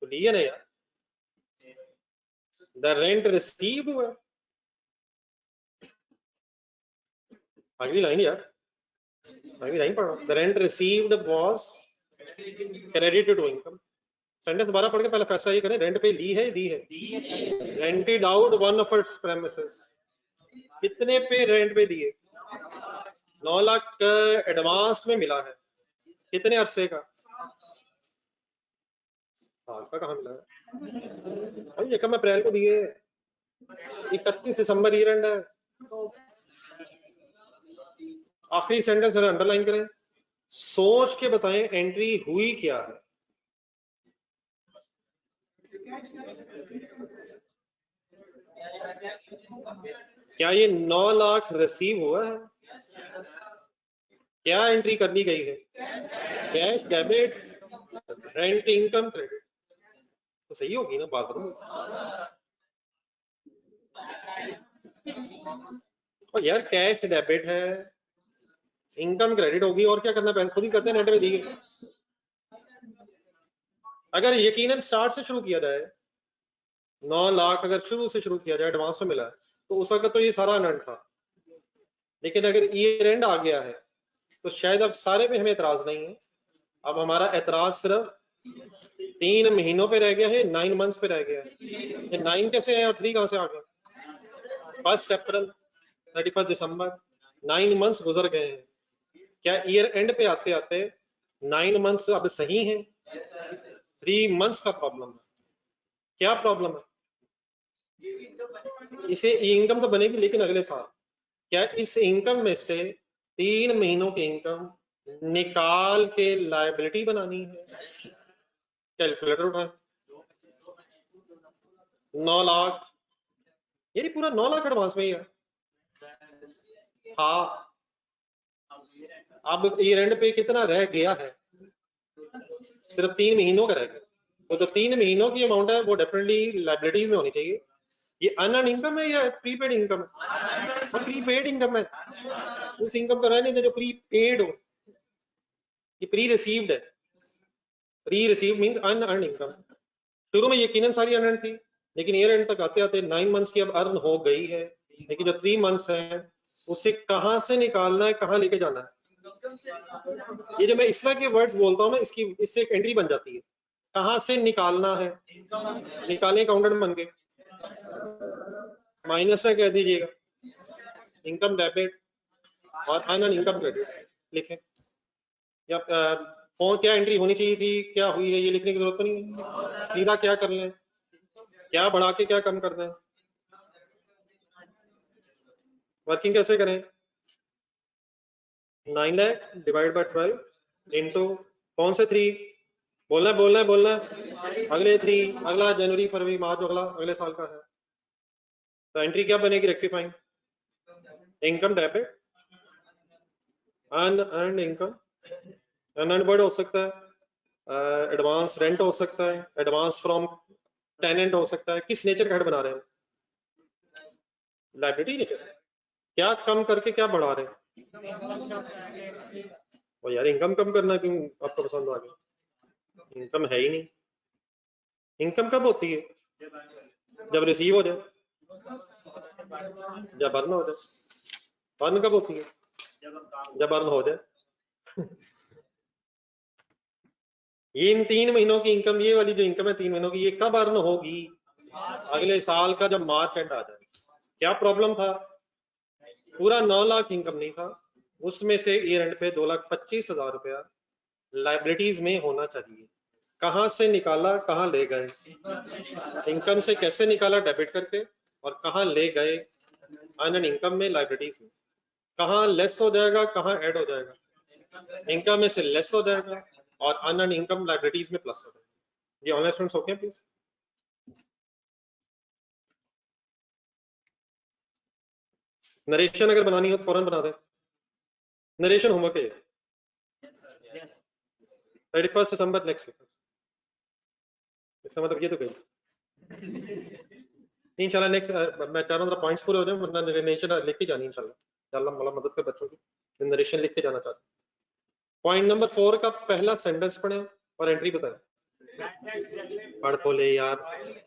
तो ली है ना यार। द रेंट रिसीव्ड हुआ, अगली लाइन यार, अगली लाइन पढ़ो। The rent received was credited to income. Sentence दोबारा पढ़ के पहले फैसला ये करें, रेंट पे ली है, दी है। Rented out one of its premises, कितने पे रेंट पे दिए? 9 लाख एडवांस में मिला है। कितने अरसे का? साल का कहाँ मिला है भाई? 1 अप्रैल को दिए, 31 दिसंबर ईयर एंड है। आखिरी सेंटेंस अंडरलाइन करें, सोच के बताएं एंट्री हुई क्या है। क्या ये 9 लाख रिसीव हुआ है? क्या एंट्री करनी गई है? Cash debit, rent income credit, तो सही होगी ना बात? और यार कैश डेबिट है, इनकम क्रेडिट होगी, और क्या करना, बैंक खुद ही करते हैं, नेट में दी गई। अगर यकीनन स्टार्ट से शुरू किया जाए, 9 लाख अगर शुरू से शुरू किया जाए, एडवांस में मिला है, तो उस वक्त तो ये सारा अनंत था। लेकिन अगर ईयर एंड आ गया है तो शायद अब सारे पे हमें एतराज नहीं है। अब हमारा एतराज सिर्फ 3 महीनों पे रह गया है, 9 मंथ्स पे रह गया है। ये 9 कैसे है और 3 कहां से आ गए? 1 अप्रैल 31 दिसंबर, 9 मंथ्स गुजर गए हैं। क्या ईयर एंड पे आते आते 9 मंथ्स अब सही हैं? 3 मंथ्स का प्रॉब्लम है। क्या प्रॉब्लम है? इसे इनकम तो बनेगी, लेकिन अगले साल क्या इस इनकम में से 3 महीनों की इनकम निकाल के लायबिलिटी बनानी है? कैलकुलेटर उठाए, 9 लाख, ये पूरा 9 लाख एडवांस में ही है। हाँ, अब ईयर एंड पे कितना रह गया है? सिर्फ 3 महीनों का रह गया, तो जो 3 महीनों की अमाउंट है वो डेफिनेटली लाइबिलिटीज में होनी चाहिए। ये अनअर्न इनकम है या प्रीपेड इनकम है? और प्रीपेड इनकम है, उस इनकम को रहने दे जो प्रीपेड हो। ये प्री रिसीव्ड है, pre received means unearned income. शुरू में यकीनन सारी अनअर्न थी, लेकिन ईयर एंड तक आते आते 9 मंथ्स की अब अर्न हो गई है। लेकिन जो 3 मंथ्स है उसे कहां से निकालना है, कहां लेके जाना है? ये जो मैं इस तरह के वर्ड्स बोलता हूँ ना, इससे एक एंट्री बन जाती है। कहां से निकालना है? निकालें, अकाउंटेंट बन गए। माइनस में कह दीजिएगा इनकम डेबिट और अनअर्न इनकम क्रेडिट लिखें। या कौन क्या एंट्री होनी चाहिए थी, क्या हुई है, ये लिखने की जरूरत तो नहीं है। सीधा क्या कर लें, क्या बढ़ा के क्या कम कर दें। वर्किंग कैसे करें? 9 लाख डिवाइड बाय 12 इंटू कौन से 3? बोलना बोलना बोलना, अगले 3, अगला जनवरी फरवरी मार्च, अगला अगले साल का है। तो एंट्री क्या बनेगी rectifying? Income debit unearned income, unearned word हो सकता है, एडवांस रेंट हो सकता है, एडवांस फ्रॉम टेनेंट हो सकता है। किस नेचर का हेड बना रहे हैं? Liability nature. क्या कम करके क्या बढ़ा रहे हैं? और यार इनकम कम करना क्यों आपको पसंद आ गया? इनकम है ही नहीं। इनकम कब होती है? जब रिसीव हो जाए, जब अर्न हो जाए। अर्न कब होती है? जब अर्न हो जाए। ये इन 3 महीनों की इनकम, ये वाली जो इनकम है 3 महीनों की, ये कब अर्न होगी? अगले साल का जब मार्च एंड आ जाए। क्या प्रॉब्लम था? पूरा 9 लाख इनकम नहीं था, उसमें से ईयर एंड पे 2,25,000 रुपया लाइबिलिटीज में होना चाहिए। कहां से निकाला, कहां ले गए? इनकम से कैसे निकाला? डेबिट करके। और कहां ले गए? अन इनकम में, लाइबिलिटीज में। कहां लेस हो जाएगा, कहां ऐड हो जाएगा? इनकम में से लेस हो जाएगा और अन इनकम लाइबिलिटीज में प्लस हो जाएगा। ये online students okay please? Narration अगर बनानी हो तो फौरन बना दे। नरेशन होमवर्क है 31 दिसंबर नेक्स्ट वीक। इसका मतलब ये तो गई इंशाल्लाह नेक्स्ट। मैं चाह रहा हूँ पॉइंट्स पूरे हो जाए, वरना नरेशन लिख के जानी इंशाल्लाह। अल्लाह मौला मदद कर बच्चों की, नरेशन लिख के जाना चाहते हैं। पॉइंट नंबर 4 का पहला सेंटेंस पढ़े और एंट्री बताए। पढ़ तो ले यार,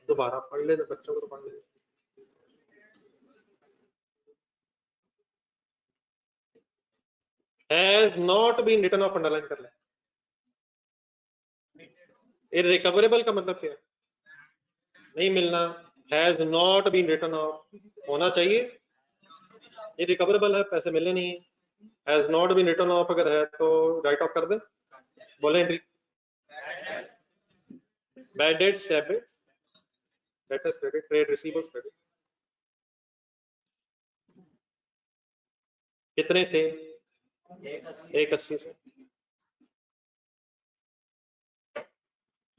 दोबारा पढ़ ले तो बच्चों को पढ़ ले। Has not been written off, underline कर ले। इररिकवरेबल का मतलब क्या है? नहीं मिलना। Has not been written off होना चाहिए, इररिकवरेबल है, पैसे मिलने नहीं है। Has not been written off अगर है तो राइट ऑफ कर दे। बोले entry. Bad debts debit, debtors credit, trade receivers credit. कितने से? 180 से।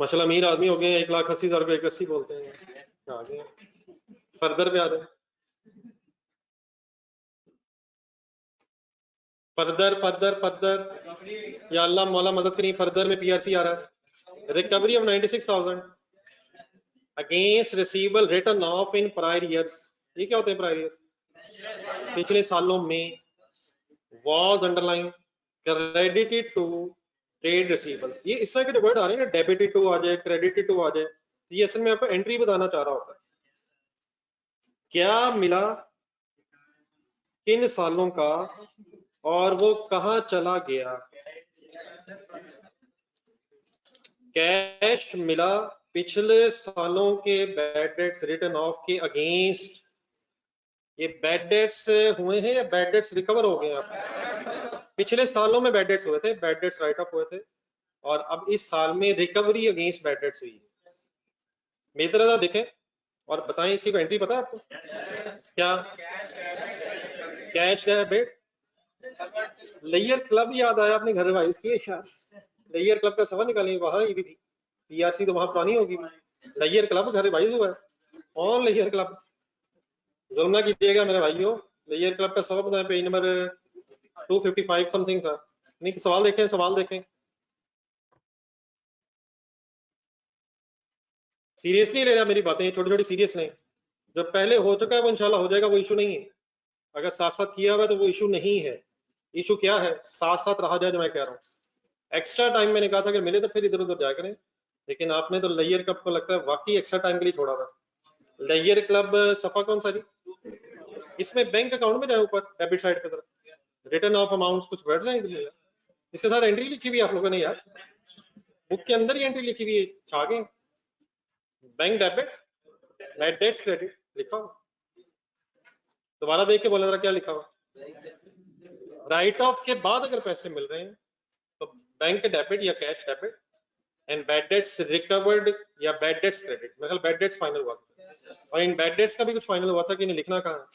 माशाल्लाह अमीर आदमी हो गए, 1,80,000 रुपये 180 बोलते हैं। आगे फर्दर पे आ रहे। फर्दर फर्दर फर्दर, या अल्लाह मौला मदद करी। फर्दर में पीआरसी आ रहा है। Recovery of 96,000 against receivable written off in prior years. ये क्या होते हैं प्रायर ईयर्स? पिछले सालों में। Was underline credited to trade receivables. ये इस तरह के जो वर्ड आ रहे हैं ना, डेबिटेड टू आ जाए, क्रेडिटेड टू आ जाए, तो ये असल में आपको एंट्री बताना चाह रहा होता है। क्या मिला किन सालों का और वो कहां चला गया? कैश मिला पिछले सालों के बैड डेट्स रिटन ऑफ के अगेंस्ट। ये बैड डेट्स हुए हैं या बैड डेट्स रिकवर हो गए आप? पिछले सालों में बैड डेट्स हुए थे, बैड डेट्स राइट ऑफ हुए थे, और अब इस साल में रिकवरी अगेंस्ट बैड डेट्स हुई है। मेरी तरह देखें और बताएं इसकी कोई एंट्री पता है आपको? क्या? Cash debit. लेयर क्लब याद आया अपने घर वाइज की यार। लेयर क्लब का सवाल निकालेंगे, वहां ही भी थी पीआरसी, तो वहां पुरानी होगी। लेयर क्लब घर वाइज हुआ है। ऑन लेयर क्लब जुल्म ना कीजिएगा मेरे भाइयों। लेयर क्लब का सवाल बताएं, पेज नंबर 255 समथिंग था। नहीं, सवाल देखें, सवाल देखें। सीरियस नहीं ले रहा मेरी बातें, छोटी छोटी सीरियस नहीं। जो पहले हो चुका है वो इंशाल्लाह हो जाएगा, वो इशू नहीं है। अगर साथ साथ किया हुआ है तो वो इशू नहीं है। इशू क्या है? साथ साथ रहा जाए, जो मैं कह रहा हूँ। एक्स्ट्रा टाइम मैंने कहा था कि मिले तो फिर इधर उधर जाया करें, लेकिन आपने तो लेयर क्लब को लगता है वाकई एक्स्ट्रा टाइम के लिए छोड़ा हुआ। लेयर क्लब सफा कौन सा जी? इसमें बैंक अकाउंट में जाए ऊपर डेबिट साइड की तरफ, रिटर्न ऑफ अमाउंट्स कुछ वर्ड्स हैं यार। इसके साथ एंट्री लिखी हुई आप लोगों ने यार, बुक के अंदर ही एंट्री लिखी हुई है, छा गए। Bank debit, bad debts credit लिखा हुआ। दोबारा देख के बोला जरा क्या लिखा हुआ। राइट ऑफ के बाद अगर पैसे मिल रहे हैं तो बैंक डेबिट या cash debit, and bad debts recovered या बैड डेट्स क्रेडिट। मेरे ख्याल बैड डेट्स फाइनल हुआ था, और इन बैड डेट्स का भी कुछ फाइनल हुआ था कि नहीं, लिखना कहाँ?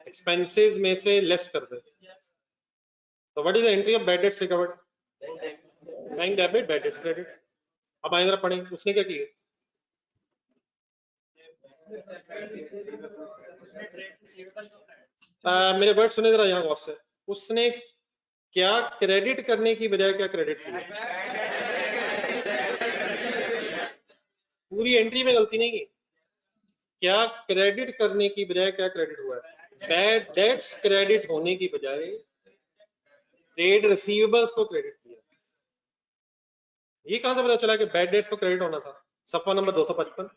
एक्सपेंसेस में से लेस कर दे। तो what is the entry of bad debts recovered? Bank debit, bad debts credit. अब आए जरा पढ़ें उसने क्या किया। मेरे वर्ड सुने जरा यहाँ गौर से। उसने क्या क्रेडिट करने की बजाय क्या क्रेडिट किया? पूरी एंट्री में गलती नहीं है। क्या क्रेडिट करने की बजाय क्या क्रेडिट हुआ है? बैड डेट्स क्रेडिट होने की बजाय ट्रेड रिसीवेबल्स को क्रेडिट किया। ये कहां से पता चला कि बैड डेट्स को क्रेडिट होना था? सफा नंबर 255,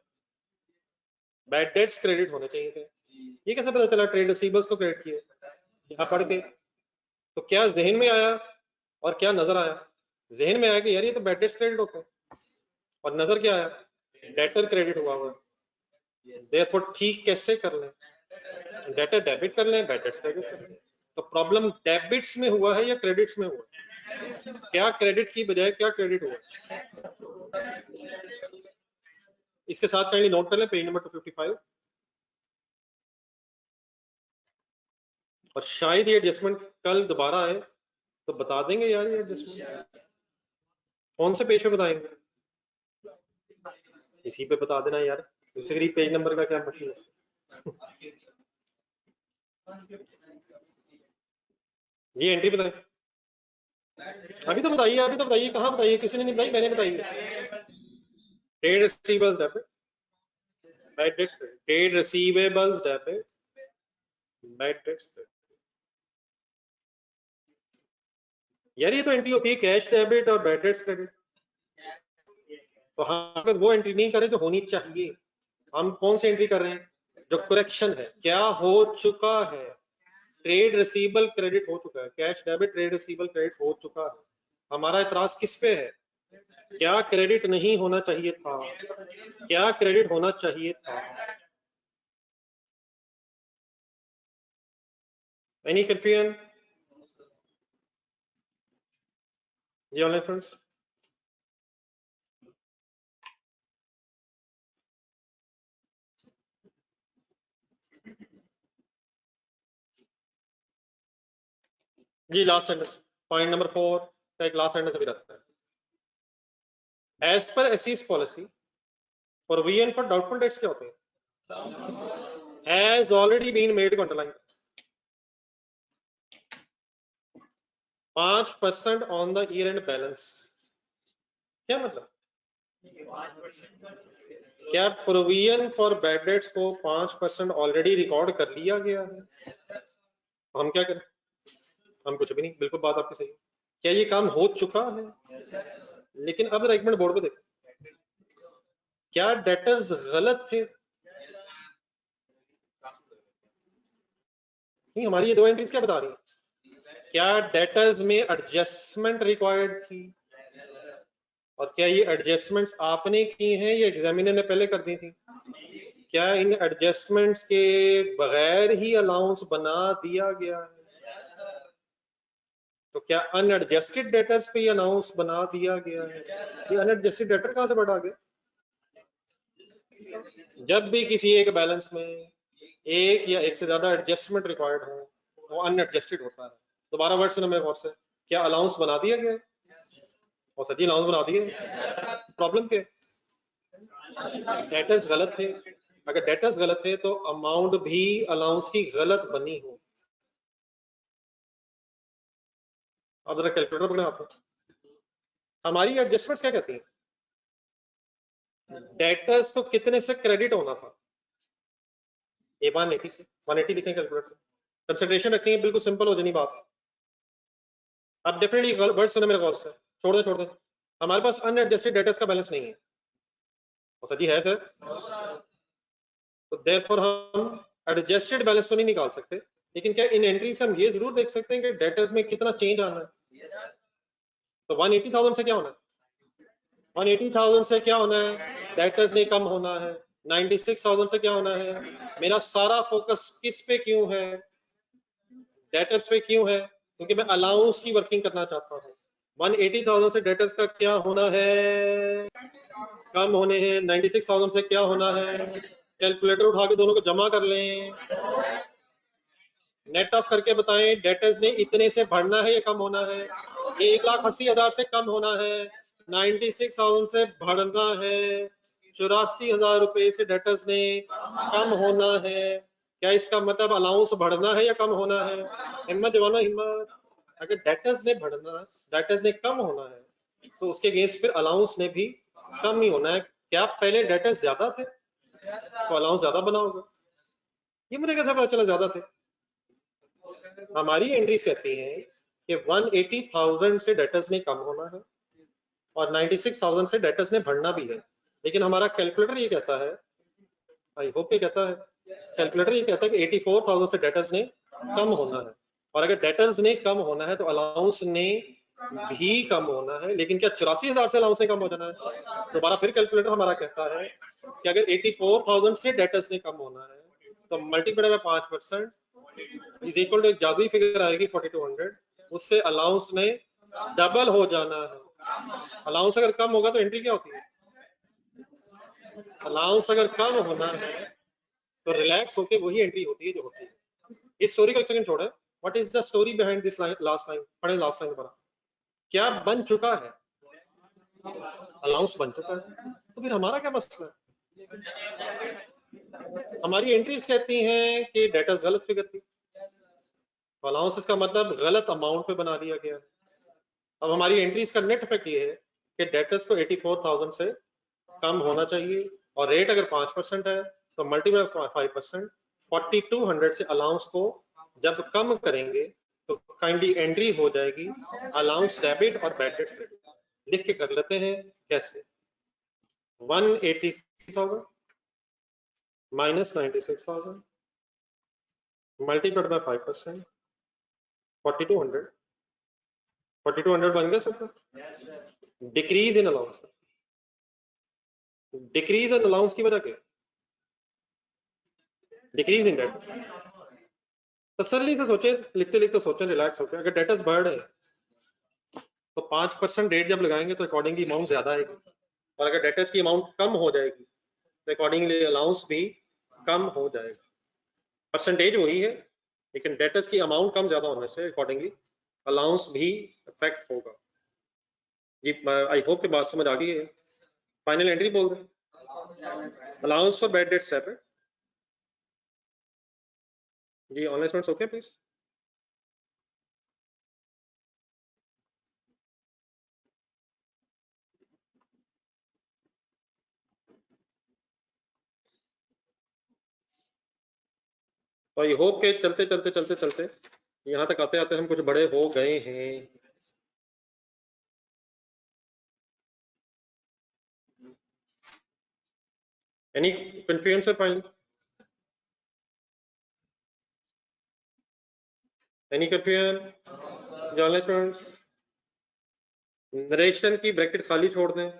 बैड डेट्स क्रेडिट होने चाहिए थे। ये कैसे पता चला ट्रेड रिसीवेबल्स को क्रेडिट किया? यहाँ पढ़ के तो क्या जहन में आया और क्या नजर आया? जहन में आया कि यार ये तो बैड डेट्स क्रेडिट होते हैं, और नजर क्या आया? डेटर क्रेडिट हुआ हुआ। देयरफॉर ठीक कैसे कर लें, डेटर डेबिट कर लें, डेबिट्स क्रेडिट कर लें। तो प्रॉब्लम डेबिट्स में हुआ है या क्रेडिट्स में हुआ है? क्या क्रेडिट की बजाय क्या क्रेडिट हुआ? इसके साथ काइंडली नोट कर लें पेज नंबर 255। और शायद ये एडजस्टमेंट कल दोबारा आए तो बता देंगे यार ये एडजस्टमेंट। कौन से पेज पे बताएंगे? इसी पे बता देना यार, इससे करीब पेज नंबर का क्या मतलब? ये एंट्री बताएं। अभी तो बताइए, अभी तो बताइए, कहाँ बताइए? किसी ने नहीं बताई, मैंने बताई। Trade receivables debit, bad debts credit, trade receivables debit, bad debts credit. यार ये तो एंट्री होती है कैश डेबिट और बैड डेट्स क्रेडिट। तो हम अगर वो एंट्री नहीं करें जो होनी चाहिए, हम कौन सी एंट्री कर रहे हैं? जो करेक्शन है, क्या हो चुका है? ट्रेड रिसीवेबल क्रेडिट हो चुका है, cash debit trade receivable credit हो चुका है। हमारा इतराज किस पे है? क्या क्रेडिट नहीं होना चाहिए था, क्या क्रेडिट होना चाहिए था? Any confusion? ये ऑनलाइन स्टूडेंट्स, जी लास्ट सेंटेंस पॉइंट नंबर 4 का एक लास्ट सेंटेंस अभी रखता है। एज पर एसईस policy provision for doubtful debts क्या होते हैं? हैज ऑलरेडी बीन मेड को underline 5% on the year end balance. क्या मतलब? क्या प्रोविजन फॉर बैड डेट्स को 5% ऑलरेडी रिकॉर्ड कर लिया गया है? हम क्या करें? हम कुछ भी नहीं, बिल्कुल बात आपकी सही है। क्या ये काम हो चुका है? लेकिन अब एक मिनट बोर्ड पे देखें, क्या डेटर्स गलत थे? नहीं, हमारी ये दो एंट्रीज क्या बता रही है? क्या डेटर्स में एडजस्टमेंट रिक्वायर्ड थी? और क्या ये एडजस्टमेंट्स आपने की हैं या एग्जामिनर ने पहले कर दी थी? क्या इन एडजस्टमेंट्स के बगैर ही अलाउंस बना दिया गया है? तो क्या अनएडजस्टेड डेटर्स पे अलाउंस बना दिया गया है? ये अनएडजस्टेड डेटर कहां से बढ़ा गया? जब भी किसी एक बैलेंस में एक या एक से ज्यादा एडजस्टमेंट रिक्वायर्ड हो, वो अनएडजस्टेड होता है। दोबारा वर्ड सुनो मेरे गौर से, क्या अलाउंस बना दिया गया? और सर जी अलाउंस बना दिए। प्रॉब्लम क्या? डेटर्स गलत थे। अगर डेटर्स गलत थे तो अमाउंट भी अलाउंस की गलत बनी हो। अब जरा कैलकुलेटर पकड़े आपको। हमारी एडजस्टमेंट्स क्या कहती हैं? डेटर्स को कितने से क्रेडिट होना था? ये 180 से। 180 लिखें कैलकुलेटर। कंसिडरेशन रखेंगे, बिल्कुल सिंपल हो जानी बात। अब डेफिनेटली वर्ड सुने मेरे गौर से, छोड़ दे छोड़ दे। हमारे पास अनएडजस्टेड डेटर्स का बैलेंस नहीं है। सर जी है सर। तो देयरफॉर हम एडजस्टेड बैलेंस तो नहीं निकाल सकते, लेकिन क्या इन एंट्री से हम ये जरूर देख सकते हैं कि डेटर्स में कितना चेंज आना है। तो 180,000 से क्या होना है? 180,000 से क्या होना है? डेटर्स ने कम होना है। 96,000 से क्या होना है? मेरा सारा फोकस किस पे क्यों है? डेटर्स पे क्यों है? क्योंकि मैं अलाउंस की वर्किंग करना चाहता हूँ। 180,000 से डेटर्स का क्या होना है? कम होने हैं। 96,000 से क्या होना है? कैलकुलेटर उठा के दोनों को जमा कर लें, नेट ऑफ करके बताएं डेटर्स ने इतने से बढ़ना है या कम होना है? 1,80,000 से कम होना है, 96,000 से बढ़ना है, 84,000 रुपए से डेटर्स ने कम होना है। क्या इसका मतलब अलाउंस बढ़ना है या कम होना है? हिम्मत दीवाना हिम्मत। अगर डेटर्स ने बढ़ना, डेटर्स ने कम होना है तो उसके अगेंस्ट फिर अलाउंस ने भी कम ही होना है। क्या पहले डेटर्स ज्यादा थे तो अलाउंस ज्यादा बना होगा? ये मुझे कैसे पता चला ज्यादा थे? हमारी एंट्रीज कहती हैं कि 180,000 से डेटर्स ने कम होना है और 96,000 से डेटर्स ने बढ़ना भी है। लेकिन हमारा कैलकुलेटर ये कहता है, आई होप ये कहता है, कैलकुलेटर ये कहता है कि 84,000 से डेटर्स ने कम होना है। और अगर डेटर्स ने कम होना है तो अलाउंस ने भी कम होना है, लेकिन क्या 84,000 से अलाउंस से कम हो जाना है? दोबारा फिर कैलकुलेटर हमारा कहता है कि अगर 84,000 से डेटर्स ने कम होना है तो multiply by 5% is equal to एक जादुई फिगर आएगी 4200, उससे अलाउंस में डबल हो जाना है। अलाउंस अगर कम होगा तो एंट्री क्या होती है? अलाउंस अगर कम होना है तो रिलैक्स होके वही एंट्री होती है जो होती है। इस स्टोरी को एक सेकंड छोड़े, what is the story behind this last line? पढ़े लास्ट लाइन दोबारा। क्या बन चुका है? अलाउंस बन चुका है, तो फिर हमारा क्या मसला है? हमारी एंट्रीज कहती हैं कि डेटास गलत फिगर थी, अलाउंस इसका मतलब गलत अमाउंट पे बना दिया गया। अब हमारी एंट्रीज का नेट इफेक्ट ये है कि डेटर्स को 84,000 से कम होना चाहिए और रेट अगर 5% है तो मल्टीप्लाई 5%, 4200 से अलाउंस को जब कम करेंगे तो काइंडली एंट्री हो जाएगी अलाउंस डेबिट और बैड डेट्स क्रेडिट। लिख के कर लेते हैं कैसे? 180,000 minus 96,000 multiplied by 5%, 4200 बन गया सब? Decrease in allowance, decrease in allowance की वजह क्या? Decrease in debt. तसल्ली से सोचे, लिखते लिखते सोचे, रिलैक्स होकर, अगर डेटर्स बढ़ रहे तो 5% रेट जब लगाएंगे तो अकॉर्डिंगली अमाउंट ज्यादा आएगी, और अगर डेटर्स की अमाउंट कम हो जाएगी तो अकॉर्डिंगली अलाउंस भी कम हो जाएगा। परसेंटेज वही है लेकिन डेटर्स की अमाउंट कम ज्यादा होने से अकॉर्डिंगली अलाउंस भी इफेक्ट होगा। जी आई होप कि बात समझ आ गई है। फाइनल एंट्री बोल रहे allowance for bad debts debit. जी ऑनलाइन स्टूडेंट्स ओके प्लीज। तो आई होप के चलते चलते चलते चलते यहाँ तक आते आते हम कुछ बड़े हो गए हैं। Any confusion sir? Final any confusion? Online students narration की ब्रैकेट खाली छोड़ दें,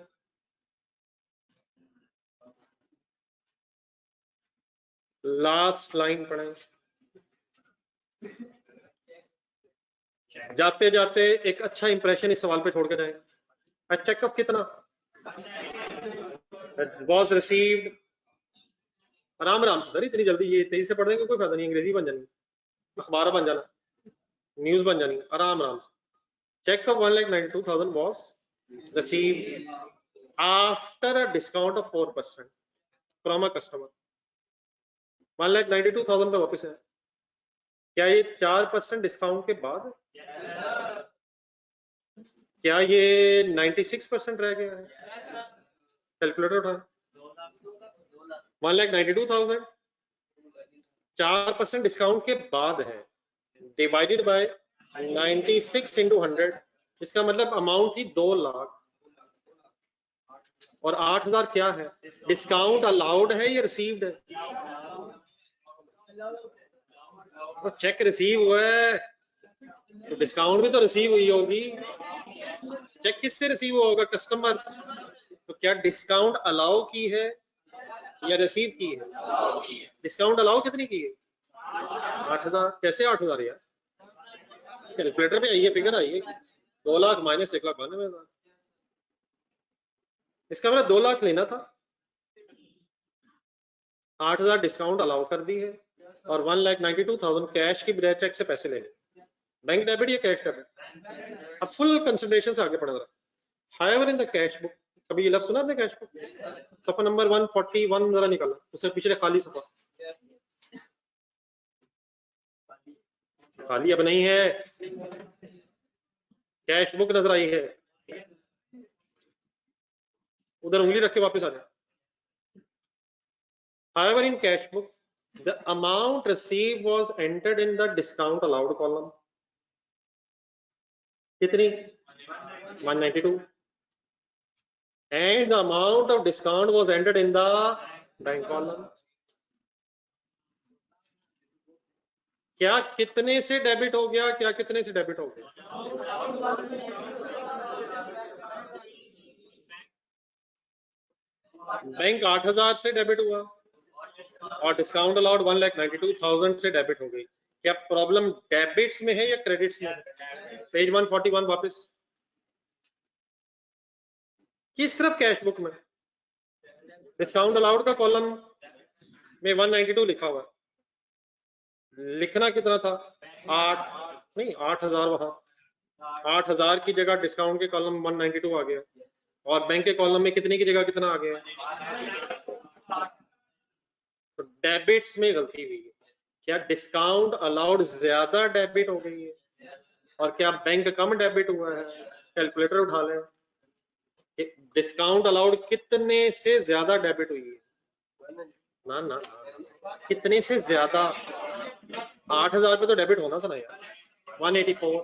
लास्ट लाइन पढ़ें, जाते जाते एक अच्छा इंप्रेशन इस सवाल पे छोड़ के जाएं। A check of कितना was received? आराम आराम से सर, इतनी जल्दी ये तेजी से पढ़ने का कोई फायदा नहीं, अंग्रेजी बन जानी, अखबार बन जाना, न्यूज बन जानी, आराम आराम से। Cheque of 1,92,000 was received after a discount of 4% from a customer। 1,92,000 पे वापस है, क्या ये 4% डिस्काउंट के बाद? क्या ये 96% रह गया है? कैलकुलेटर उठा, 1,92,000 4% डिस्काउंट के बाद है, डिवाइडेड बाय 96 इंटू 100, इसका मतलब अमाउंट थी 2 लाख और 8,000 क्या है? डिस्काउंट अलाउड है या रिसीव्ड है? तो चेक रिसीव हुआ है तो डिस्काउंट भी तो रिसीव हुई होगी। चेक किससे रिसीव हुआ होगा? कस्टमर। तो क्या डिस्काउंट अलाउ की है या रिसीव की है? डिस्काउंट अलाउ कितनी की है? 8,000। कैसे 8,000 यार? कैलकुलेटर पे आई है, फिगर आई है 2 लाख माइनस 1,92,000। इसका मतलब 2 लाख लेना था, 8,000 डिस्काउंट अलाउ कर दी है और 1,92,000 कैश की बजाय चेक से पैसे लेने। बैंक डेबिट या कैश डेबिट? अब फुल कंसिडरेशन से आगे पढ़ रहा। However in the cash book, कभी ये लफ्ज सुना आपने कैश बुक? सफा नंबर 141 जरा निकाला, उससे पिछले खाली सफा, खाली अब नहीं है, कैश बुक नजर आई है, उधर उंगली रख के वापस आ जाए। However, in cash book, the amount received was entered in the discount allowed column. कितनी? 192. And the amount of discount was entered in the bank column. क्या कितने से डेबिट हो गया, क्या कितने से डेबिट हो गया? बैंक 8,000 से डेबिट हुआ और डिस्काउंट अलाउड 1,92,000 से डेबिट हो गई। क्या प्रॉब्लम डेबिट्स में है या क्रेडिट्स में है? पेज 141 वापस, किस तरफ कैश बुक में? डिस्काउंट अलाउड का कॉलम में 192 लिखा हुआ है, लिखना कितना था? 8 नहीं 8,000, वहां 8,000 की जगह डिस्काउंट के कॉलम 192 आ गया और बैंक के कॉलम में कितने की जगह कितना आ गया? तो डेबिट्स में गलती हुई है। क्या डिस्काउंट अलाउड ज्यादा डेबिट हो गई है और क्या बैंक कम डेबिट हुआ है? कैलकुलेटर उठा लें, डिस्काउंट अलाउड कितने से ज्यादा डेबिट हुई है? ना ना, कितने से ज्यादा? 8,000 पे तो डेबिट होना था ना यार, 184।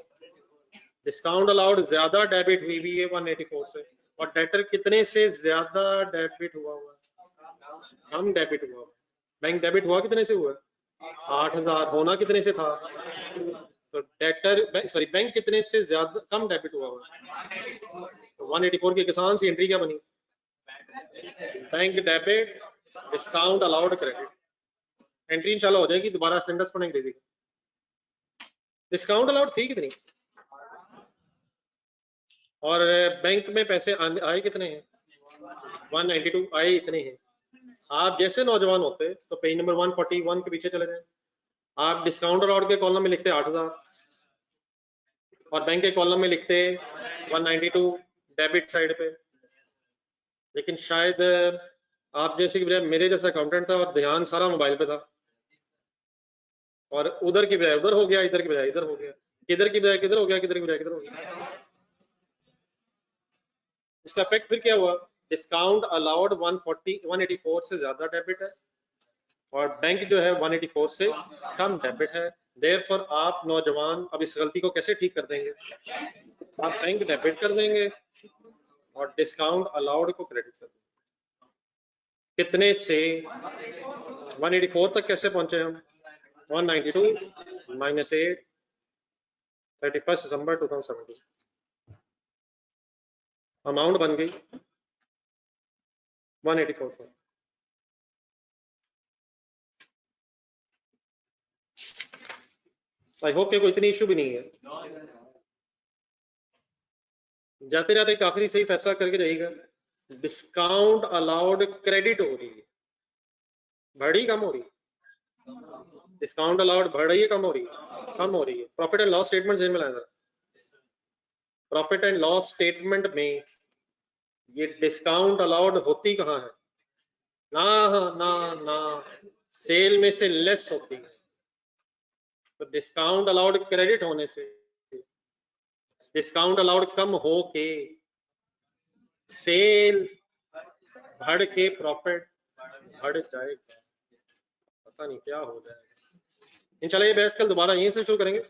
डिस्काउंट अलाउड ज्यादा डेबिट हुई है 184 से, और डेटर कितने से ज्यादा डेबिट हुआ हुआ? कम डेबिट हुआ। बैंक डेबिट हुआ कितने से हुआ? 8,000, होना कितने से था? तो डेटर सॉरी बैंक कितने से ज्यादा कम डेबिट हुआ हुआ? तो 184 की किसान सी एंट्री क्या बनी? Bank debit discount allowed credit, entry इंशाल्लाह हो जाएगी। दोबारा सेंटेंस पढ़ेंगे अंग्रेजी का। डिस्काउंट अलाउड थी कितनी और बैंक में पैसे आए कितने हैं? 192 आए इतने हैं। आप जैसे नौजवान होते तो पेज नंबर 141 के पीछे चले जाए, आप डिस्काउंट अलाउड के कॉलम में लिखते 8,000 और बैंक के कॉलम में लिखते 192 डेबिट साइड पे। लेकिन शायद आप जैसे कि मेरे जैसा अकाउंटेंट था और ध्यान सारा मोबाइल पे था और उधर की बजाय उधर हो गया, इधर की बजाय इधर हो गया, किधर की बजाय किधर हो गया, किधर की बजाय किधर हो गया। इसका इफेक्ट फिर क्या हुआ? डिस्काउंट अलाउड 184 से ज्यादा डेबिट है और बैंक जो है 184 से कम डेबिट है। देयरफॉर आप नौजवान अब इस गलती को कैसे ठीक कर देंगे? आप बैंक डेबिट कर देंगे और डिस्काउंट अलाउड को क्रेडिट कर देंगे। कितने से? 184 तक कैसे पहुंचे हम? 192 माइनस 8, 31 दिसंबर 2017, अमाउंट बन गई 184। आई होप कि कोई इतनी इशू भी नहीं है। जाते जाते एक आखिरी सही फैसला करके जाइएगा। डिस्काउंट अलाउड क्रेडिट हो रही है, बढ़ रही कम हो रही? डिस्काउंट अलाउड बढ़ रही है कम हो रही है? कम हो रही है। प्रॉफिट एंड लॉस स्टेटमेंट जेल में लाया, प्रॉफिट एंड लॉस स्टेटमेंट में ये डिस्काउंट अलाउड होती कहाँ है? ना ना ना, सेल में से लेस होती है। तो डिस्काउंट अलाउड क्रेडिट होने से डिस्काउंट अलाउड कम हो के सेल बढ़ के प्रॉफिट बढ़ जाएगा। पता नहीं क्या हो जाएगा। इंशाल्लाह ये बहस कल दोबारा यहीं से शुरू करेंगे।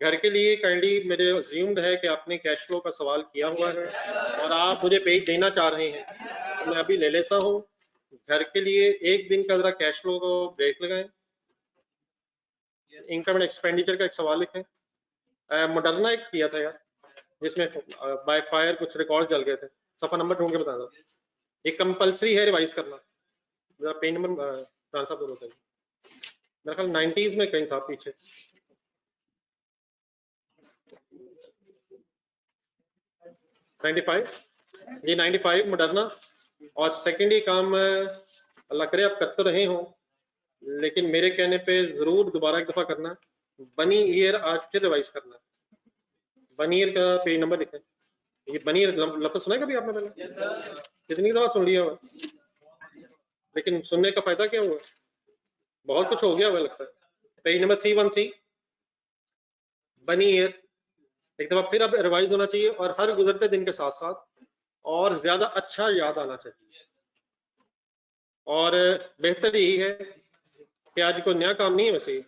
घर के लिए काइंडली मेरे अज्यूम्ड है कि आपने कैश फ्लो का सवाल किया हुआ है और आप मुझे पेज देना चाह रहे हैं, तो मैं अभी ले लेता हूँ। घर के लिए एक दिन का जरा कैश फ्लो को ब्रेक लगाएं। इनकम एंड एक्सपेंडिचर का एक सवाल लिखें। मॉडर्ना एक किया था यार, जिसमें बाय फायर कुछ रिकॉर्ड जल गए थे। सफा नंबर ढूंढ के बता दो, ये कंपलसरी है रिवाइज करना। जरा पेज नंबर ट्रांसफर करो, मेरे ख्याल 90s में कहीं था पीछे। जी 95 मॉडर्ना। और सेकेंड ही काम अल्लाह करे आप कर तो रहे हो, लेकिन मेरे कहने पे जरूर दोबारा एक दफा करना, बनी ईयर आज फिर रिवाइज करना। बनी ईयर का पेज नंबर लिखें। ये बनी ईयर लफ्ज सुना है कभी आपने? पहले कितनी दफा सुन लिया हुआ, लेकिन सुनने का फायदा क्या हुआ? बहुत कुछ हो गया हुआ लगता है। पेज नंबर 313 बनी ईयर एक दफा फिर अब रिवाइज होना चाहिए और हर गुजरते दिन के साथ साथ और ज्यादा अच्छा याद आना चाहिए। और बेहतर यही है कि आज कोई नया काम नहीं है वैसे,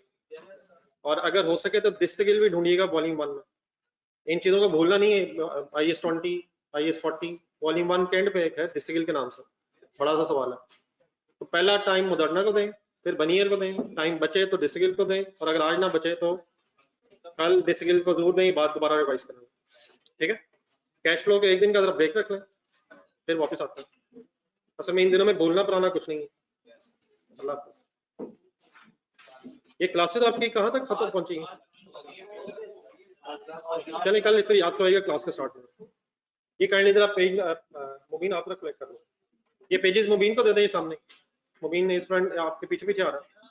और अगर हो सके तो दिस्तगिल भी ढूंढिएगा वॉल्यूम 1 में। इन चीजों को भूलना नहीं है। IAS 20, IAS 40 वॉल्यूम 1 के एंड पे एक है दिस्तगिल के नाम से, बड़ा सा सवाल है। तो पहला टाइम मॉडर्ना को दें फिर बनियर को दें, टाइम बचे तो डिसगिल को दें, और अगर आज ना बचे तो कल डिसगिल को जरूर दें, बात दोबारा रिवाइज करें। ठीक है, कैश फ्लो के एक दिन का जरा ब्रेक रख लें, फिर वापस आते हैं। असल में इन दिनों में बोलना पुराना कुछ नहीं है। अल्लाह, ये क्लासेस आपकी कहाँ तक खत्म पहुंची हैं? चलिए कल फिर याद तो आएगा क्लास के स्टार्ट में। ये काइंडली जरा पेज मुबीन आप तक कलेक्ट कर लो, ये पेजेस मुबीन को दे दें सामने। मुबीन इस फ्रंट आपके पीछे पीछे आ रहा है।